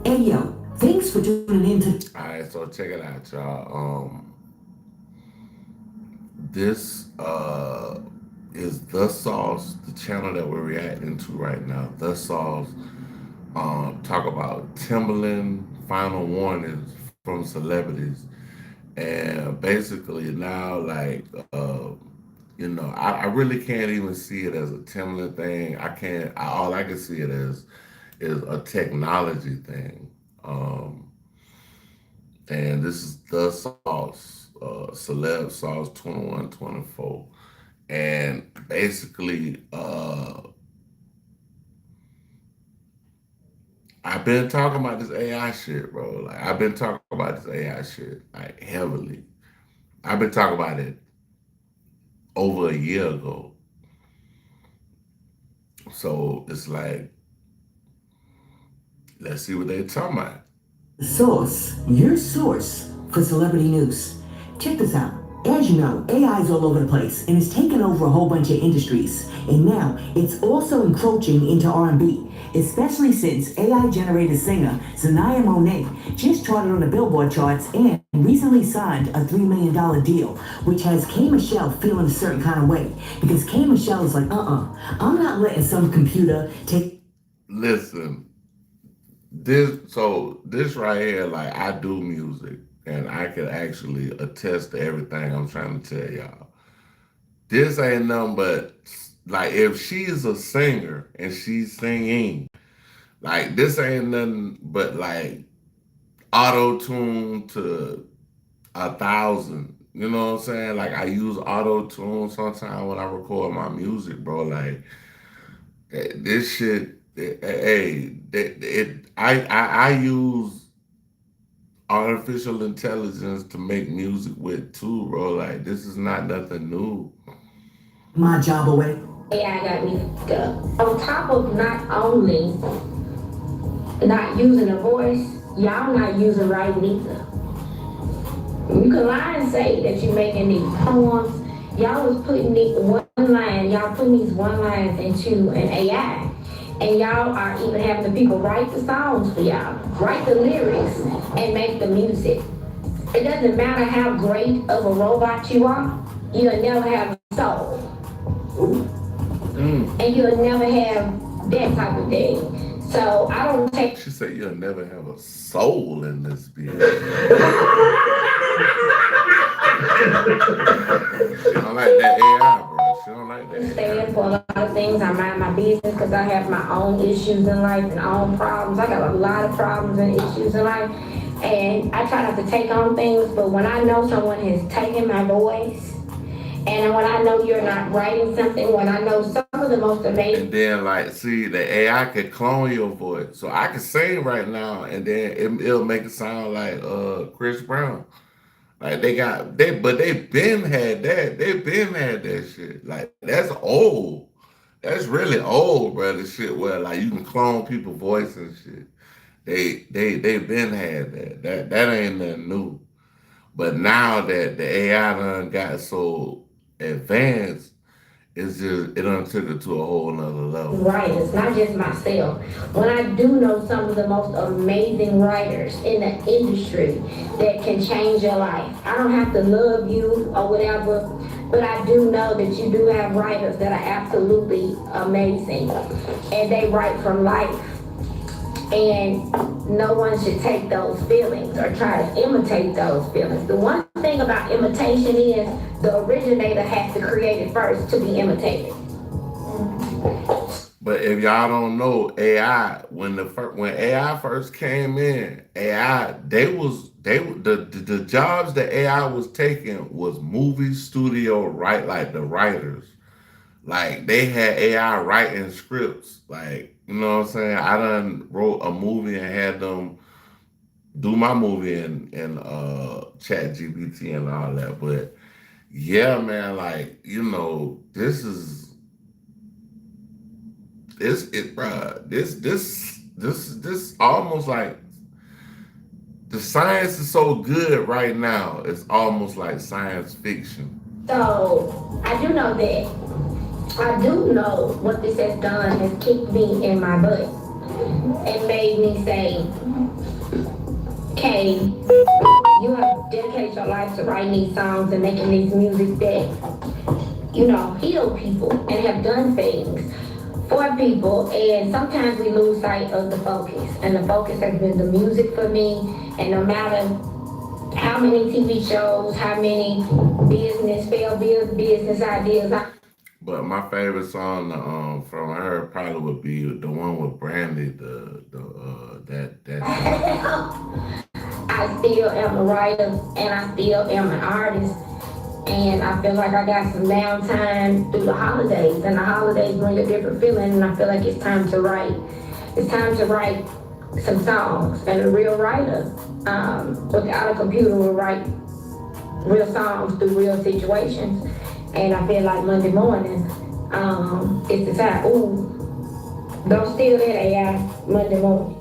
Hey yo, thanks for tuning in to. Alright, so check it out, y'all. This is The Sauce, the channel that we're reacting to right now. The Sauce. Talk about Timberland final warnings from celebrities. And basically now, like, I really can't even see it as a Timberland thing. All I can see it as is a technology thing. And this is The Sauce, Celeb Sauce 2124. And basically, I've been talking about this AI shit, bro. Like, I've been talking about this AI shit, like, heavily. I've been talking about it over a year ago. So it's like, let's see what they're talking about. Source, your source for celebrity news. Check this out. As you know, AI is all over the place and it's taken over a whole bunch of industries. And now it's also encroaching into R&B, especially since AI-generated singer Zanaya Monet just charted on the Billboard charts and recently signed a $3 million deal, which has K. Michelle feeling a certain kind of way. Because K. Michelle is like, I'm not letting some computer take... Listen, this right here, like, I do music. And I can actually attest to everything I'm trying to tell y'all. This ain't nothing but, like, if she's a singer and she's singing, like, this ain't nothing but, like, auto-tune to 1,000. You know what I'm saying? Like, I use auto-tune sometimes when I record my music, bro. Like, this shit, I use artificial intelligence to make music with too, bro. Like, this is not nothing new. My job away. AI got me fucked up. On top of not only not using a voice, y'all not using writing either. You can lie and say that you're making these poems. Y'all was putting y'all putting these one lines into an AI. And y'all are even having the people write the songs for y'all, write the lyrics, and make the music. It doesn't matter how great of a robot you are, you'll never have a soul. And you'll never have that type of thing. So I don't take. She said you'll never have a soul in this bitch. She don't like that AI, bro. She don't like that. I stand for a lot of things. I mind my business because I have my own issues in life and own problems. I got a lot of problems and issues in life. And I try not to take on things, but when I know someone has taken my voice, and when I know you're not writing something, when I know some of the most amazing. And then, like, see, the AI can clone your voice. So I can sing right now, and then it'll make it sound like Chris Brown. Like but they've been had that. They've been had that shit. Like, that's old. That's really old, bro. The shit where like you can clone people's voice and shit. They've been had that. That ain't nothing new. But now that the AI done got so advanced, it done took it to a whole nother level. Writers, not just myself. When I do know some of the most amazing writers in the industry that can change your life. I don't have to love you or whatever, but I do know that you do have writers that are absolutely amazing. And they write from life. And no one should take those feelings or try to imitate those feelings. The one thing about imitation is the originator has to create it first to be imitated. But if y'all don't know, AI, when AI first came in, the jobs that AI was taking was movie studio, like the writers. Like, they had AI writing scripts. Like, you know what I'm saying? I done wrote a movie and had them do my movie in ChatGPT and all that. But yeah, man, like, you know, this almost like the science is so good right now. It's almost like science fiction. So I do know that. I do know what this has done has kicked me in my butt and made me say, okay, you have dedicated your life to writing these songs and making these music that, you know, heal people and have done things for people. And sometimes we lose sight of the focus. And the focus has been the music for me. And no matter how many TV shows, how many failed business ideas, but my favorite song from her probably would be the one with Brandy. I still am a writer and I still am an artist, and I feel like I got some downtime through the holidays, and the holidays bring a different feeling, and I feel like it's time to write. It's time to write some songs, and a real writer without a computer will write real songs through real situations. And I feel like Monday morning, it's the time. Ooh, don't steal that AI Monday morning.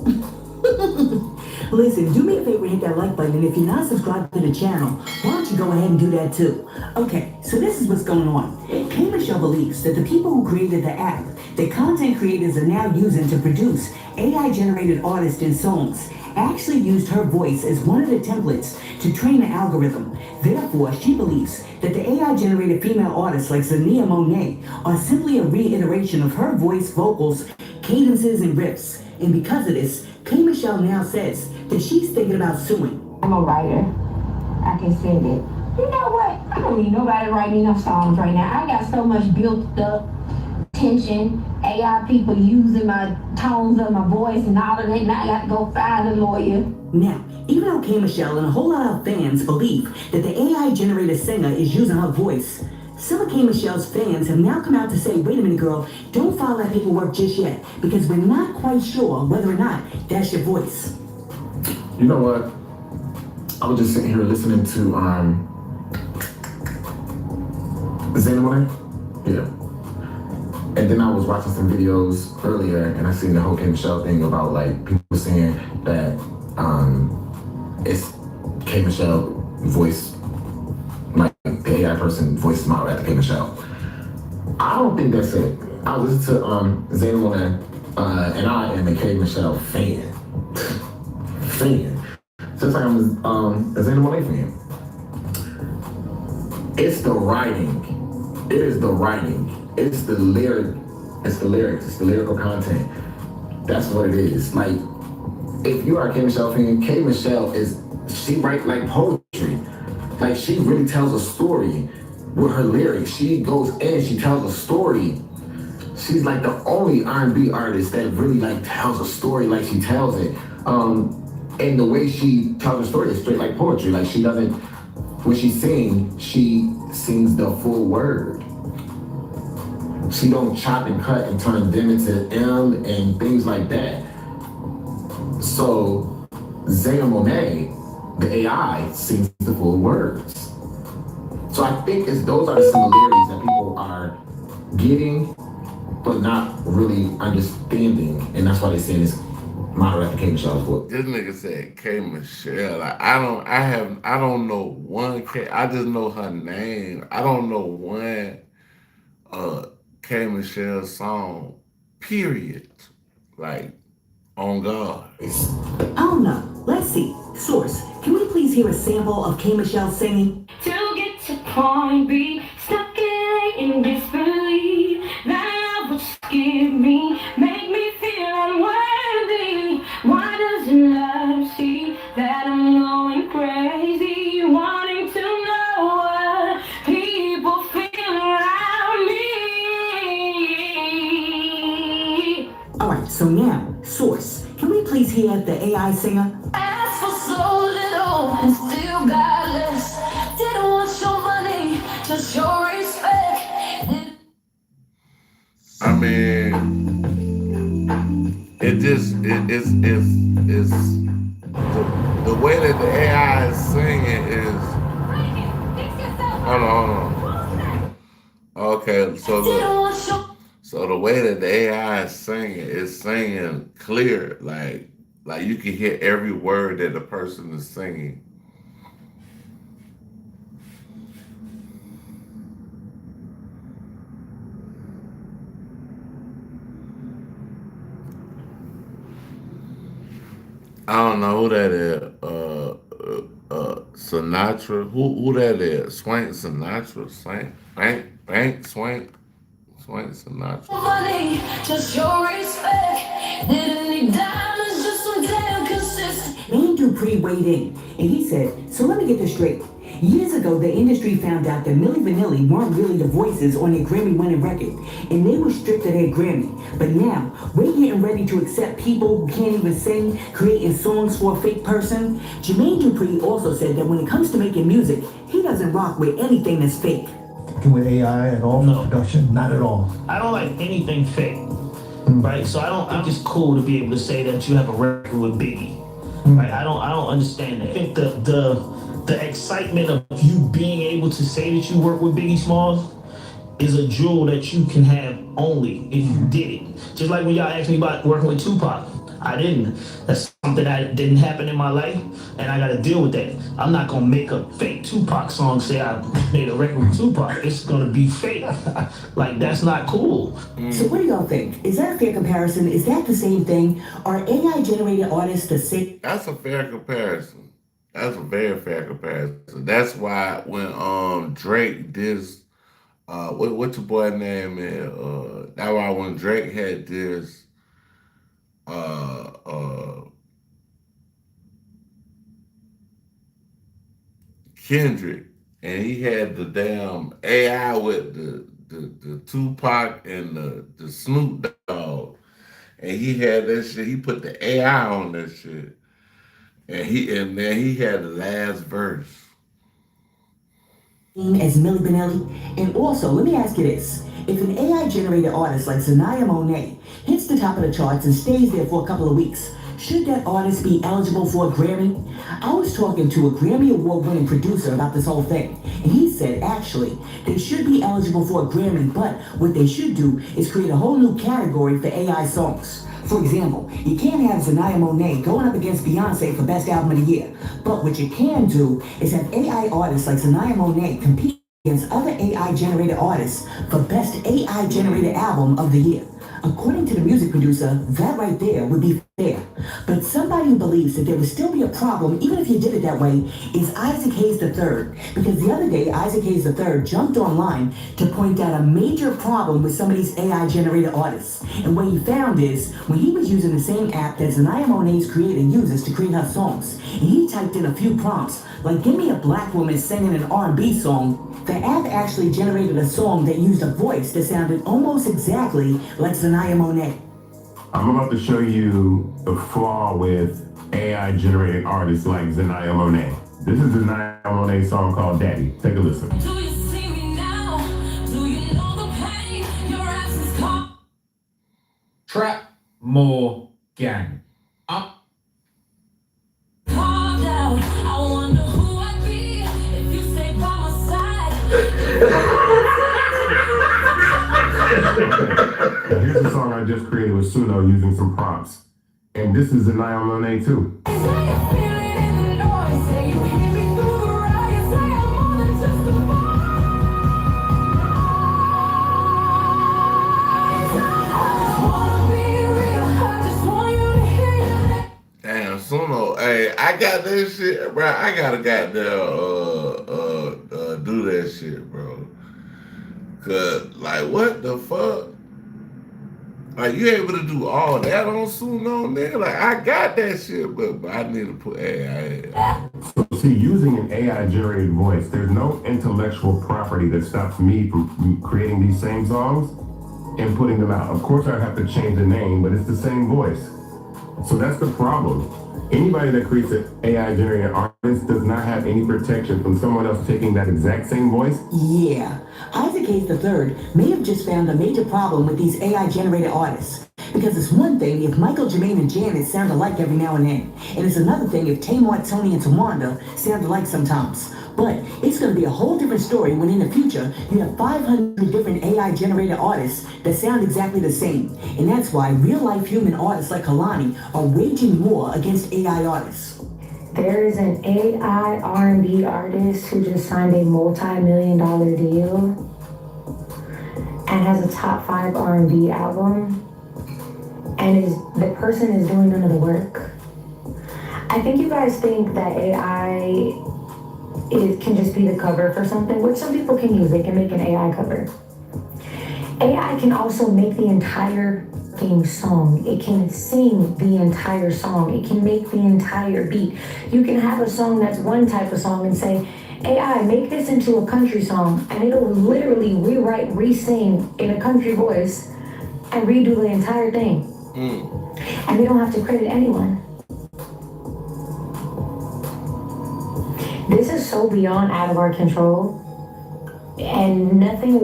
Listen, do me a favor, hit that like button, and if you're not subscribed to the channel, why don't you go ahead and do that too? Okay, so this is what's going on. K. Michelle believes that the people who created the app that content creators are now using to produce AI-generated artists and songs actually used her voice as one of the templates to train the algorithm. Therefore, she believes that the AI-generated female artists like Zania Monet are simply a reiteration of her voice, vocals, cadences, and riffs. And because of this, K. Michelle now says that she's thinking about suing. I'm a writer. I can sing it. You know what? I don't need nobody writing enough songs right now. I got so much built up tension, AI people using my tones of my voice and all of that. Now I got to go find a lawyer. Now, even though K. Michelle and a whole lot of fans believe that the AI-generated singer is using her voice, some of K. Michelle's fans have now come out to say, wait a minute, girl, don't file that paperwork just yet, because we're not quite sure whether or not that's your voice. You know what? I was just sitting here listening to Zania Monet. Yeah. And then I was watching some videos earlier, and I seen the whole K Michelle thing about like people saying that it's K Michelle voice, like the AI person voice model after K Michelle. I don't think that's it. I listened to Zayn Monet, and I am a K Michelle fan. Since I am a Zayn Monet fan. It's the writing. It is the writing. It's the lyrics. It's the lyrical content. That's what it is. Like, if you are a K Michelle fan, K Michelle she writes like poetry. Like, she really tells a story with her lyrics. She goes in, she tells a story. She's like the only R&B artist that really like tells a story like she tells it. And the way she tells her story is straight like poetry. Like, she doesn't, when she sings the full word. She don't chop and cut and turn them into M and things like that. So Zayn Monet, the AI, sings the full words. So I think those are the similarities that people are getting, but not really understanding, and that's why they say this model after K Michelle's book. This nigga said K Michelle. Like, I don't know one K. I just know her name. I don't know one K Michelle song. Period. Like, on God. Oh no. Let's see. Source. Can we please hear a sample of K Michelle singing? To get to point B, stuck in disbelief that love would scare me, make me feel unworthy. Why doesn't love see that I'm going crazy, wanting to know what people feel around me? Alright, so now, Source. Can we please hear the AI singer? Asked for so little and still got less. Didn't want your money, just your respect. I mean, it's the way that the AI is singing is. Hold on. Okay, so the way that the AI is singing clear, like you can hear every word that the person is singing. I don't know who that is. Sinatra. Who that is? Swank Sinatra. Swank Sinatra. Money, just your respect. Didn't need diamonds, just some damn consistent. Jermaine Dupri weighed in, and he said, so let me get this straight. Years ago, the industry found out that Milli Vanilli weren't really the voices on their Grammy-winning record, and they were stripped of their Grammy. But now, we're getting ready to accept people who can't even sing, creating songs for a fake person. Jermaine Dupri also said that when it comes to making music, he doesn't rock with anything that's fake. With AI at all? No. Production? Not at all. I don't like anything fake, right? So I don't think it's cool to be able to say that you have a record with Biggie, right? I don't understand that. I think the excitement of you being able to say that you work with Biggie Smalls is a jewel that you can have only if you did it. Just like when y'all asked me about working with Tupac. I didn't. That's something that didn't happen in my life, and I gotta deal with that. I'm not gonna make a fake Tupac song say I made a record with Tupac. It's gonna be fake. Like, that's not cool. So what do y'all think? Is that a fair comparison? Is that the same thing? Are AI-generated artists the same? That's a fair comparison. That's a very fair comparison. That's why when Drake did what's your boy name is? That's why when Drake had this Kendrick, and he had the damn AI with the Tupac and the Snoop Dogg, and he had that shit. He put the AI on that shit, and then he had the last verse. As Milli Vanilli? And also, let me ask you this. If an AI-generated artist like Zanaya Monet hits the top of the charts and stays there for a couple of weeks, should that artist be eligible for a Grammy? I was talking to a Grammy Award-winning producer about this whole thing, and he said actually they should be eligible for a Grammy, but what they should do is create a whole new category for AI songs. For example, you can't have Zanaya Monáe going up against Beyonce for Best Album of the Year. But what you can do is have AI artists like Zanaya Monáe compete against other AI-generated artists for Best AI-generated Album of the Year. According to the music producer, that right there would be fair. But somebody who believes that there would still be a problem even if you did it that way is Isaac Hayes III. Because the other day, Isaac Hayes III jumped online to point out a major problem with some of these AI-generated artists. And what he found is, when he was using the same app that Zanaya Monáe's creator uses to create her songs, and he typed in a few prompts, like give me a black woman singing an R&B song, the app actually generated a song that used a voice that sounded almost exactly like Zanaya Monáe. I'm about to show you the flaw with AI-generated artists like Zanaya Monáe. This is Zanaya Monáe's song called Daddy. Take a listen. Do you see me now? Do you know the pain your absence caused? Trap more gang. Up. Carved out. I wonder who I'd be if you stay by my side. Here's a song I just created with Suno using some prompts. And this is Zanaya Monáe too. Damn, Suno, hey, I got that shit, bro. I gotta goddamn do that shit, bro. Cause like, what the fuck? Like, you able to do all that on Suno, nigga? Like, I got that shit, but I need to put AI. So see, using an AI-generated voice, there's no intellectual property that stops me from creating these same songs and putting them out. Of course, I have to change the name, but it's the same voice. So that's the problem. Anybody that creates an AI-generated artist does not have any protection from someone else taking that exact same voice. Yeah, Isaac Hayes III may have just found a major problem with these AI-generated artists. Because it's one thing if Michael, Jermaine, and Janet sound alike every now and then. And it's another thing if Tamar, Tony, and Tawanda sound alike sometimes. But it's going to be a whole different story when in the future you have 500 different AI-generated artists that sound exactly the same. And that's why real-life human artists like Kalani are waging war against AI artists. There is an AI R&B artist who just signed a multi-million-dollar deal and has a top 5 R&B album, and the person is doing none of the work. I think you guys think that AI can just be the cover for something, which some people can use. They can make an AI cover. AI can also make the entire fucking song. It can sing the entire song. It can make the entire beat. You can have a song that's one type of song and say, AI, make this into a country song, and it'll literally rewrite, re-sing in a country voice and redo the entire thing. And they don't have to credit anyone. This is so beyond out of our control, and nothing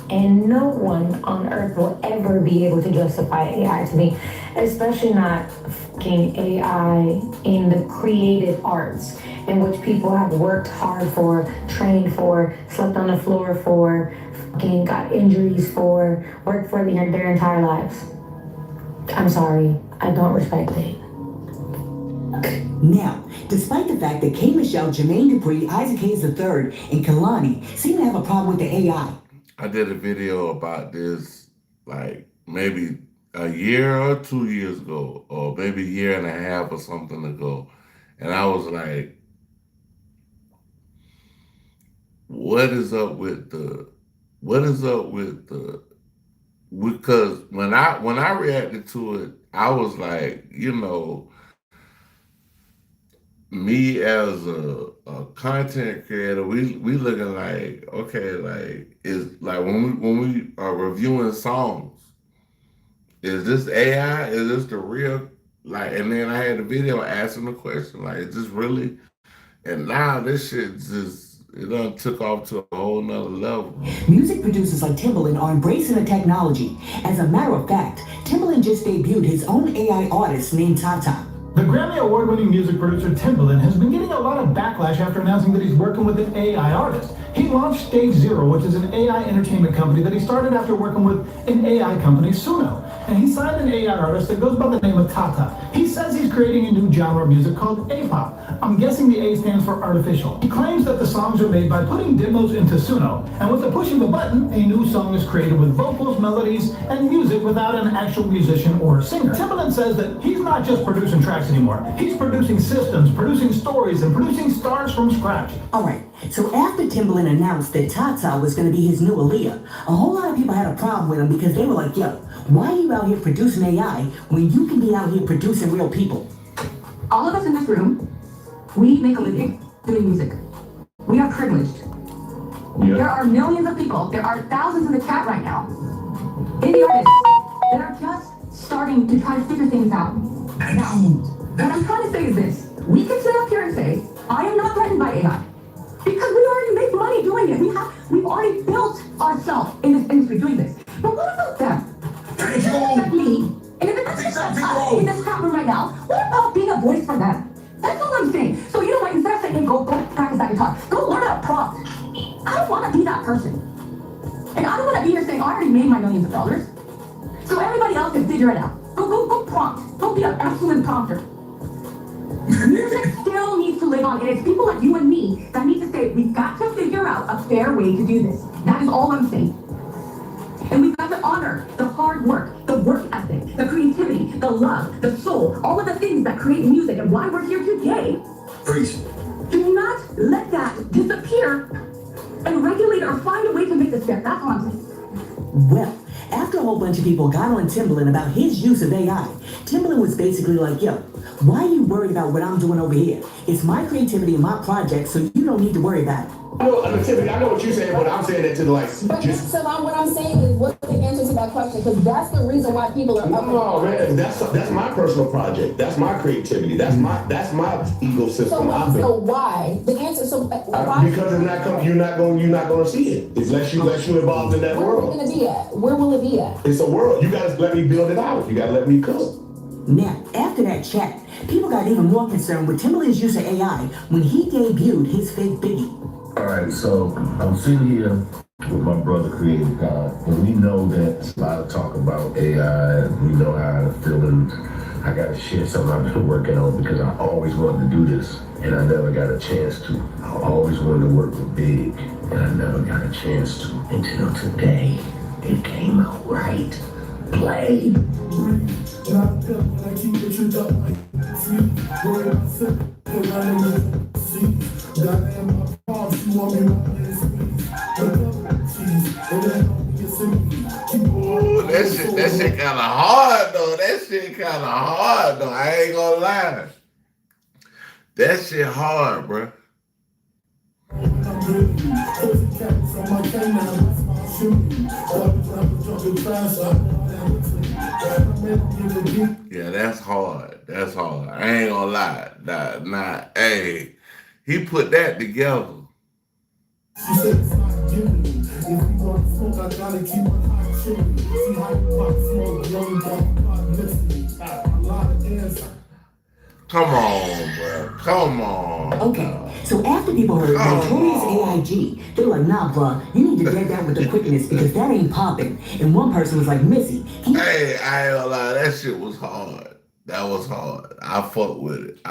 and no one on earth will ever be able to justify AI to me, especially not fucking AI in the creative arts, in which people have worked hard for, trained for, slept on the floor for, fucking got injuries for, worked for their entire lives. I'm sorry, I don't respect it. Now, despite the fact that K. Michelle, Jermaine Dupri, Isaac Hayes III, and Kalani seem to have a problem with the AI. I did a video about this like maybe a year or 2 years ago, or maybe a year and a half or something ago. And I was like, what is up with the, because when I reacted to it, I was like, you know, me as a content creator, we looking like, okay, like, is like when we are reviewing songs, is this AI? Is this the real? Like, and then I had the video asking the question, like, is this really? And now this shit just, it done took off to a whole nother level. Music producers like Timbaland are embracing the technology. As a matter of fact, Timbaland just debuted his own AI artist named Tata. The Grammy Award-winning music producer Timbaland has been getting a lot of backlash after announcing that he's working with an AI artist. He launched Stage Zero, which is an AI entertainment company that he started after working with an AI company, Suno. And he signed an AI artist that goes by the name of Tata. He says he's creating a new genre of music called A-pop. I'm guessing the A stands for artificial. He claims that the songs are made by putting demos into Suno, and with the push of a button, a new song is created with vocals, melodies, and music without an actual musician or singer. Timbaland says that he's not just producing tracks anymore. He's producing systems, producing stories, and producing stars from scratch. All right, so after Timbaland announced that Tata was going to be his new Aaliyah, a whole lot of people had a problem with him because they were like, yo, why are you out here producing AI when you can be out here producing real people? All of us in this room, we make a living doing music. We are privileged. Yeah. There are millions of people, there are thousands in the chat right now, indie artists that are just starting to try to figure things out. Now, what I'm trying to say is this. We can sit up here and say, I am not threatened by AI. Because we already make money doing it. We've already built ourselves in this industry doing this. But what about them? If it doesn't affect me, and if it doesn't affect us in this chat room right now, what about being a voice for them? That's all I'm saying. So you know what, instead of saying, hey, go practice that guitar, go learn how to prompt. I don't want to be that person. And I don't want to be here saying, I already made my millions of dollars. So everybody else can figure it out. Go prompt. Go be an excellent prompter. Music still needs to live on, and it's people like you and me that need to say, we've got to figure out a fair way to do this. That is all I'm saying. And we've got to honor the hard work, the work ethic, the creativity, the love, the soul, all of the things that create music and why we're here today. Do not let that disappear and regulate or find a way to make this fair. That's all I'm saying. Well, after a whole bunch of people got on Timbaland about his use of AI, Timbaland was basically like, yo, why are you worried about what I'm doing over here? It's my creativity and my project, so you don't need to worry about it. No, Tiffany, I know what you're saying, but I'm saying it to the like. But so what I'm saying is, what's the answer to that question? Because that's the reason why people are. No, man, that's my personal project. That's my creativity. That's my ecosystem. So why the answer? So why? Because it's not you're not going to see it unless you involved in that world. Where will it be at? Where will it be at? It's a world. You gotta let me build it out. You gotta let me cook. Now, after that chat, people got even more concerned with Timbaland's use of AI when he debuted his fake Biggie. Alright, so I'm sitting here with my brother, Creative God, and we know that there's a lot of talk about AI, we know how I'm feeling. I gotta share something I've been working on because I always wanted to do this, and I never got a chance to. I always wanted to work with Big, and I never got a chance to. Until today, it came out right. Play. Ooh, that shit kind of hard though. That shit kind of hard though. I ain't gonna lie. That shit hard, bro. Yeah, that's hard. That's hard. I ain't gonna lie. Nah, hey, he put that together. Come on, bro. Come on. Okay, so after people heard Notorious AIG, they were like, nah, bro, you need to get that with the quickness because that ain't popping. And one person was like, Missy. Hey, I ain't gonna lie. That shit was hard. That was hard. I fuck with it.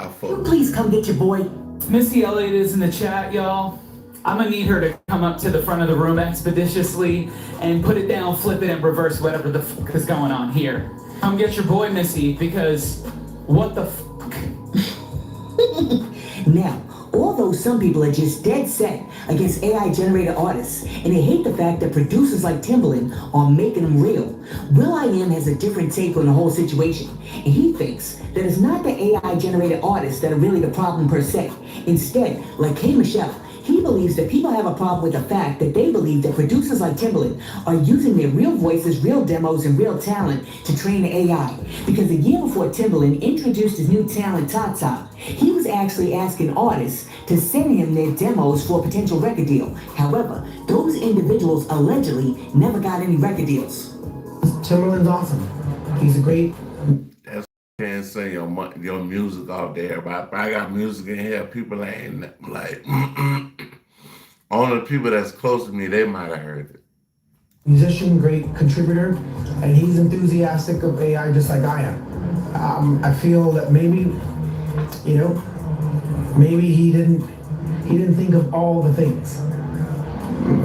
Please come get your boy. Missy Elliott is in the chat, y'all. I'm gonna need her to come up to the front of the room expeditiously and put it down, flip it, and reverse whatever the fuck is going on here. Come get your boy, Missy, because what the fuck? Now, although some people are just dead set against AI-generated artists, and they hate the fact that producers like Timbaland are making them real, will.i.am has a different take on the whole situation, and he thinks that it's not the AI-generated artists that are really the problem per se. Instead, like K. Michelle, he believes that people have a problem with the fact that they believe that producers like Timbaland are using their real voices, real demos, and real talent to train the AI. Because a year before Timbaland introduced his new talent, Tata, he was actually asking artists to send him their demos for a potential record deal. However, those individuals allegedly never got any record deals. Timbaland's awesome. He's a great... That's can't sing your music out there, but if I got music in here, people ain't like, only the people that's close to me, they might have heard it. Musician, great contributor, and he's enthusiastic of AI just like I am. I feel that maybe he didn't think of all the things.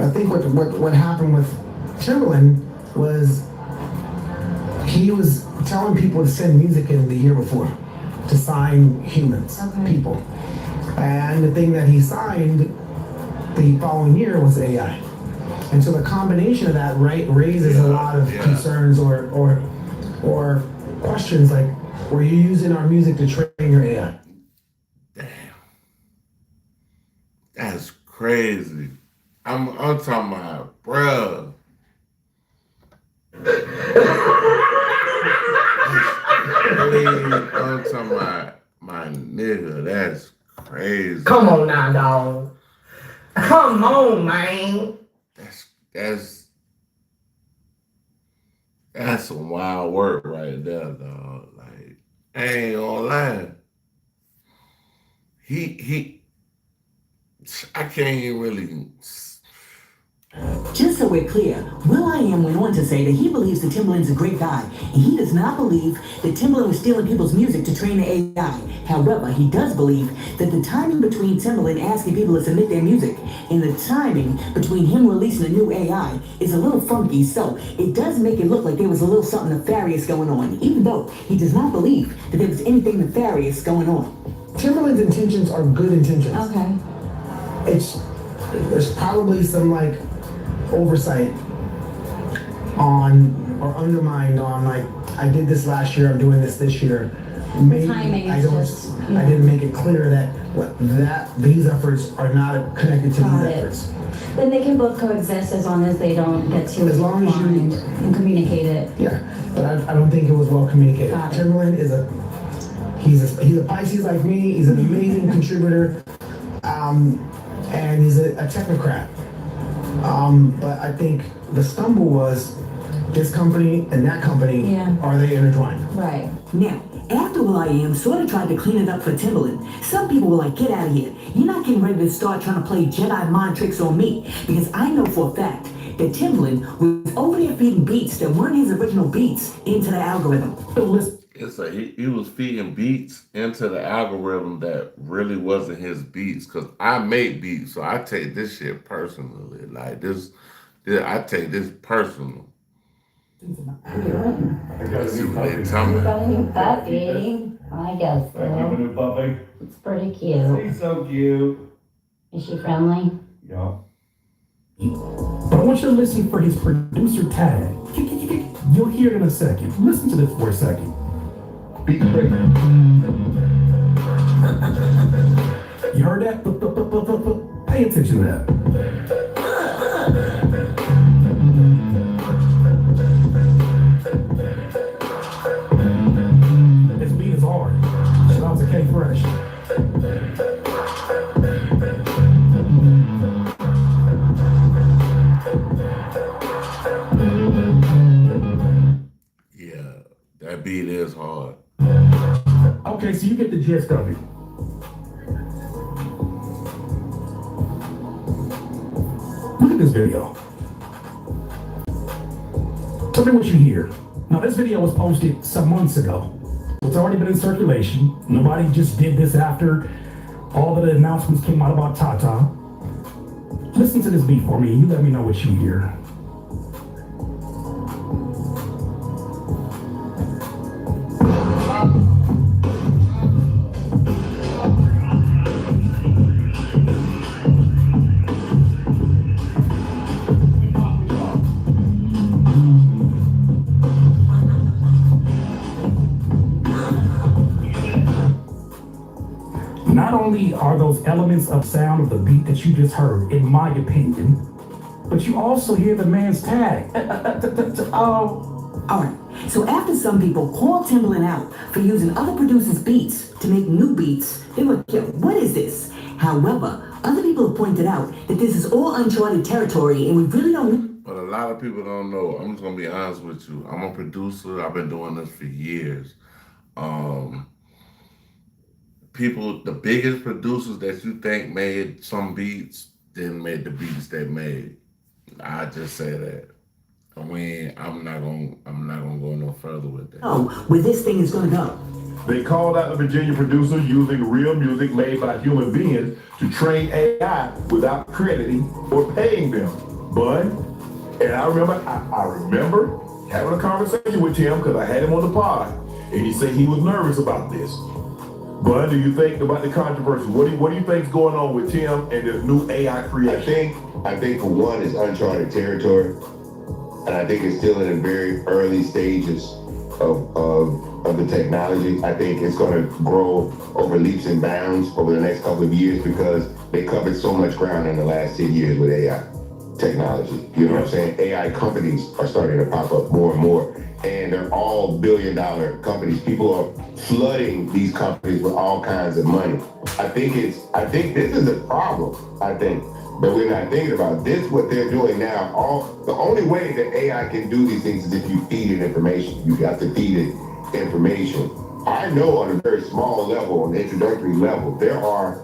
I think what happened with Timbaland was he was telling people to send music in the year before to sign humans, people. And the thing that he signed the following year was AI. And so the combination of that raises a lot of concerns or questions like, were you using our music to train your AI? Damn. That's crazy. I'm talking about, bruh. I'm talking about my nigga. That's crazy. Come on now, dog. Come on, man. That's some wild work right there, dog. Like, I ain't gonna lie. I can't even really. Just so we're clear, will.i.am went on to say that he believes that Timbaland's a great guy, and he does not believe that Timbaland was stealing people's music to train the AI. However, he does believe that the timing between Timbaland asking people to submit their music and the timing between him releasing a new AI is a little funky, so it does make it look like there was a little something nefarious going on, even though he does not believe that there was anything nefarious going on. Timbaland's intentions are good intentions. Okay. There's probably some like oversight on or undermined on like, I did this last year, I'm doing this year. Maybe timing I is I didn't make it clear that these efforts are not connected to these efforts. Then they can both coexist as long as they don't get too entwined and communicate it. Yeah, but I don't think it was well communicated. Timbaland is he's a Pisces like me. He's an amazing contributor, and he's a technocrat. But I think the stumble was this company and that company, are they intertwined? Right. Now, after will.i.am sort of tried to clean it up for Timbaland, some people were like, get out of here. You're not getting ready to start trying to play Jedi mind tricks on me. Because I know for a fact that Timbaland was over there feeding beats that weren't his original beats into the algorithm. It's like he was feeding beats into the algorithm that really wasn't his beats. Cause I make beats, so I take this shit personally. Like this I take this personal. Let's see what they tell me. Got a new puppy. I guess so. A new puppy. It's pretty cute. He's so cute. Is she friendly? Yeah. But I want you to listen for his producer tag. You'll hear it in a second. Listen to this for a second. Beat break. You heard that? Pay attention to that. This beat is hard. Shout out to K Fresh. Yeah, that beat is hard. Okay, so you get the gist of it. Look at this video. Tell me what you hear. Now, this video was posted some months ago. It's already been in circulation. Nobody just did this after all of the announcements came out about Tata. Listen to this beat for me, and you let me know what you hear. Not only are those elements of sound of the beat that you just heard, in my opinion, but you also hear the man's tag. Alright, so after some people called Timbaland out for using other producers' beats to make new beats, they were like, yo, what is this? However, other people have pointed out that this is all uncharted territory and we really don't. But a lot of people don't know. I'm just gonna be honest with you. I'm a producer. I've been doing this for years. People, the biggest producers that you think made some beats didn't make the beats they made. I just say that. I'm not gonna go no further with that. Oh, where this thing is gonna go. They called out the Virginia producer using real music made by human beings to train AI without crediting or paying them. But, and I remember having a conversation with Tim because I had him on the pod, and he said he was nervous about this. Bud, do you think about the controversy? What do you think's going on with Tim and this new AI creation? I think for one, it's uncharted territory, and I think it's still in the very early stages of the technology. I think it's going to grow over leaps and bounds over the next couple of years because they covered so much ground in the last 10 years with AI technology. You know what I'm saying? AI companies are starting to pop up more and more, and they're all billion-dollar companies. People are flooding these companies with all kinds of money. I think this is a problem, but we're not thinking about this. What they're doing now, the only way that AI can do these things is if you feed it information. You got to feed it information. I know on a very small level, on the introductory level, there are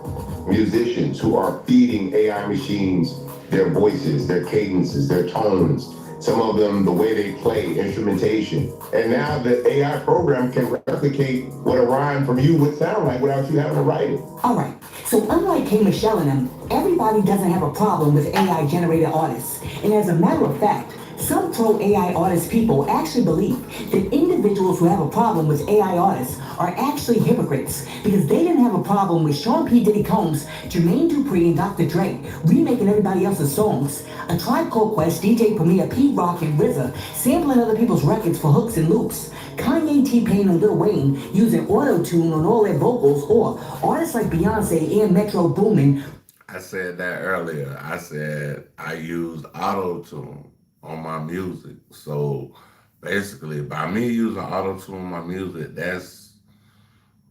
musicians who are feeding AI machines their voices, their cadences, their tones, some of them the way they play, instrumentation. And now the AI program can replicate what a rhyme from you would sound like without you having to write it. All right, so unlike K. Michelle and them, everybody doesn't have a problem with AI-generated artists. And as a matter of fact, some pro-AI artist people actually believe that individuals who have a problem with AI artists are actually hypocrites because they didn't have a problem with Sean P. Diddy Combs, Jermaine Dupri, and Dr. Dre remaking everybody else's songs, A Tribe Called Quest, DJ Premier, Pete Rock, and RZA sampling other people's records for hooks and loops, Kanye, T-Pain, and Lil Wayne using auto-tune on all their vocals, or artists like Beyonce and Metro Boomin. I said that earlier. I said I used auto-tune on my music. So basically, by me using auto-tune on my music, that's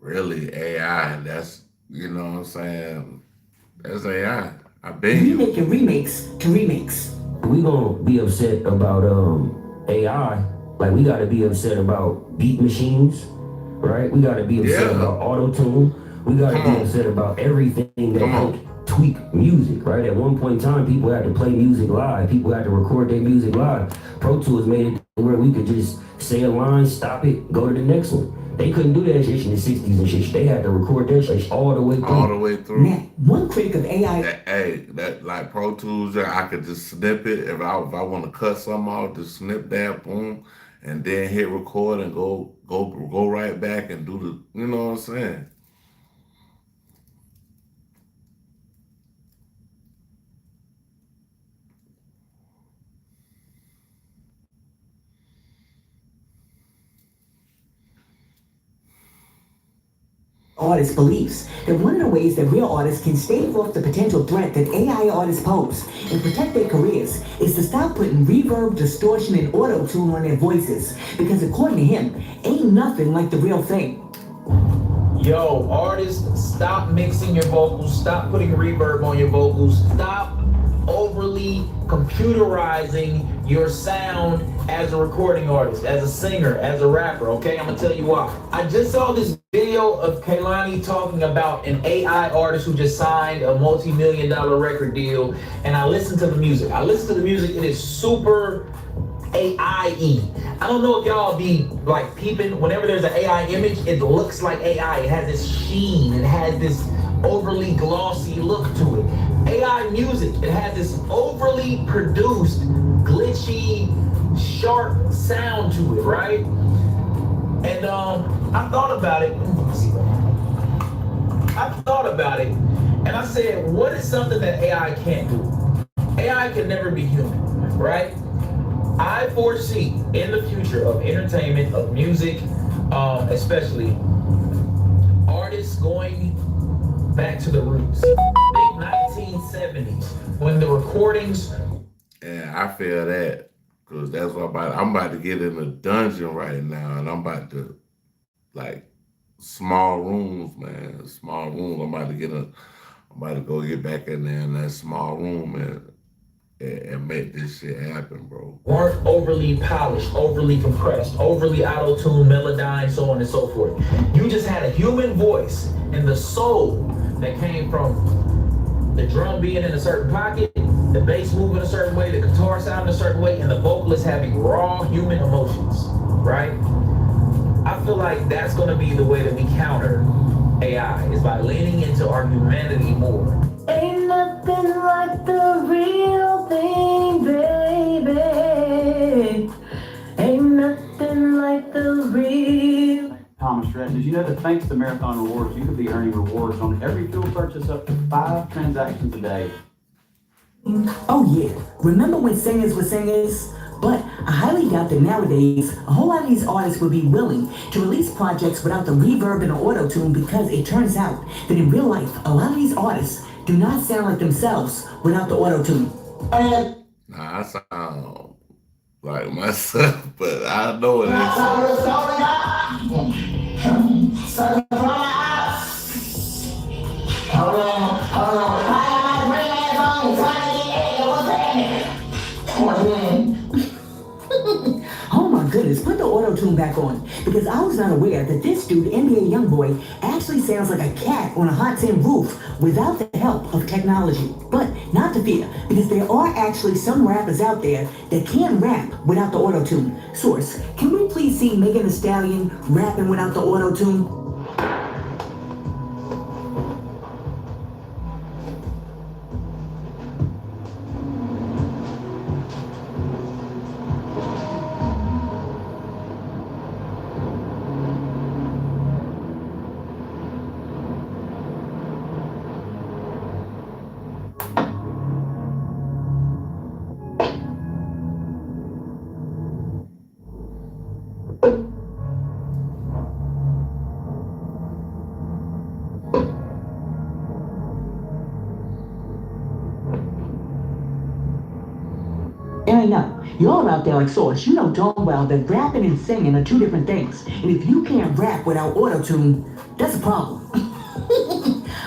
really AI. That's, you know what I'm saying? That's AI. I've been remaking remakes to remakes. We gonna be upset about AI. Like, we gotta be upset about beat machines, right? We gotta be upset about auto-tune. We gotta be upset about everything that helps tweak music, right? At one point in time, people had to play music live. People had to record their music live. Pro Tools made it where we could just say a line, stop it, go to the next one. They couldn't do that shit in the 60s and shit. They had to record that shit all the way through. All the way through. Now, one critic of AI. That like Pro Tools, I could just snip it. If I want to cut something off, just snip that, boom, and then hit record and go right back and do the, you know what I'm saying? Artists' beliefs that one of the ways that real artists can stave off the potential threat that AI artists pose and protect their careers is to stop putting reverb, distortion, and auto-tune on their voices, because according to him, ain't nothing like the real thing. Yo, artists, stop mixing your vocals, stop putting reverb on your vocals, stop overly computerizing your sound as a recording artist, as a singer, as a rapper, okay? I'm gonna tell you why. I just saw this video of Kehlani talking about an AI artist who just signed a multi-million-dollar record deal, and I listened to the music. It is super AI-y. I don't know if y'all be like peeping, whenever there's an AI image, it looks like AI. It has this sheen, it has this overly glossy look to it. AI music, it has this overly produced, glitchy, sharp sound to it, right? And I thought about it. And I said, what is something that AI can't do? AI can never be human, right? I foresee in the future of entertainment, of music, especially, artists going back to the roots. Think 1970s when the recordings. Yeah, I feel that, because that's what I'm about to get in a dungeon right now, and I'm about to, like, small rooms, man. I'm about to go get back in there in that small room, and and make this shit happen, bro. Weren't overly polished, overly compressed, overly auto-tuned, melodyne, so on and so forth. You just had a human voice and the soul that came from the drum being in a certain pocket, the bass moving a certain way, the guitar sounding a certain way, and the vocalist having raw human emotions, right? I feel like that's gonna be the way that we counter AI, is by leaning into our humanity more. Ain't nothing like the real thing, baby. Ain't nothing like the real. Thomas Rhett, did you know that thanks to Marathon Rewards, you could be earning rewards on every fuel purchase up to 5 transactions a day? Oh yeah, remember when singers were singers? But I highly doubt that nowadays, a whole lot of these artists would be willing to release projects without the reverb and the auto-tune, because it turns out that in real life, a lot of these artists do not sound like themselves without the auto-tune. Nah, I sound like myself, but I know it Oh my goodness, put the auto-tune back on, because I was not aware that this dude, NBA Youngboy, actually sounds like a cat on a hot tin roof without the help of technology. But not to fear, because there are actually some rappers out there that can rap without the auto-tune. Source, can we please see Megan Thee Stallion rapping without the auto-tune? I know, y'all out there like Source, you know darn well that rapping and singing are two different things. And if you can't rap without auto-tune, that's a problem.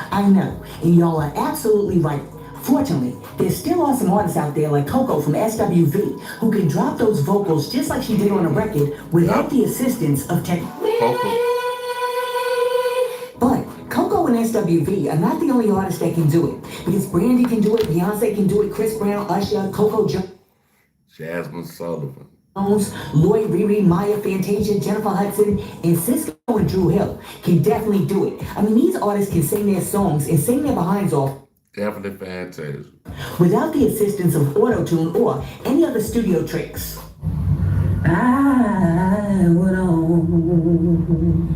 I know, and y'all are absolutely right. Fortunately, there still are some artists out there like Coco from SWV who can drop those vocals just like she did on a record without the assistance of tech. But Coco and SWV are not the only artists that can do it, because Brandy can do it, Beyonce can do it, Chris Brown, Usher, Coco Jones, Jasmine Sullivan, Lloyd, Riri, Maya, Fantasia, Jennifer Hudson, and Cisco and Drew Hill can definitely do it. I mean, these artists can sing their songs and sing their behinds off. Definitely fantastic. Without the assistance of auto-tune or any other studio tricks. I would own,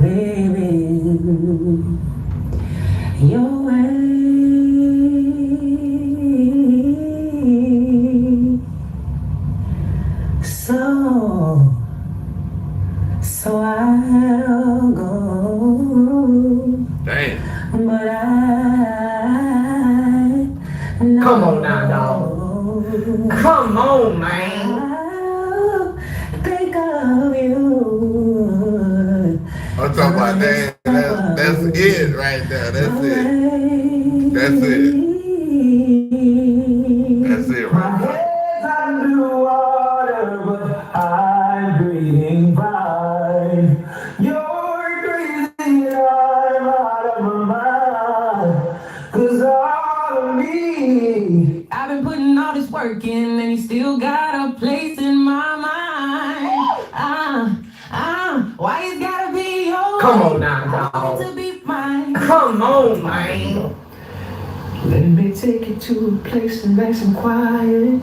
baby, your way. So I'll go. Damn. But I Come on now, dog. Come on, man. Think of you. I'm talking about that. That's it right there. That's it. That's it. That's it right there. Underwater, but I'm breathing fine. You're breathing, I'm out of my mind. 'Cause all of me. I've been putting all this work in, and you still got a place in my mind. Why it's gotta be yours? Come on now, dog. To be mine. Come on, man. Let me take you to a place nice and quiet.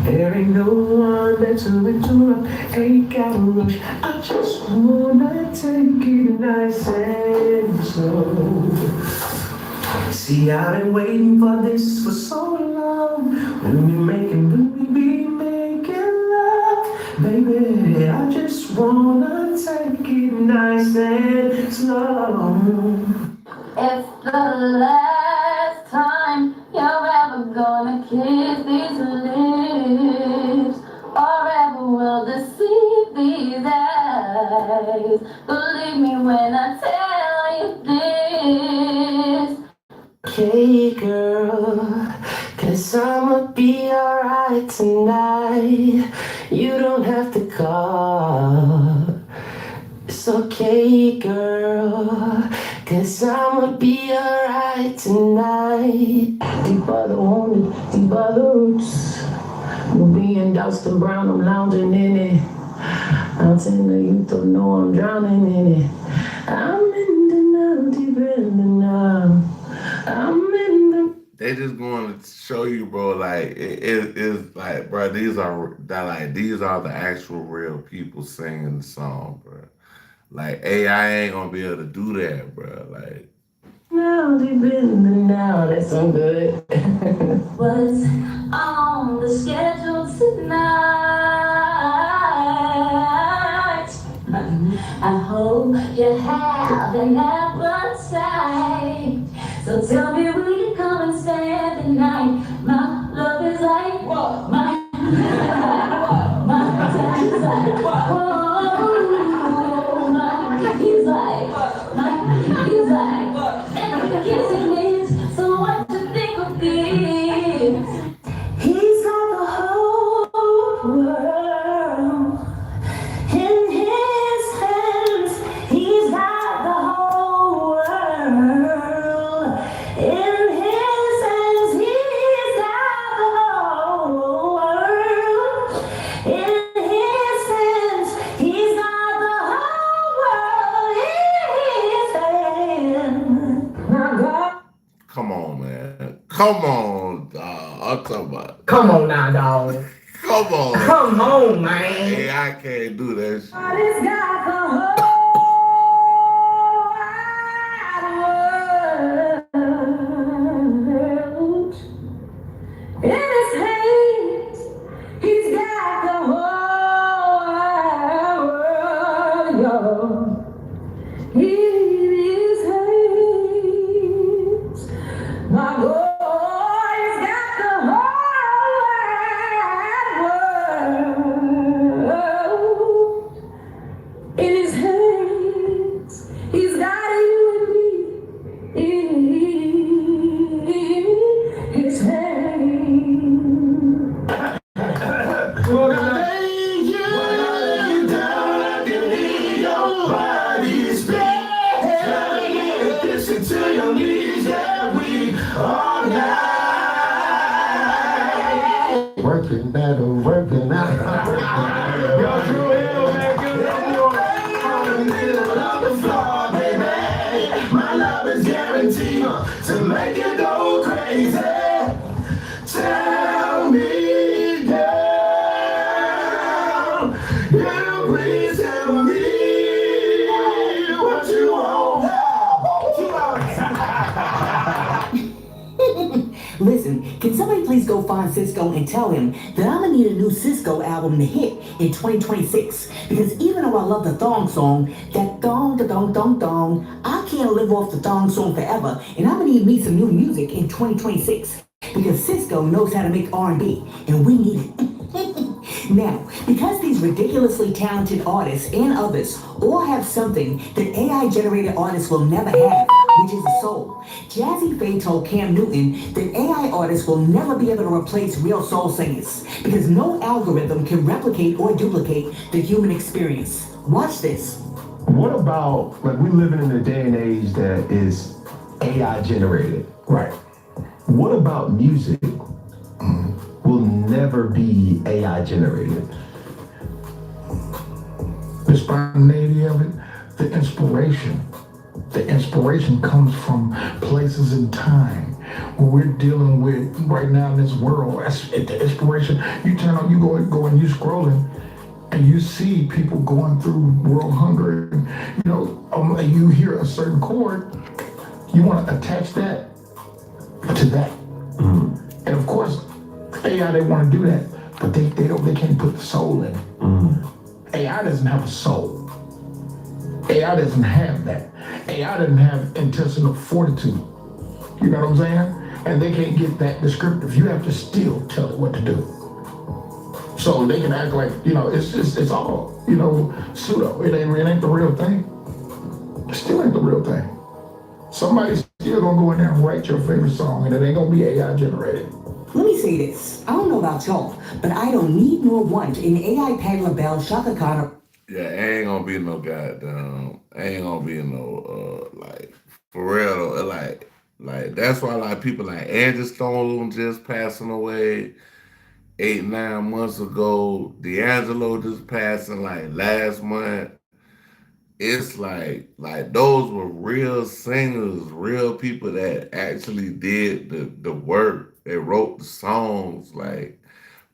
There ain't no one there to interrupt. Ain't gotta rush. I just wanna take it nice and slow. See, I've been waiting for this for so long. When we be making love, baby, I just wanna take it nice and slow. It's the last time you're ever gonna kiss these lips, or ever will deceive these eyes. Believe me when I tell you this. Okay, girl, 'cause 'Cause I'ma be alright tonight. You don't have to call. It's okay, girl. 'Cause I'ma be alright tonight. Deep by the wounded, deep by the roots. Ruby and Dustin Brown, I'm lounging in it. Out in the youth, don't know I'm drowning in it. I'm in the now, deep in the now. I'm in the. They just going to show you, bro. Like it's like, bro. These are the actual real people singing the song, bro. Like AI ain't gonna be able to do that, bro. Like Now, deep in the now, that's so good. What's on the schedule tonight? I hope you have an appetite. So tell me, will you come and spend the night? My love is like what? My time is like what? He's like what? And the kissing is. So what you think of this? He's got the whole world in his hands. He's got the whole world in his hands. He's got the whole world in his hands. He's got the whole world in his hands. Now God. come on, man. Come on, dog. I'm talking about. Come on now, dog. Come on. Come on, man. Hey, I can't do that shit. God has got the whole wide world in his hands. He's got the whole wide world in his hands. My boy's got the whole wide world in his hands. He's got you and me in his hands. Well, I lay you down, I can hear your body speak. Listen to your knees, yeah, we all night. Working better, working out. Y'all true hell, man, good in the middle of the floor, baby. My love is guaranteed to make you go crazy. Tell me, girl, please tell me what you want. Listen, can somebody please go find Cisco and tell him that I'm gonna need a new Cisco album to hit in 2026? Because even though I love the thong song, that thong, the thong, thong, thong, I can't live off the thong song forever, and I'm gonna need me some new music in 2026. Because Cisco knows how to make R&B, and we need it. Now, because these ridiculously talented artists and others all have something that AI-generated artists will never have, which is a soul, Jazzy Faye told Cam Newton that AI artists will never be able to replace real soul singers because no algorithm can replicate or duplicate the human experience. Watch this. What about, like, we're living in a day and age that is AI generated, right? What about music will never be AI generated? The spontaneity of it, the inspiration. The inspiration comes from places in time where we're dealing with right now in this world. That's the inspiration. You turn on, you go and you scrolling, and you see people going through world hunger. And, you hear a certain chord, you want to attach that to that. And of course, AI, they want to do that, but they can't put the soul in it. AI doesn't have a soul. AI doesn't have that. AI doesn't have intestinal fortitude. You know what I'm saying? And they can't get that descriptive. You have to still tell it what to do. So they can act like, it's all, pseudo. It ain't the real thing. It still ain't the real thing. Somebody's still gonna go in there and write your favorite song, and it ain't gonna be AI generated. Let me say this. I don't know about y'all, but I don't need nor want an AI Patti LaBelle, Shaka Khan, Yeah, ain't gonna be no goddamn. Ain't gonna be no like for real. Though, like that's why like people like Angie Stone just passing away 8-9 months ago. D'Angelo just passing like last month. It's like those were real singers, real people that actually did the work. They wrote the songs, like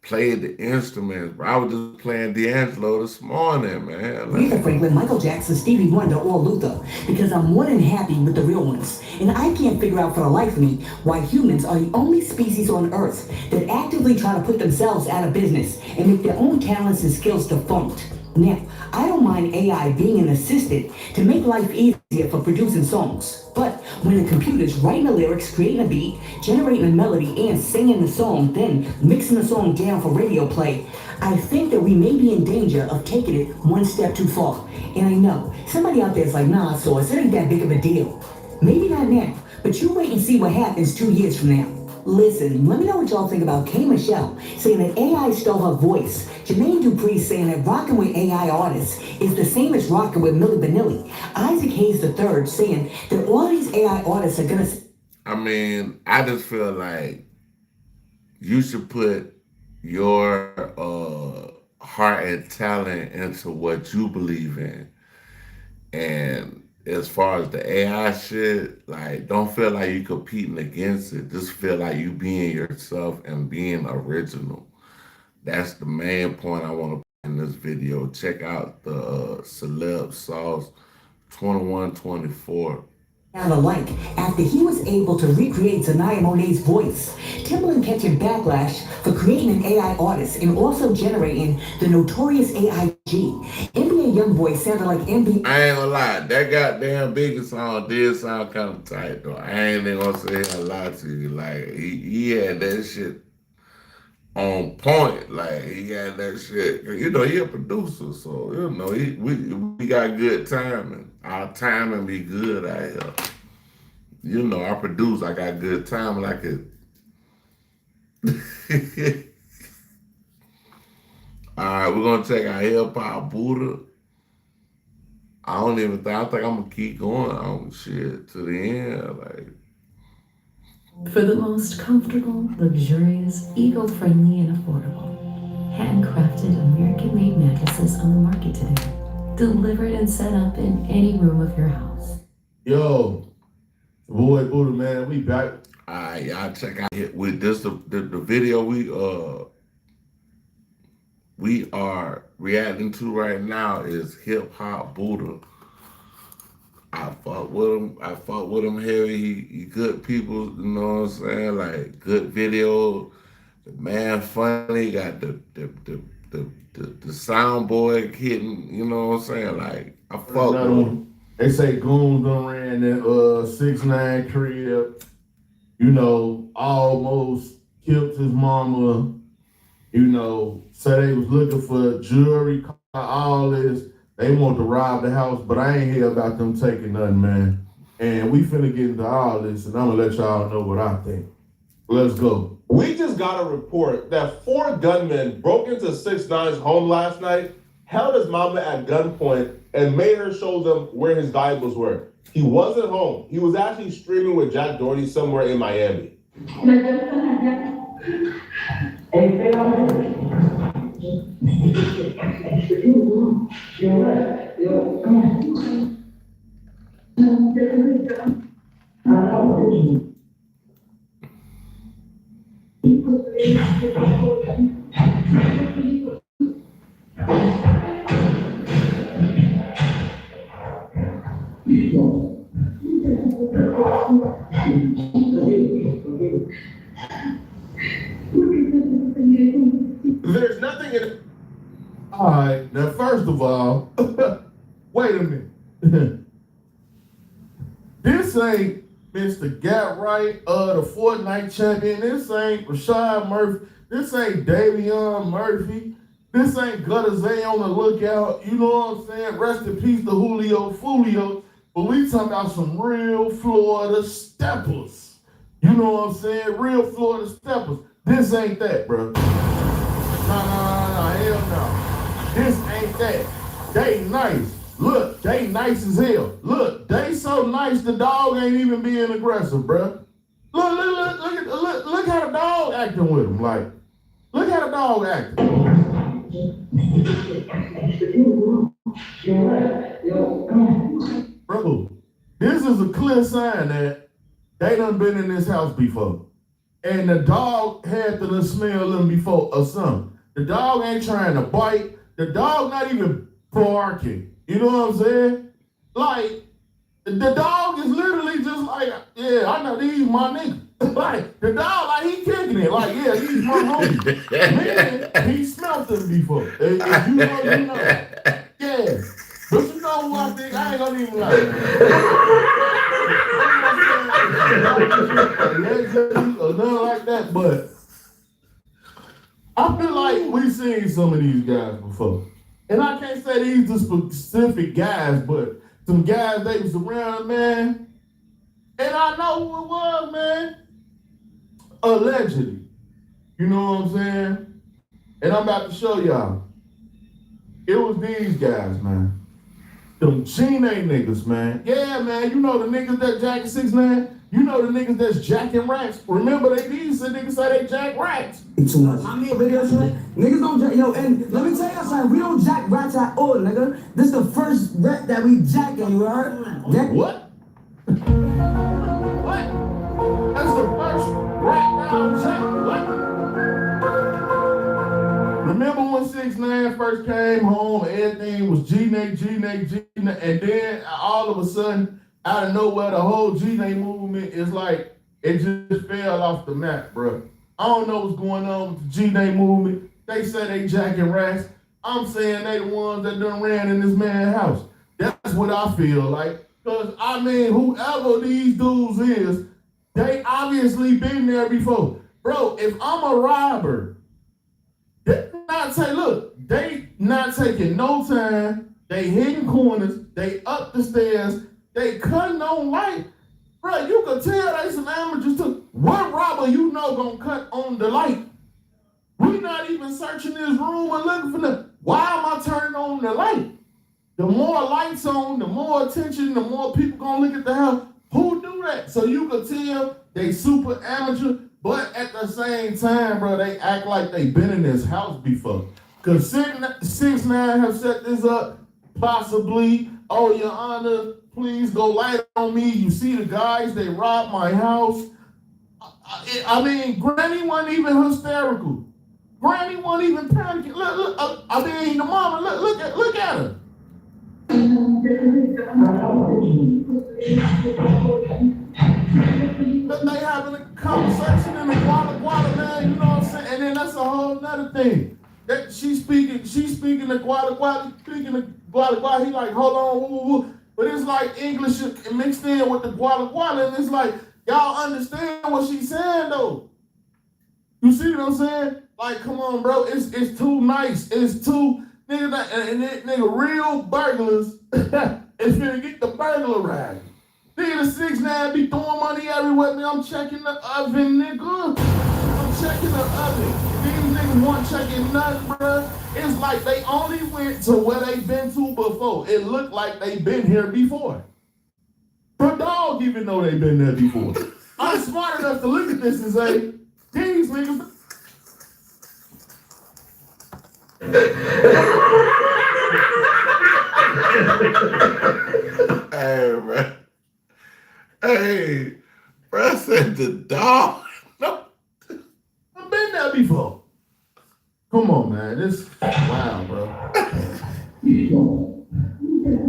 played the instruments. Bro, I was just playing D'Angelo this morning, man. Aretha Franklin, Michael Jackson, Stevie Wonder, or Luther, because I'm more than happy with the real ones. And I can't figure out for the life of me why humans are the only species on Earth that actively try to put themselves out of business and make their own talents and skills defunct. Now, I don't mind AI being an assistant to make life easier for producing songs. But when the computer's writing the lyrics, creating a beat, generating a melody, and singing the song, then mixing the song down for radio play, I think that we may be in danger of taking it one step too far. And I know, somebody out there is like, nah, Sauce, it ain't that big of a deal. Maybe not now, but you wait and see what happens 2 years from now. Listen, let me know what y'all think about K. Michelle saying that AI stole her voice. Jermaine Dupri saying that rocking with AI artists is the same as rocking with Milli Vanilli. Isaac Hayes III saying that all these AI artists are gonna... I mean, I just feel like you should put your heart and talent into what you believe in. And as far as the AI shit, like, don't feel like you competing against it. Just feel like you being yourself and being original. That's the main point I want to put in this video. Check out the Celeb Sauce 2124. alike after he was able to recreate Zanaya Monet's voice. Timbaland catching backlash for creating an AI artist and also generating the notorious AIG. NBA Youngboy sounded like NBA. I ain't gonna lie, that goddamn Biggie song did sound kind of tight though. I ain't even gonna say a lie to you. Like he had that shit on point. Like he had that shit. You know, he a producer, so you know we got good timing. Our timing be good out here. You know, I produce. I got good timing. I could. All right, we're gonna check out Hip Hop Buddha. I think I'm gonna keep going on shit to the end. Like, for the most comfortable, luxurious, eco-friendly, and affordable, handcrafted American-made mattresses on the market today. Delivered and set up in any room of your house. Yo, boy Buddha, man, we back. All right, y'all check out it with this the video we are reacting to right now is Hip Hop Buddha. I fuck with him heavy. He good people, you know what I'm saying? Like good video. The man funny, got the soundboard hitting, you know what I'm saying? Like I fuck with him. They say Goons done ran that 6ix9ine crib, you know, almost killed his mama, you know, said they was looking for jewelry, all this. They want to rob the house, but I ain't hear about them taking nothing, man. And we finna get into all this, and I'm gonna let y'all know what I think. Let's go. We just got a report that 4 gunmen broke into 6ix9ine's home last night, held his mama at gunpoint, and made her show them where his valuables were. He wasn't home. He was actually streaming with Jack Doherty somewhere in Miami. There's nothing in it. All right, now first of all, wait a minute. This ain't Mr. Gat Right, the Fortnite champion. This ain't Rashad Murphy. This ain't Davion Murphy. This ain't Gutter Zay on the lookout. You know what I'm saying? Rest in peace to Julio Fulio. But we talking about some real Florida steppers. You know what I'm saying? Real Florida steppers. This ain't that, bro. No, hell no. This ain't that. They nice. Look, they nice as hell. Look, they so nice the dog ain't even being aggressive, bro. Look how the dog acting with him. Like, look how the dog acting. Bro, this is a clear sign that they done been in this house before. And the dog had to smell them before or something. The dog ain't trying to bite. The dog not even barking. You know what I'm saying? Like, the dog is literally just like, yeah, I know these my niggas. Like, the dog, like, he kicking it. Like, yeah, these my homies. Man, he smelt them before. If you know, you know. Yeah. But you know who I think? I ain't gonna even lie. Or nothing like that, but I feel like we've seen some of these guys before. And I can't say these are specific guys, but some guys they was around, man. And I know who it was, man. Allegedly. You know what I'm saying? And I'm about to show y'all. It was these guys, man. Them Gene niggas, man. Yeah, man, you know the niggas that jacking 6ix9ine? You know the niggas that's jacking racks. Remember these niggas say they jack racks. Too much. I mean, videos, niggas don't jack, and let me tell you something, we don't jack rats at all, nigga. This is the first rat that we jacking, you heard? What? What? That's the first rat that I'm jacking. What? Remember when 6ix9ine first came home, everything was G-Nate, and then all of a sudden, out of nowhere, the whole G-Nate movement is like, it just fell off the map, bro. I don't know what's going on with the G-Nate movement. They say they jacking rats. I'm saying they the ones that done ran in this man's house. That's what I feel like. Because, I mean, whoever these dudes is, they obviously been there before. Bro, if I'm a robber, they not taking no time. They hitting corners. They up the stairs. They cutting on light. Bro, you can tell they some amateurs too. What robber you know gonna cut on the light? We not even searching this room and looking for them. Why am I turning on the light? The more lights on, the more attention, the more people gonna look at the house. Who do that? So you can tell they super amateur, but at the same time, bro, they act like they been in this house before. Cause 6ix9ine have set this up, possibly. Oh, Your Honor, please go light on me. You see the guys, they robbed my house. I mean, Granny wasn't even hysterical. Granny wasn't even panicking. Look, I mean, the mama, look at her. They having a conversation in the guala, man, you know what I'm saying? And then that's a whole nother thing. That she's speaking the guala, he like, hold on, woo. But it's like English mixed in with the guala, and it's like, y'all understand what she's saying though. You see what I'm saying? Like, come on, bro, it's too nice. It's too, nigga, real burglars is finna get the burglarized. Nigga, the 6ix9ine be throwing money everywhere, man. I'm checking the oven, nigga. I'm checking the oven. These niggas weren't checking nothing, bro. It's like they only went to where they been to before. It looked like they been here before. The dog even know they been there before. I'm smart enough to look at this and say, these niggas. Hey, man. Hey, bro, I said the dog. No, I've been there before. Come on, man. This wow, bro.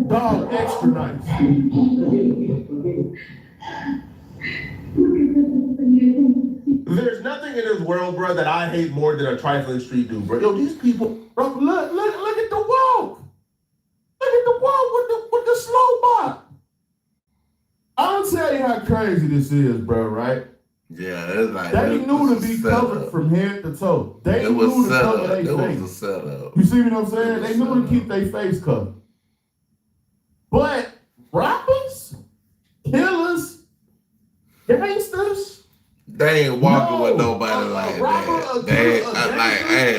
Dog extra nice. There's nothing in this world, bro, that I hate more than a trifling street dude, bro. Yo, these people, bro, look at the walk. Look at the walk with the slow bot. I'll tell you how crazy this is, bro, right? Yeah, it's like they knew to be covered from head to toe. They knew to cover their face. It was a setup. You see what I'm saying? They knew to keep their face covered. But rappers, killers, gangsters, They ain't walking with nobody like that. They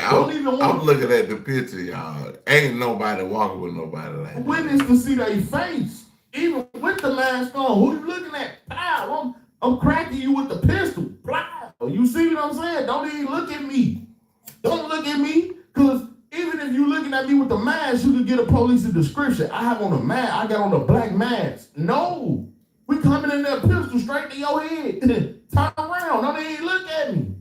I'm looking at the picture, y'all. Ain't nobody walking with nobody like that. Witness to see their face, even with the mask on. Who you looking at? Pow! I'm cracking you with the pistol. Pow! You see what I'm saying? Don't even look at me. Don't look at me, because even if you looking at me with the mask, you could get a police description. I have on a mask. I got on a black mask. No. We coming in there pistol straight to your head. Turn around. Don't even look at me.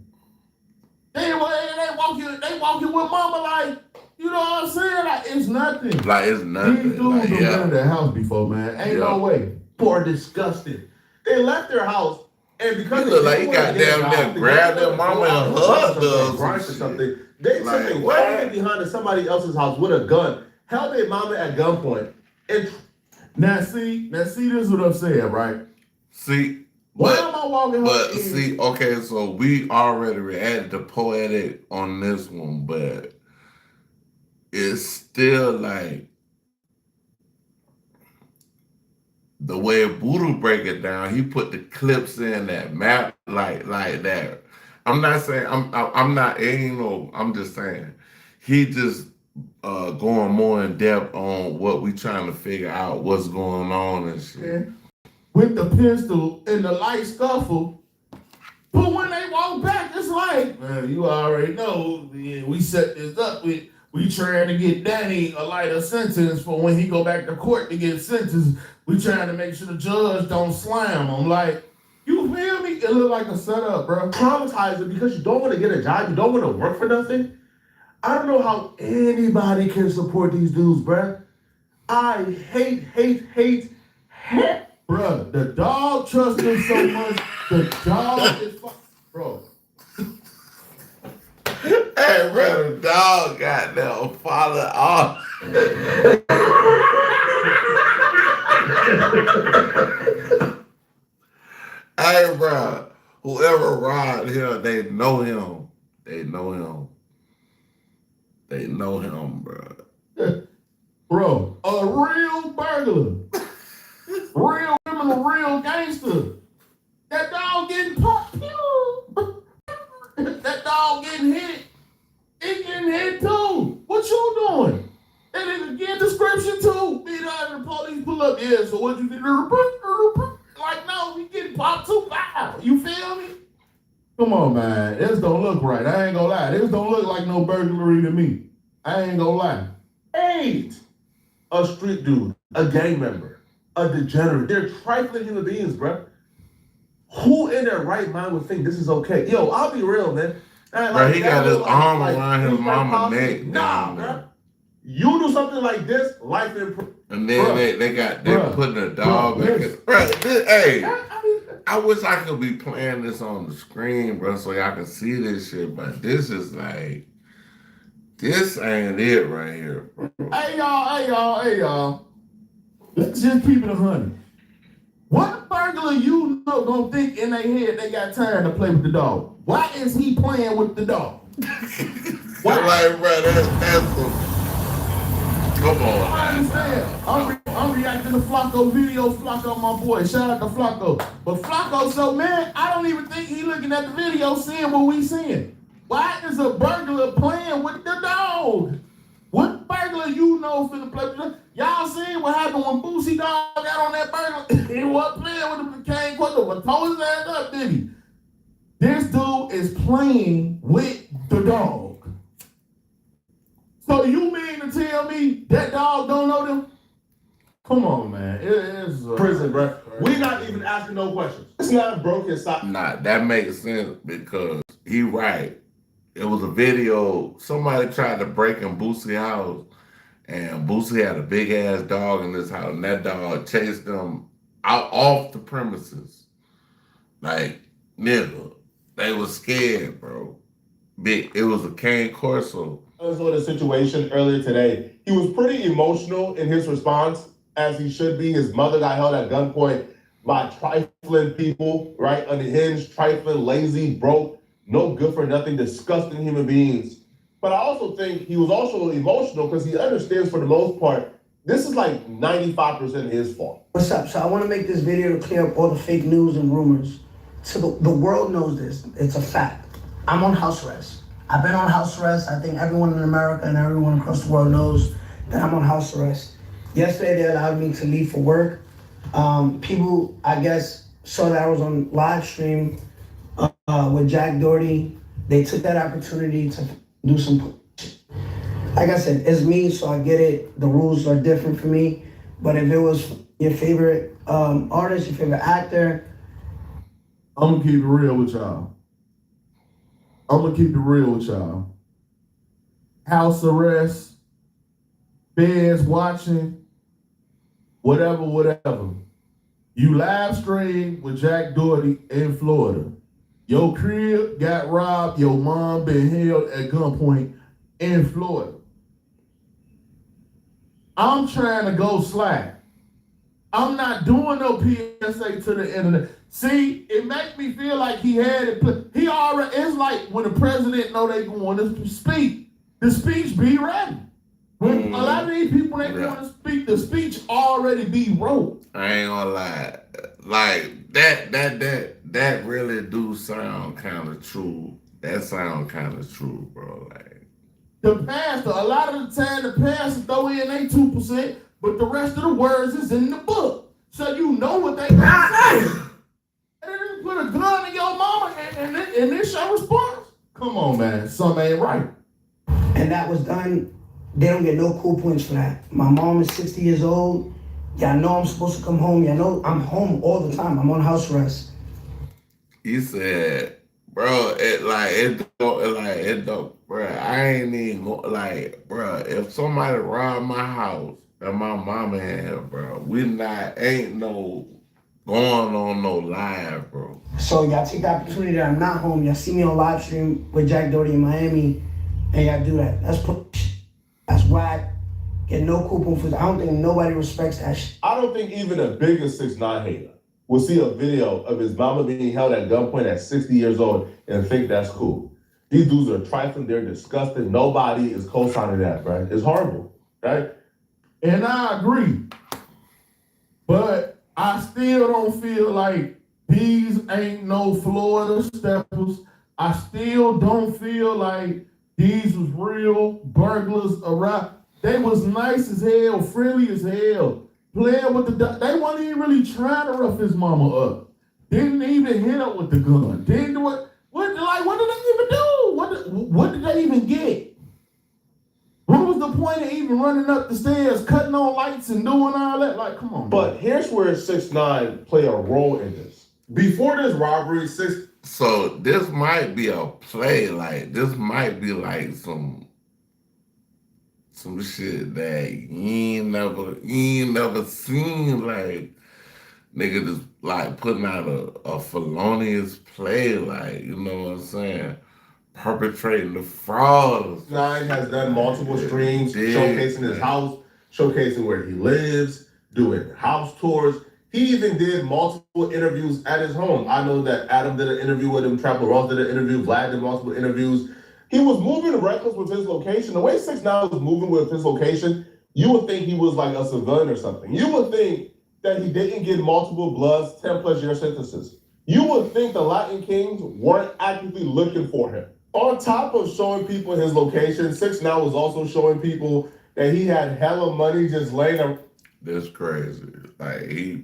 They walking with mama like, you know what I'm saying? Like, it's nothing. Like, it's nothing. These dudes have been in their house before, man. Ain't no way. Poor, disgusted. They left their house, and because he look like he got down there, grabbed their mama and hugged her or something. They took a wagon behind somebody else's house with a gun, held their mama at gunpoint, and Now see, this is what I'm saying, right? See, why am I walking home? See, okay, so we already reacted to Poetic on this one, but it's still like the way Voodoo break it down. He put the clips in that map like that. I'm not saying I'm not. I'm just saying he just going more in depth on what we trying to figure out what's going on and shit. Yeah. With the pistol in the light scuffle, but when they walk back, it's like, man, you already know. We set this up. We trying to get Danny a lighter sentence for when he go back to court to get sentenced. We trying to make sure the judge don't slam him. Like, you feel me? It look like a setup, bro. Traumatizing because you don't want to get a job. You don't want to work for nothing. I don't know how anybody can support these dudes, bro. I hate. Bro, the dog trusts him so much. The dog is bro. Hey, bro, the dog got them father off. Hey, bro, whoever robbed him, they know him. They know him. They know him, bro. Bro, a real burglar. Real criminal, real gangster. That dog getting popped. That dog getting hit. He getting hit too. What you doing? That nigga get description too. Be there, the police pull up. Yeah, so what you did? Like, no, he getting popped too. Wow. You feel me? Come on, man. This don't look right. I ain't gonna lie. This don't look like no burglary to me. I ain't gonna lie. Ain't a street dude, a gang member, a degenerate. They're trifling human beings, bro. Who in their right mind would think this is okay? Yo, I'll be real, man. Bro, he got his arm around his mama's neck. Nah, bro. You do something like this, life in prison. And then they're putting a dog back in. Bro, hey, I wish I could be playing this on the screen, bro, so y'all can see this shit, but this is like, this ain't it right here, bro. Hey, y'all. Let's just keep it 100. What burglar you know don't think in their head they got time to play with the dog? Why is he playing with the dog? Why? Like, bro, that's come on. I understand. I'm reacting to Flacco video. Flacco, my boy. Shout out to Flacco. But Flacco, so man, I don't even think he looking at the video seeing what we seeing. Why is a burglar playing with the dog? What burglar you know finna play with the Y'all seen what happened when Boosie Dog got on that burglar? He wasn't playing with him, became quicker, but tore his ass up, did he? This dude is playing with the dog. So you mean to tell me that dog don't know them? Come on, man. It is prison, bro. We not even asking no questions. This guy broke his sock. Nah, that makes sense because he right. It was a video. Somebody tried to break in Boosie's house, and Boosie had a big ass dog in his house, and that dog chased them out off the premises. Like, nigga, they was scared, bro. It was a cane corso. I was in a situation earlier today. He was pretty emotional in his response, as he should be. His mother got held at gunpoint by trifling people, right? Unhinged, trifling, lazy, broke, no good for nothing, disgusting human beings. But I also think he was also emotional because he understands for the most part, this is like 95% his fault. What's up? So I want to make this video to clear up all the fake news and rumors so the world knows this. It's a fact. I'm on house arrest. I've been on house arrest. I think everyone in America and everyone across the world knows that I'm on house arrest. Yesterday, they allowed me to leave for work. People, I guess, saw that I was on live stream with Jack Doherty. They took that opportunity to do some. Like I said, it's me, so I get it. The rules are different for me. But if it was your favorite artist, your favorite actor, I'm gonna keep it real with y'all. House arrest, feds watching, whatever. You live stream with Jack Doherty in Florida. Your crib got robbed, your mom been held at gunpoint in Florida. I'm trying to go slack. I'm not doing no PSA to the internet. See, it makes me feel like he had it. He already, it's like when the president know they going to speak. The speech be ready. When a lot of these people they want to speak, the speech already be wrote. I ain't gonna lie. Like that really do sound kind of true. That sound kind of true, bro. Like the pastor, a lot of the time the pastor throw in they 2%, but the rest of the words is in the book. So you know what they gonna say. And then put a gun in your mama and this your response? Come on, man. Something ain't right. and that was done. They don't get no cool points for that. My mom is 60 years old. Y'all know I'm supposed to come home. Y'all know I'm home all the time. I'm on house arrest. he said, bro, it don't, bro. I ain't even like, bro. If somebody robbed my house and my mama in here, bro, ain't no going on no live, bro. So y'all take the opportunity that I'm not home. Y'all see me on live stream with Jack Doherty in Miami, and y'all do that. That's whack. Get no coupon for that. I don't think nobody respects that shit. I don't think even the biggest 6ix9ine hater will see a video of his mama being held at gunpoint at 60 years old and think that's cool. These dudes are trifling, they're disgusting. Nobody is co-signing that, right? It's horrible, right? And I agree. But I still don't feel like these ain't no Florida steppers. I still don't feel like these was real burglars around. They was nice as hell, friendly as hell, playing with they weren't even really trying to rough his mama up. Didn't even hit her with the gun. Didn't do it. What did they even do? What did they even get? What was the point of even running up the stairs, cutting on lights and doing all that? Like, come on. But here's where 6ix9ine play a role in this. Before this robbery, So this might be a play. Like this might be like some shit that you ain't never seen. Like nigga just like putting out a felonious play. Like, you know what I'm saying? Perpetrating the fraud. 6ix9ine has done multiple streams, showcasing his house, showcasing where he lives, doing house tours. He even did multiple interviews at his home. I know that Adam did an interview with him, Trapper Ross did an interview, Vlad did multiple interviews. He was moving reckless with his location. The way 6ix9ine was moving with his location, you would think he was like a civilian or something. You would think that he didn't get multiple bloods, 10+ year sentences. You would think the Latin Kings weren't actively looking for him. On top of showing people his location, 6ix9ine was also showing people that he had hella money just laying around. That's crazy. Like he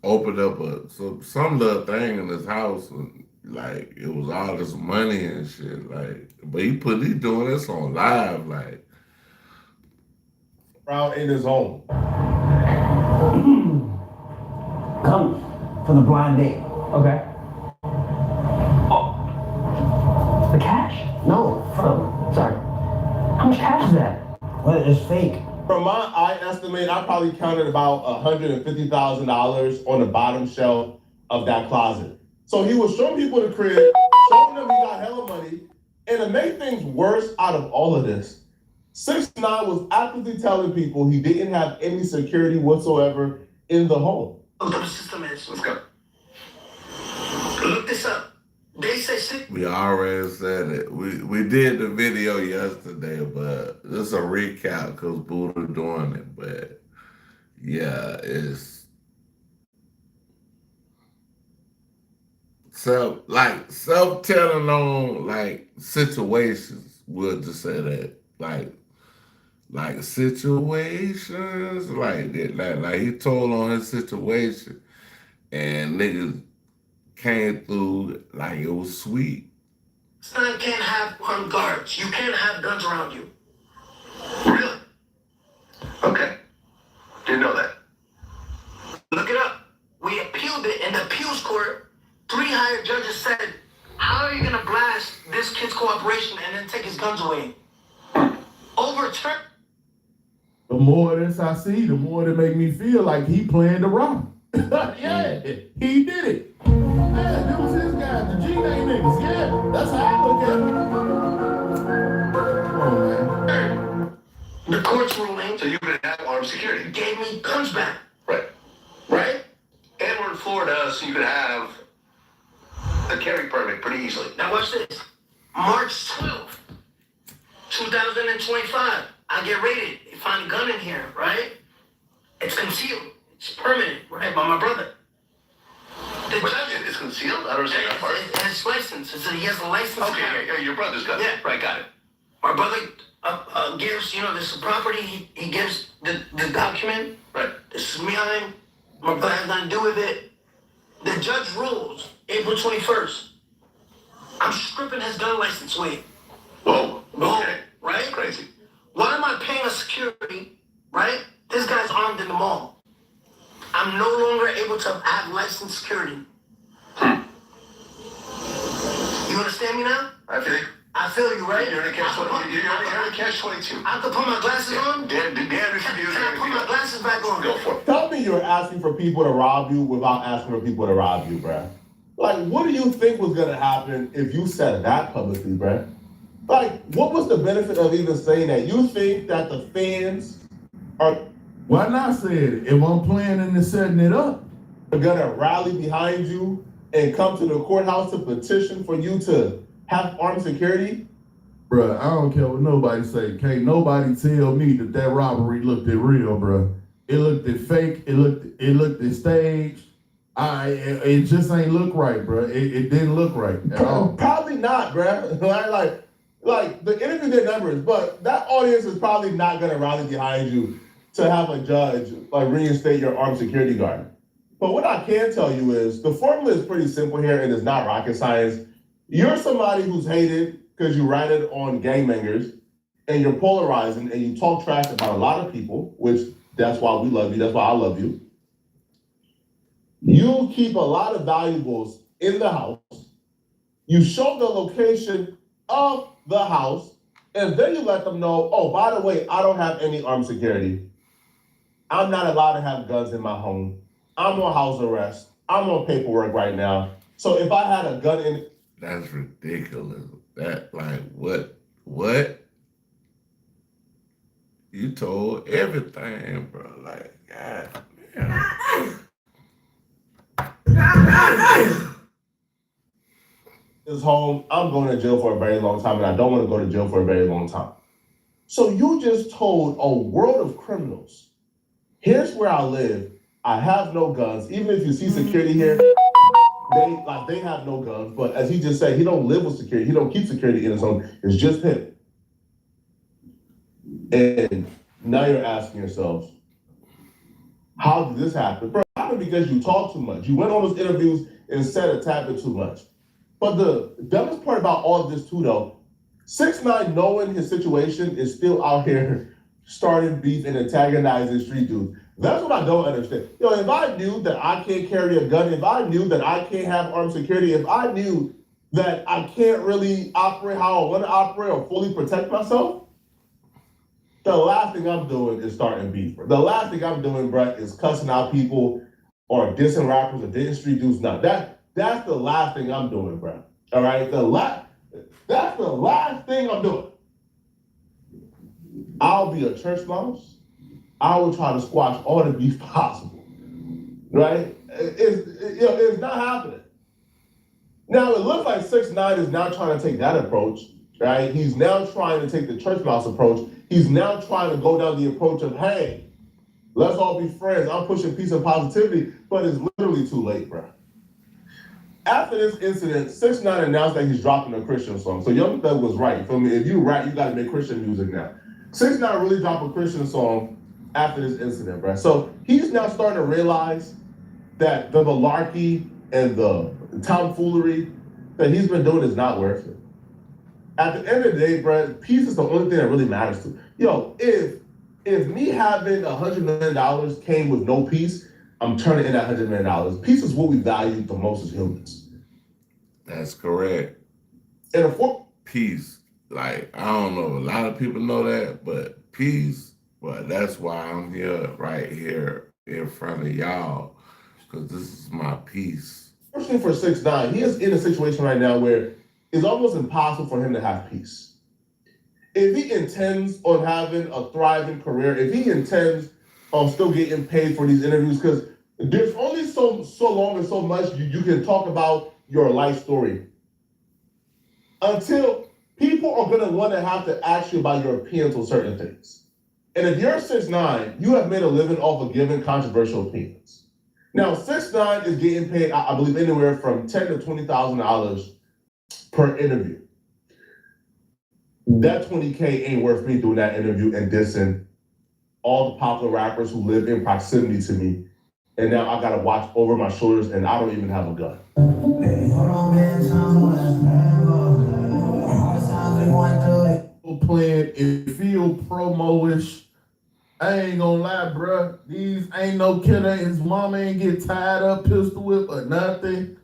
opened up some little thing in his house and like it was all this money and shit. Like, but he doing this on live, like around in his home. Come for the blind date. Okay. Oh. The cash? No. Sorry. How much cash is that? Well, it's fake. From I estimate, I probably counted about $150,000 on the bottom shelf of that closet. So he was showing people the crib, showing them he got hella money, and to make things worse out of all of this, 6ix9ine was actively telling people he didn't have any security whatsoever in the home. Look up the system is. Let's go. Look this up. They say we already said it. We did the video yesterday, but it's a recap because Buddha doing it. But yeah, self-telling on like situations. We'll just say that like situations like that. Like he told on his situation, and niggas came through like it was sweet. Son can't have armed guards. You can't have guns around you. Really? Okay. Didn't know that. Look it up. We appealed it in the appeals court. 3 higher judges said, how are you going to blast this kid's cooperation and then take his guns away? Overturn. The more this I see, the more it make me feel like he planned to rob. Yeah, he did it. Yeah, that was his guy, the G-Name niggas. Yeah, that's how I look at it. Come on, man. The court's ruling. So you could have armed security. Gave me guns back. Right. Right? And we're in Florida, so you could have a carry permit pretty easily. Now watch this. March 12th, 2025. I get raided. They find a gun in here, right? It's concealed. It's permanent, right, by my brother. The judge, it's concealed? I don't understand that part. It's license. He has a license. Okay, yeah, your brother's got it. Yeah. Right, got it. My brother gives, this property. He gives the document. Right. This is mine. My brother has nothing to do with it. The judge rules April 21st. I'm stripping his gun license away. Whoa. Okay. Right? That's crazy. Why am I paying a security, right? This guy's armed in the mall. I'm no longer able to have licensed security. You understand me now? I feel you. I feel you, right? You're in a catch-22. I have to put my glasses on? Can I put my glasses back on? Go for it. Tell me you're asking for people to rob you without asking for people to rob you, bruh. Like, what do you think was gonna happen if you said that publicly, bruh? Like, what was the benefit of even saying that? You think that the fans are... Why not say it? If I'm planning and setting it up, they're gonna rally behind you and come to the courthouse to petition for you to have armed security? Bruh, I don't care what nobody say. Can't nobody tell me that robbery looked at real, bruh. It looked at fake. It looked at staged. It just ain't look right, bruh. It didn't look right at all. Probably not, bruh. Like the interview did numbers, but that audience is probably not gonna rally behind you to have a judge reinstate your armed security guard. But what I can tell you is the formula is pretty simple here and it's not rocket science. You're somebody who's hated because you ratted on gangbangers and you're polarizing and you talk trash about a lot of people, which that's why we love you, that's why I love you. You keep a lot of valuables in the house. You show the location of the house, and then you let them know, oh, by the way, I don't have any armed security. I'm not allowed to have guns in my home. I'm on house arrest. I'm on paperwork right now. So if I had a gun in... That's ridiculous. That, what? You told everything, bro. Like, God damn. Is home, I'm going to jail for a very long time, and I don't want to go to jail for a very long time. So you just told a world of criminals, here's where I live. I have no guns. Even if you see security here, they have no guns. But as he just said, he don't live with security. He don't keep security in his home. It's just him. And now you're asking yourselves, how did this happen? Bro, it happened because you talk too much. You went on those interviews and said a tad bit too much. But the dumbest part about all of this too, though, 6ix9ine, knowing his situation, is still out here starting beef and antagonizing street dudes. That's what I don't understand. If I knew that I can't carry a gun, if I knew that I can't have armed security, if I knew that I can't really operate how I want to operate or fully protect myself, the last thing I'm doing is starting beef. The last thing I'm doing, Brett, is cussing out people or dissing rappers or dissing street dudes. Now, that's the last thing I'm doing, bro. All right? That's the last thing I'm doing. I'll be a church mouse. I will try to squash all the beef possible. Right? It's not happening. Now, it looks like 6ix9ine is now trying to take that approach, right? He's now trying to take the church mouse approach. He's now trying to go down the approach of, hey, let's all be friends. I'm pushing peace and positivity, but it's literally too late, bro. After this incident, 6ix9ine announced that he's dropping a Christian song. So Young Thug was right. You feel me? If you rap, you gotta make Christian music now. 6ix9ine really dropped a Christian song after this incident, bro. So he's now starting to realize that the malarkey and the tomfoolery that he's been doing is not worth it. At the end of the day, bro, peace is the only thing that really matters to. Yo, if me having $100 million came with no peace, I'm turning in that $100 million. Peace is what we value the most as humans. That's correct. And peace, like, I don't know, a lot of people know that, but peace, well, that's why I'm here, right here in front of y'all, because this is my peace. Especially for 6ix9ine, he is in a situation right now where it's almost impossible for him to have peace. If he intends on having a thriving career, if he intends on still getting paid for these interviews, because there's only so long and so much you can talk about your life story until people are gonna want to have to ask you about your opinions on certain things. And if you're 6ix9ine, you have made a living off of giving controversial opinions. Now, 6ix9ine is getting paid, I believe, anywhere from $10,000 to $20,000 per interview. That $20K ain't worth me doing that interview and dissing all the popular rappers who live in proximity to me. And now I gotta watch over my shoulders and I don't even have a gun. Playing it feel promo-ish. I ain't gonna lie, bruh. These ain't no killer. His mama ain't get tied up, pistol whip or nothing.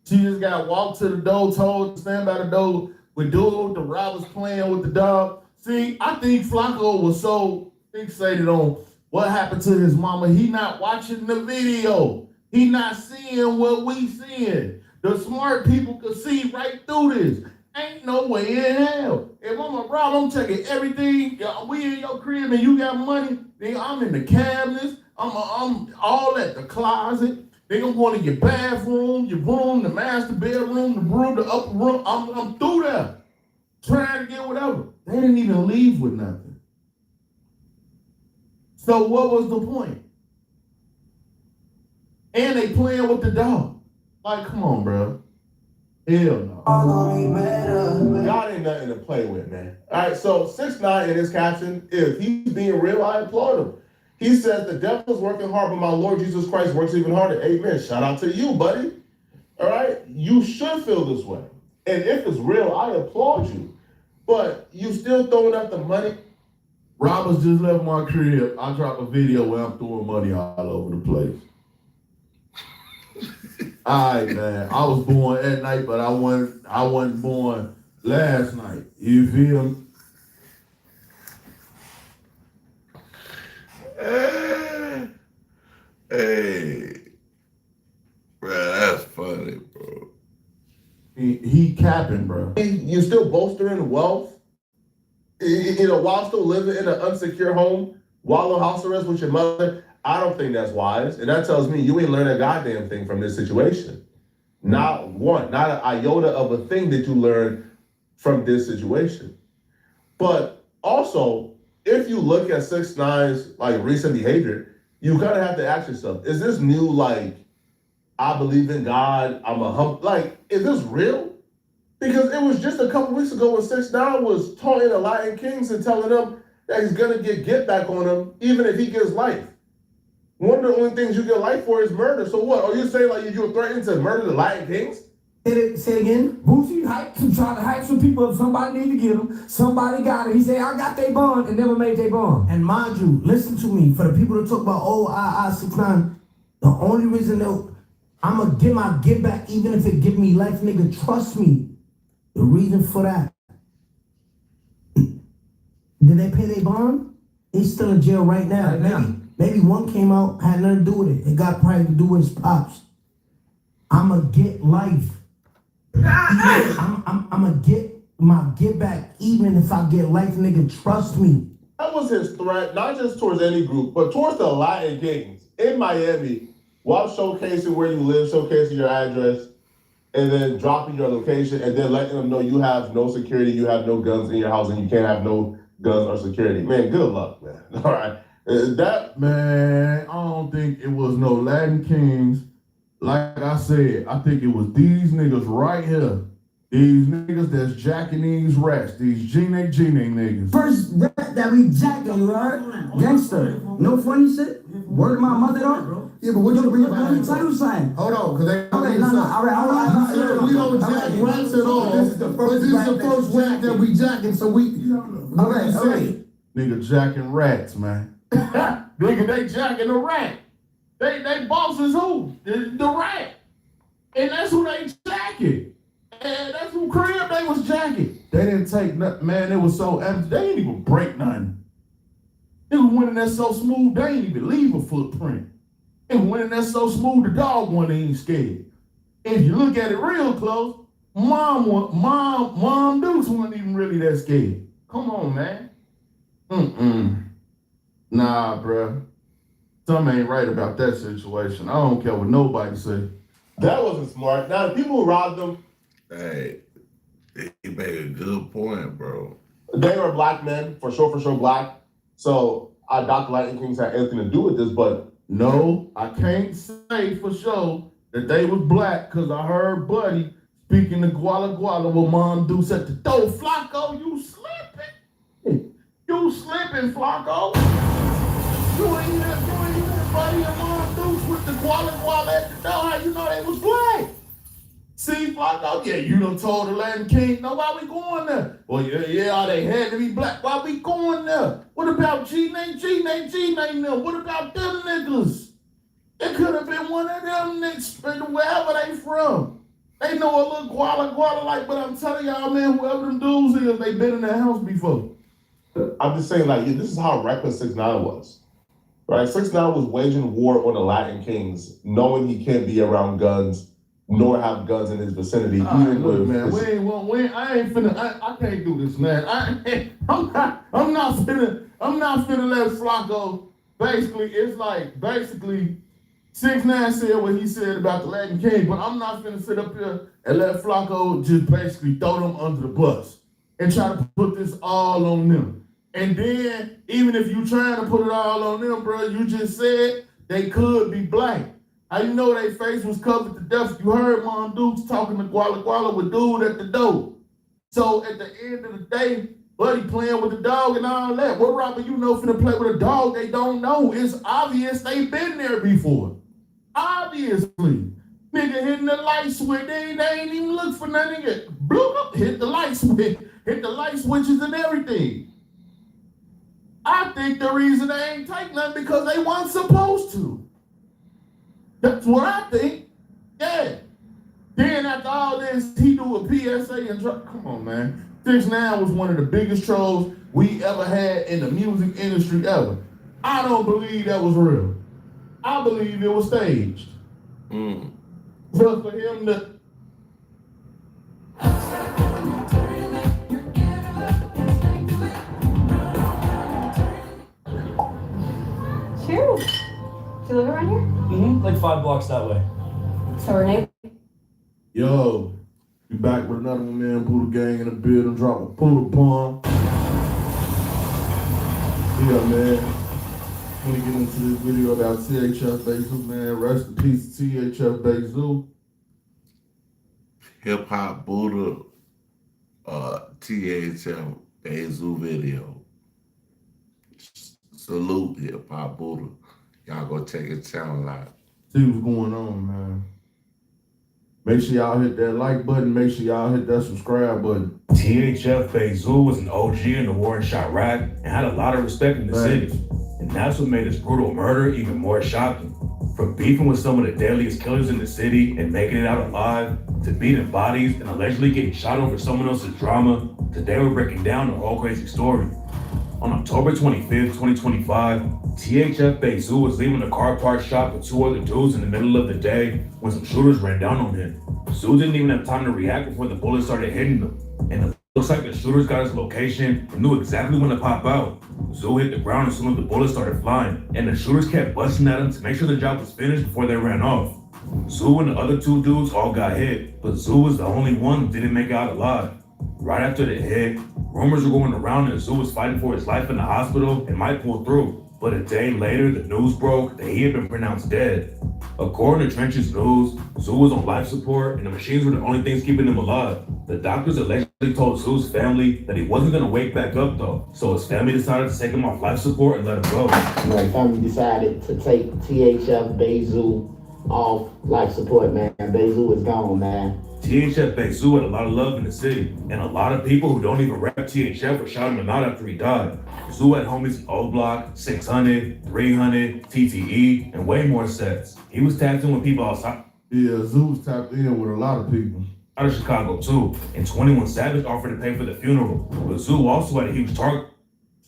She just got walked to the door, told to stand by the door with dude, the robbers playing with the dog. See, I think Flacco was so fixated on what happened to his mama. He not watching the video. He not seeing what we seeing. The smart people could see right through this. Ain't no way in hell. If I'm a robber, I'm checking everything. We in your crib and you got money, then I'm in the cabinets. I'm all at the closet. They gonna go in your bathroom, your room, the master bedroom, the room, the upper room. I'm through there, trying to get whatever. They didn't even leave with nothing. So what was the point? And they playing with the dog. Like, come on, bro. Hell no. God ain't nothing to play with, man. All right, so 6ix9ine in his caption, if he's being real, I applaud him. He says, the devil's working hard, but my Lord Jesus Christ works even harder. Amen. Shout out to you, buddy. All right? You should feel this way. And if it's real, I applaud you. But you still throwing up the money. Robbers just left my crib. I dropped a video where I'm throwing money all over the place. All right, man. I was born at night, but I wasn't born last night. You feel me? Hey, bro, that's funny, bro. He capping, bro. You still bolstering wealth, you know, while still living in an unsecure home, while on house arrest with your mother. I don't think that's wise. And that tells me you ain't learned a goddamn thing from this situation. Not one, not an iota of a thing that you learned from this situation. But also, if you look at 6ix9ine's like recent behavior, you kind of have to ask yourself, is this new, like, I believe in God, I'm a hump, like, is this real? Because it was just a couple weeks ago when 6ix9ine was taunting the Latin Kings and telling them that he's gonna get back on them even if he gives life. One of the only things you get life for is murder. So what? Are you saying like you're threatening to murder the Latin Kings? Say it again. Boosie hyped to try to hype some people up. Somebody need to get him. Somebody got it. He said, I got their bond and never made their bond. And mind you, listen to me. For the people that talk about, 6ix9ine, the only reason that I'm going to get my get back, even if it give me life, nigga, trust me. The reason for that, did they pay their bond? He's still in jail right now. Maybe one came out, had nothing to do with it. It got probably to do with his pops. I'ma get life. I'm gonna get my get back, even if I get life, nigga. Trust me. That was his threat, not just towards any group, but towards the Latin Kings in Miami, while showcasing where you live, showcasing your address, and then dropping your location, and then letting them know you have no security, you have no guns in your house, and you can't have no guns or security. Man, good luck, man. All right. Man, I don't think it was no Latin Kings. like I said, I think it was these niggas right here. These niggas that's jacking these rats. These Gene niggas. First rat that we jacking, you heard? Gangster. No funny shit? Word my mother on? Yeah, but what you bring What you saying? Hold on, because they Okay, no, all right. we don't jack rats at all. This is the first rat that we jacking, so we. Okay. Nigga jacking rats, man. Nigga, they jacking the rat. They bosses who? The rat. And that's who they jacking. And that's who crib they was jacking. They didn't take nothing, man. It was so empty. They didn't even break nothing. It was winning that so smooth, they didn't even leave a footprint. It was winning that so smooth, the dog wasn't even scared. If you look at it real close, Mom Dukes wasn't even really that scared. Come on, man. Nah, bruh. Something ain't right about that situation. I don't care what nobody say. That wasn't smart. Now, the people who robbed them, hey, he made a good point, bro. They were black men, for sure black. So I doubt the Latin Kings had anything to do with this, but no, I can't say for sure that they was black, because I heard Buddy speaking to Guala with Mom Deuce at the door. Flacco, you slipping? You slipping, Flacco? You ain't hear Buddy and Mom Deuce with the Guala at the door. How you know they was black? See, Flacco, yeah, you done told the Latin King, no, why we going there? Well, yeah, they had to be black. Why we going there? What about G-Name, them? What about them niggas? It could have been one of them niggas, wherever they from. They know a little Guala like, but I'm telling y'all, man, whoever them dudes is, they been in that house before. I'm just saying, like, this is how reckless 6ix9ine was. Right? 6ix9ine was waging war on the Latin Kings, knowing he can't be around guns, nor have guns in his vicinity. Look, man, I can't do this, man. I'm not finna let Flacco. Basically, it's like 6ix9ine said what he said about the Latin King, but I'm not finna sit up here and let Flacco just basically throw them under the bus and try to put this all on them. And then, even if you trying to put it all on them, bro, you just said they could be black. How you know their face was covered to death? You heard Mom Dukes talking to Guala with dude at the door. So at the end of the day, Buddy playing with the dog and all that. What rapper you know finna play with a dog they don't know? It's obvious they been there before. Obviously. Nigga hitting the light switch. They ain't even look for nothing. Bloop, hit the light switch. Hit the light switches and everything. I think the reason they ain't take nothing because they weren't supposed to. That's what I think. Yeah. Then after all this, he do a PSA and come on, man. 6ix9ine was one of the biggest trolls we ever had in the music industry ever. I don't believe that was real. I believe it was staged. But for him to Cheers. Do you live around here? Mm-hmm. Like 5 blocks that way. So Renee? Yo, you back with another one, man. Buddha Gang in the building, drop a Buddha bomb. Yeah, man. Let me get into this video about THF Bezoo, man. Rest in peace, THF Bezoo. Hip Hop Buddha THF Bezoo video. Salute Hip Hop Buddha. Y'all go check his channel out. See what's going on, man. Make sure y'all hit that like button. Make sure y'all hit that subscribe button. THF Bezoo was an OG in the war in Chirac and had a lot of respect in the city. And that's what made his brutal murder even more shocking. From beefing with some of the deadliest killers in the city and making it out alive, to beating bodies and allegedly getting shot over someone else's drama, today we're breaking down the whole crazy story. On October 25th, 2025, THF Bezoo was leaving a car parts shop with 2 other dudes in the middle of the day when some shooters ran down on him. Zoo didn't even have time to react before the bullets started hitting them. And it looks like the shooters got his location and knew exactly when to pop out. Zoo hit the ground as soon as the bullets started flying, and the shooters kept busting at him to make sure the job was finished before they ran off. Zoo and the other 2 dudes all got hit, but Zoo was the only one who didn't make it out alive. Right after the hit, rumors were going around that Zoo was fighting for his life in the hospital and might pull through. But a day later, the news broke that he had been pronounced dead. According to Trench's News, Zoo was on life support and the machines were the only things keeping him alive. The doctors allegedly told Zoo's family that he wasn't gonna wake back up though, so his family decided to take him off life support and let him go. My family decided to take THF Bezu off life support, man. Bezu is gone, man. THF Bezu had a lot of love in the city, and a lot of people who don't even rep THF were shouting him out after he died. Zoo had homies in O Block, 600, 300, TTE, and way more sets. He was tapped in with people outside. Yeah, Zoo was tapped in with a lot of people. Out of Chicago too, and 21 Savage offered to pay for the funeral, but Zoo also had a huge target.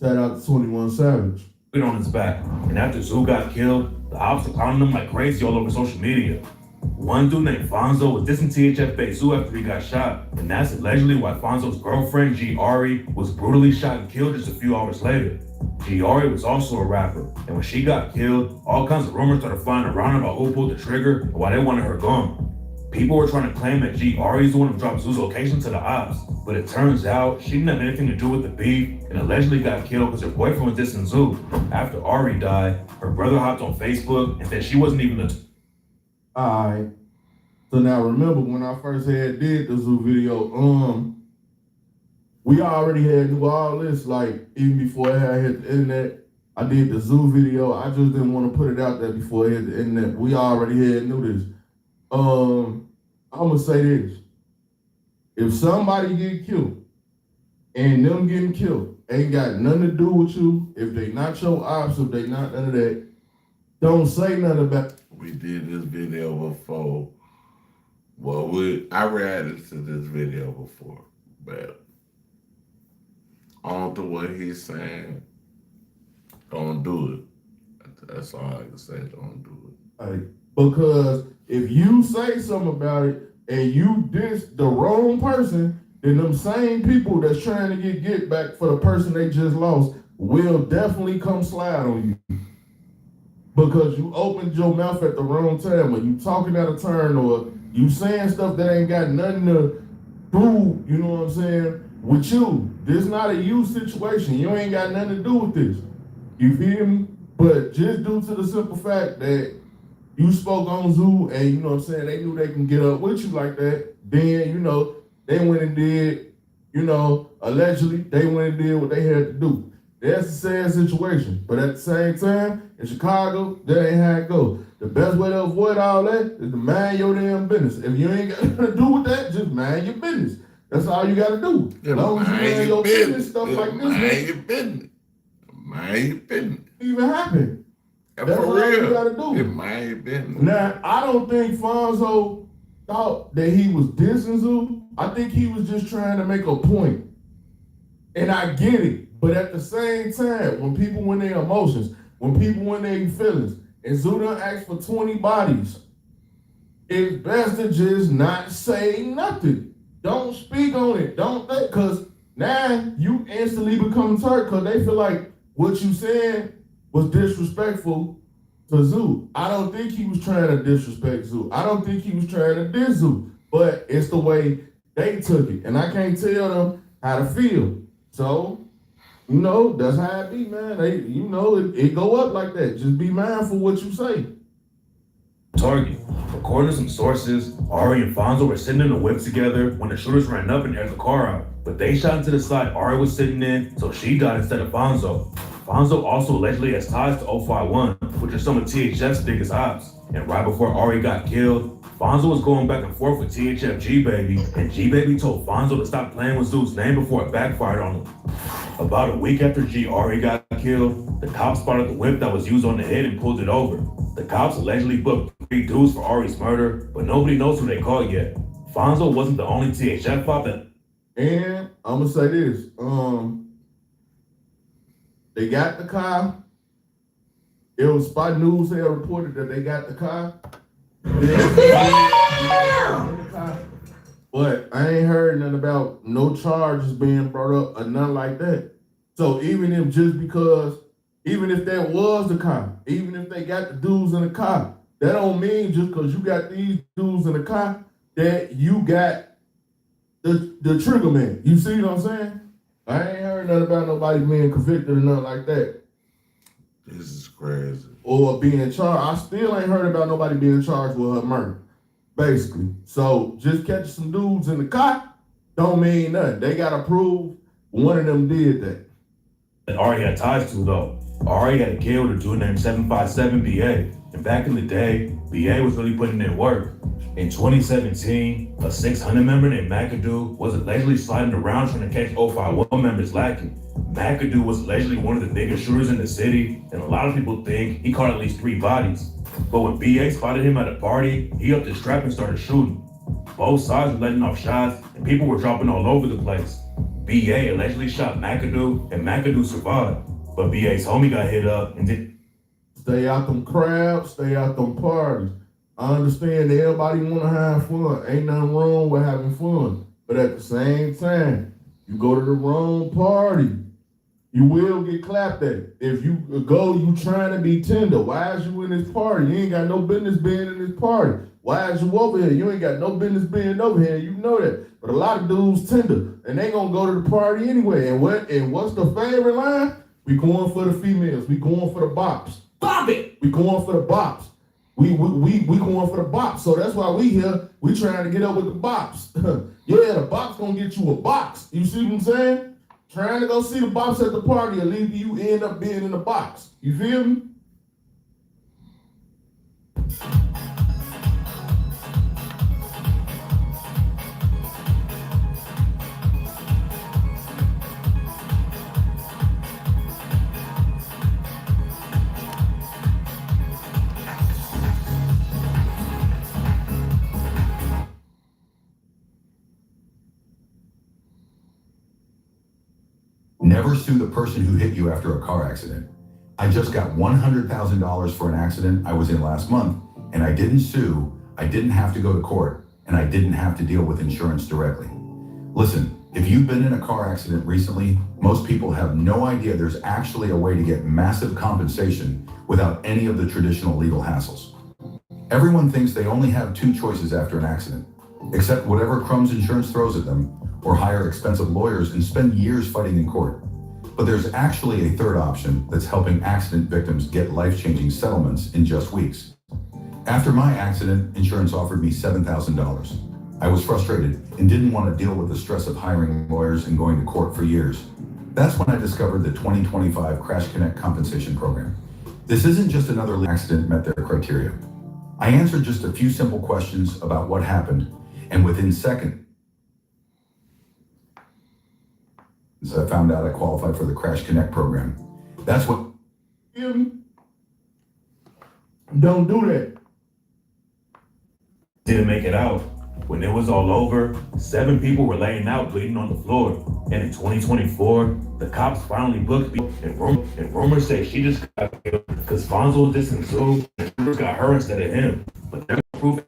Shout out to 21 Savage. On his back, and after Zoo got killed, the ops were clowning him like crazy all over social media. One dude named Fonzo was dissing THF Bezu after he got shot, and that's allegedly why Fonzo's girlfriend, G. Ari, was brutally shot and killed just a few hours later. G. Ari was also a rapper, and when she got killed, all kinds of rumors started flying around about who pulled the trigger and why they wanted her gone. People were trying to claim that G. Ari is the one who dropped Zoo's location to the ops, but it turns out she didn't have anything to do with the beef and allegedly got killed because her boyfriend was dissing Zoo. After Ari died, her brother hopped on Facebook and said she wasn't even a... Alright. So now remember when I first did the Zoo video, we already had knew all this, like even before I had hit the internet. I did the Zoo video. I just didn't want to put it out there before it hit the internet. We already had knew this. I'm gonna say this. If somebody get killed and them getting killed ain't got nothing to do with you, if they not your ops, if they not none of that, don't say nothing about it. We did this video before. Well, I reacted to this video before, but on to what he's saying, don't do it. That's all I can say, don't do it. Like, because if you say something about it and you diss the wrong person, then them same people that's trying to get back for the person they just lost will definitely come slide on you. Because you opened your mouth at the wrong time, or you talking out of turn, or you saying stuff that ain't got nothing to do, you know what I'm saying, with you. This not a you situation. You ain't got nothing to do with this. You feel me? But just due to the simple fact that you spoke on Zoo and, you know what I'm saying, they knew they can get up with you like that, then, you know, they went and did, you know, allegedly, they went and did what they had to do. That's a sad situation. But at the same time, in Chicago, that ain't how it goes. The best way to avoid all that is to mind your damn business. If you ain't got nothing to do with that, just mind your business. That's all you gotta do. As long as you mind your business, stuff like this. Mind your business. Mind your business. Even happen. That's for all real. you gotta do. Mind your business. Now, I don't think Fonzo thought that he was dissing Zoo. I think he was just trying to make a point. And I get it. But at the same time, when people win their emotions, when people win their feelings, and Zoo done asked for 20 bodies, it's best to just not say nothing. Don't speak on it. Don't think, because now you instantly become tart because they feel like what you said was disrespectful to Zoo. I don't think he was trying to disrespect Zoo. I don't think he was trying to diss Zoo. But it's the way they took it. And I can't tell them how to feel. So, you know, that's how it be, man. They, you know, it go up like that. Just be mindful what you say. Target. According to some sources, Ari and Fonzo were sitting in a whip together when the shooters ran up and aired the car out. But they shot into the side Ari was sitting in, so she died instead of Fonzo. Fonzo also allegedly has ties to 051, which are some of THF's biggest ops. And right before Ari got killed, Fonzo was going back and forth with THF G-Baby, and G-Baby told Fonzo to stop playing with Zoo's name before it backfired on him. About a week after G-Ari got killed, the cops spotted the whip that was used on the hit and pulled it over. The cops allegedly booked 3 dudes for Ari's murder, but nobody knows who they caught yet. Fonzo wasn't the only THF pop that... And I'm gonna say this, they got the car. It was Spot News had reported that they got the car. But I ain't heard nothing about no charges being brought up or nothing like that. So even if that was the car, even if they got the dudes in the car, that don't mean just because you got these dudes in the car that you got the trigger man. You see what I'm saying? I ain't heard nothing about nobody being convicted or nothing like that. This is crazy. Or being charged. I still ain't heard about nobody being charged with her murder, basically. So just catching some dudes in the car don't mean nothing. They gotta prove one of them did that. That Ari had ties to though. Ari had a kid with a dude named 757 BA. And back in the day, BA was really putting in work. In 2017, a 600 member named McAdoo was allegedly sliding around trying to catch 051 members lacking. McAdoo was allegedly one of the biggest shooters in the city, and a lot of people think he caught at least 3 bodies. But when BA spotted him at a party, he upped his strap and started shooting. Both sides were letting off shots, and people were dropping all over the place. BA allegedly shot McAdoo, and McAdoo survived. But BA's homie got hit up and did. Stay out them crowds, stay out them parties. I understand that everybody wanna have fun. Ain't nothing wrong with having fun. But at the same time, you go to the wrong party, you will get clapped at. If you go, you trying to be tender. Why is you in this party? You ain't got no business being in this party. Why is you over here? You ain't got no business being over here. You know that. But a lot of dudes tender, and they gonna go to the party anyway. And what's the favorite line? We going for the females. We going for the bops. Bop it. We going for the bops. We going for the bops. So that's why we here. We trying to get up with the bops. Yeah, the bops gonna get you a box. You see what I'm saying? Trying to go see the bops at the party, at least you end up being in the box. You feel me? Never sue the person who hit you after a car accident. I just got $100,000 for an accident I was in last month, and I didn't sue, I didn't have to go to court, and I didn't have to deal with insurance directly. Listen, if you've been in a car accident recently, most people have no idea there's actually a way to get massive compensation without any of the traditional legal hassles. Everyone thinks they only have 2 choices after an accident: accept whatever crumbs insurance throws at them, or hire expensive lawyers and spend years fighting in court. But there's actually a third option that's helping accident victims get life-changing settlements in just weeks. After my accident, insurance offered me $7,000. I was frustrated and didn't want to deal with the stress of hiring lawyers and going to court for years. That's when I discovered the 2025 Crash Connect Compensation Program. This isn't just another accident met their criteria. I answered just a few simple questions about what happened, and within seconds, I found out I qualified for the Crash Connect program. That's what. Don't do that. Didn't make it out. When it was all over, 7 people were laying out bleeding on the floor. And in 2024, the cops finally booked me. And rumors say she just got killed because Fonzo was dissing Zoo and rumors got her instead of him. But there's no proof.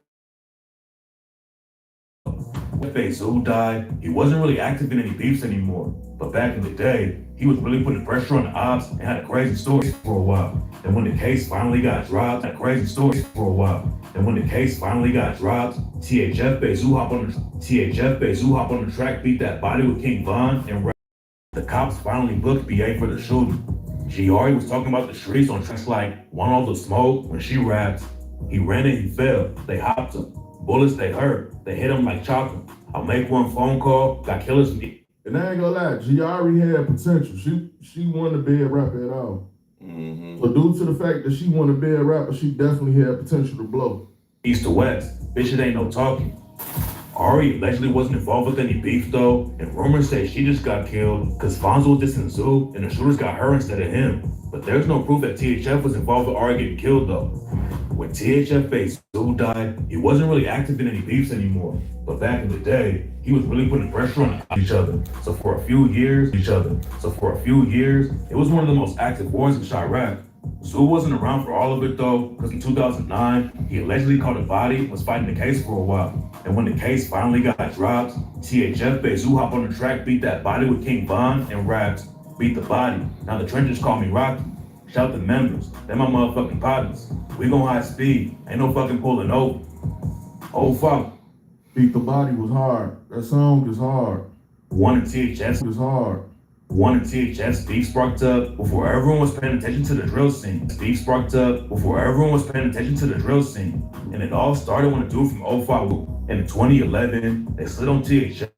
When Zoo died, he wasn't really active in any beefs anymore. But back in the day, he was really putting pressure on the ops and had a crazy story for a while. And when the case finally got dropped, THF Bezoo hop on the track, beat that body with King Von, and the cops finally booked BA for the shooting. Giari was talking about the streets on tracks like One All the Smoke. When she rapped, he ran and he fell. They hopped him. Bullets they hurt. They hit him like chopping. I'll make one phone call. Got killers. And I ain't gonna lie, Giari had potential. She wasn't a bad rapper at all. So due to the fact that she wasn't a bad rapper, she definitely had potential to blow. East to west, bitch, it ain't no talking. Ari allegedly wasn't involved with any beef though, and rumors say she just got killed because Fonzo was dissing Zoo and the shooters got her instead of him. But there's no proof that THF was involved with Ari getting killed though. When THF faced Zoo died, he wasn't really active in any beefs anymore. But back in the day, he was really putting pressure on each other. So for a few years, it was one of the most active wars in Chirac. Zoo wasn't around for all of it though, because in 2009, he allegedly caught a body and was fighting the case for a while. And when the case finally got dropped, THF Bezoo hop on the track, beat that body with King Von, and raps, beat the body. Now the trenches call me Rocky. Shout the members, they're my motherfucking partners. We gon' high speed, ain't no fucking pulling over. Oh fuck. Beat the Body was hard. That song is hard. One in THF is hard. One of THF's beef sparked up before everyone was paying attention to the drill scene. Beef sparked up before everyone was paying attention to the drill scene. And it all started when a dude from 05 in 2011, they slid on THF.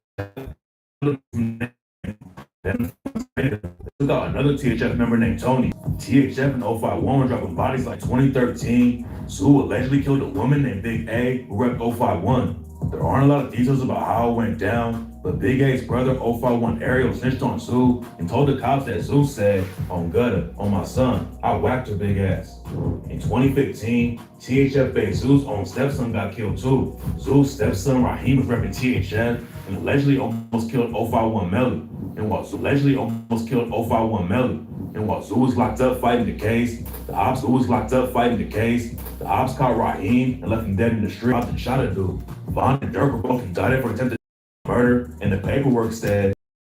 Then they took out another THF member named Tony. THF and 051 were dropping bodies like 2013. Zoo allegedly killed a woman named Big A who repped 051. There aren't a lot of details about how it went down, but Big A's brother 051 Ariel snitched on Zoo and told the cops that Zoo said, "On Gutta, on my son, I whacked her big ass." In 2015, THF based Zoo's own stepson got killed too. Zoo's stepson Raheem was repping THF and allegedly almost killed 051 Melly. And while Zoo was locked up fighting the case, the ops caught Raheem and left him dead in the street after shot a dude. Von and Dirk were both indicted for attempted murder, and the paperwork said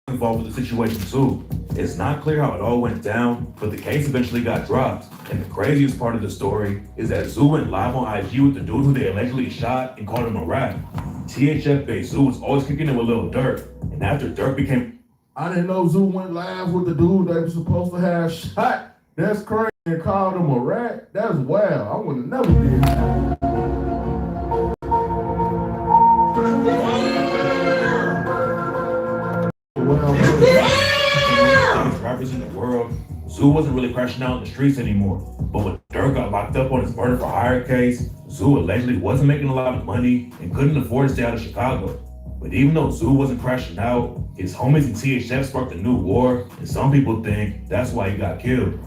involved with the situation too. It's not clear how it all went down, but the case eventually got dropped. And the craziest part of the story is that Zoo went live on IG with the dude who they allegedly shot and called him a rat. THF based Zoo was always kicking it with Lil Durk, and after Durk became I didn't know Zoo went live with the dude they were supposed to have shot. That's crazy. And called him a rat. That's wild. I would have never did that. Rappers in the world, Zoo wasn't really crashing out in the streets anymore. But when Durk got locked up on his murder for hire case, Zoo allegedly wasn't making a lot of money and couldn't afford to stay out of Chicago. But even though Zoo wasn't crashing out, his homies in THF sparked a new war, and some people think that's why he got killed.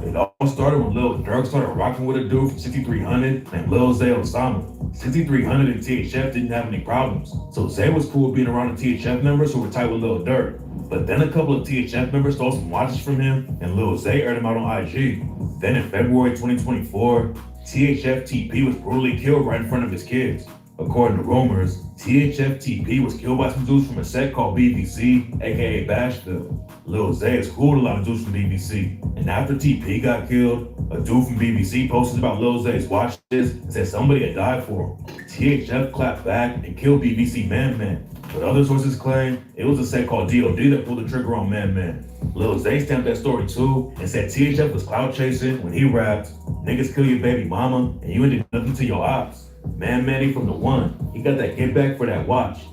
It all started when Lil Durk started rocking with a dude from 6300 named Lil Zay Osama. 6300 and THF didn't have any problems, so Zay was cool with being around the THF members who were tight with Lil Durk. But then a couple of THF members stole some watches from him, and Lil Zay aired him out on IG. Then in February 2024, THF TP was brutally killed right in front of his kids. According to rumors, THF TP was killed by some dudes from a set called BBC, aka Bashville. Lil Zay is cool with a lot of dudes from BBC. And after TP got killed, a dude from BBC posted about Lil Zay's watches and said somebody had died for him. THF clapped back and killed BBC Man Man. But other sources claim it was a set called DOD that pulled the trigger on Man Man. Lil Zay stamped that story too and said THF was clout chasing when he rapped, "Niggas kill your baby mama and you ain't did nothing to your ops." Man Manny from the one, he got that get back for that watch.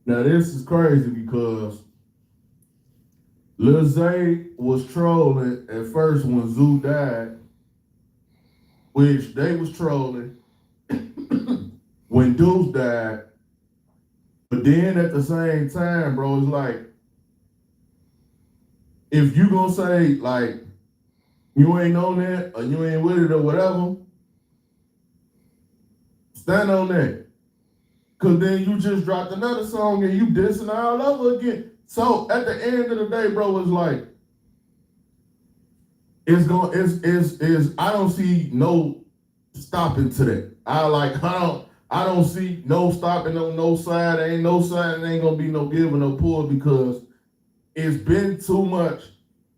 Now this is crazy because Lil Zay was trolling at first when Zoo died, which they was trolling when Deuce died. But then at the same time, bro, it's like, if you gonna say like, you ain't on that or you ain't with it or whatever, stand on that. Cause then you just dropped another song and you dissing all over again. So at the end of the day, bro, it's like, I don't see no stopping to that. I don't see no stopping on no side. There ain't no side, there ain't gonna be no give or no pull because it's been too much.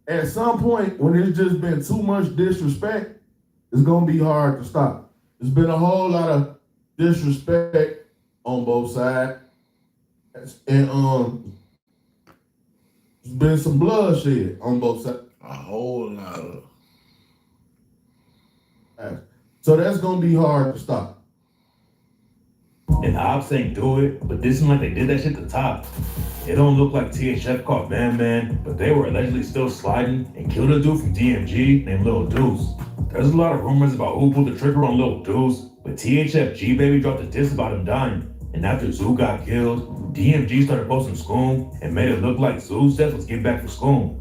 At some point, when it's just been too much disrespect, it's gonna be hard to stop. There's been a whole lot of disrespect on both sides. And there's been some bloodshed on both sides. A whole lot of. So that's gonna be hard to stop. And the ops ain't do it, but this isn't like they did that shit to top. It don't look like THF caught Man Man, but they were allegedly still sliding and killed a dude from DMG named Lil Deuce. There's a lot of rumors about who pulled the trigger on Lil Deuce, but THF G-Baby dropped a diss about him dying. And after Zoo got killed, DMG started posting Scoom and made it look like Zoo's death was get back for Scoom.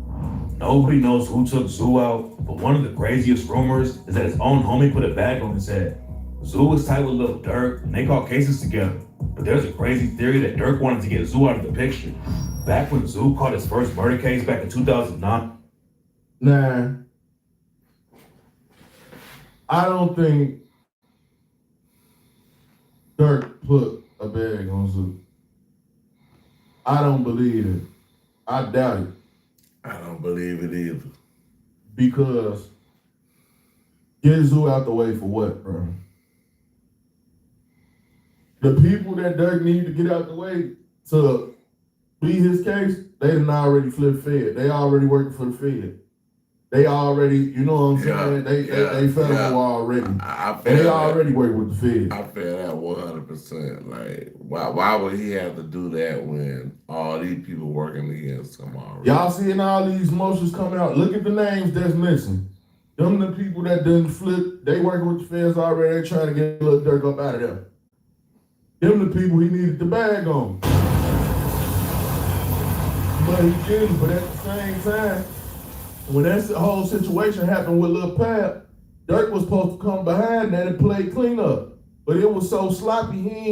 Nobody knows who took Zoo out, but one of the craziest rumors is that his own homie put a bag on his head. Zoo was tight with Lil Durk, and they caught cases together. But there's a crazy theory that Durk wanted to get Zoo out of the picture. Back when Zoo caught his first murder case back in 2009. Nah, I don't think Durk put a bag on Zoo. I don't believe it. I doubt it. I don't believe it either. Because get Zoo out the way for what, bro? The people that Durk need to get out the way to be his case, They done already flipped Fed. They already working for the Fed. They already, you know what I'm saying? They federal already. And they already work with the Fed. I feel that 100%. Like, why would he have to do that when all these people working against him already? Y'all seeing all these motions coming out. Look at the names that's missing. Them the people that done flip, they working with the feds already. They trying to get a little dirt up out of there. Them the people he needed the bag on. But he didn't, but at the same time, when that whole situation happened with Lil Pap, Dirk was supposed to come behind that and play cleanup. But it was so sloppy, he ain't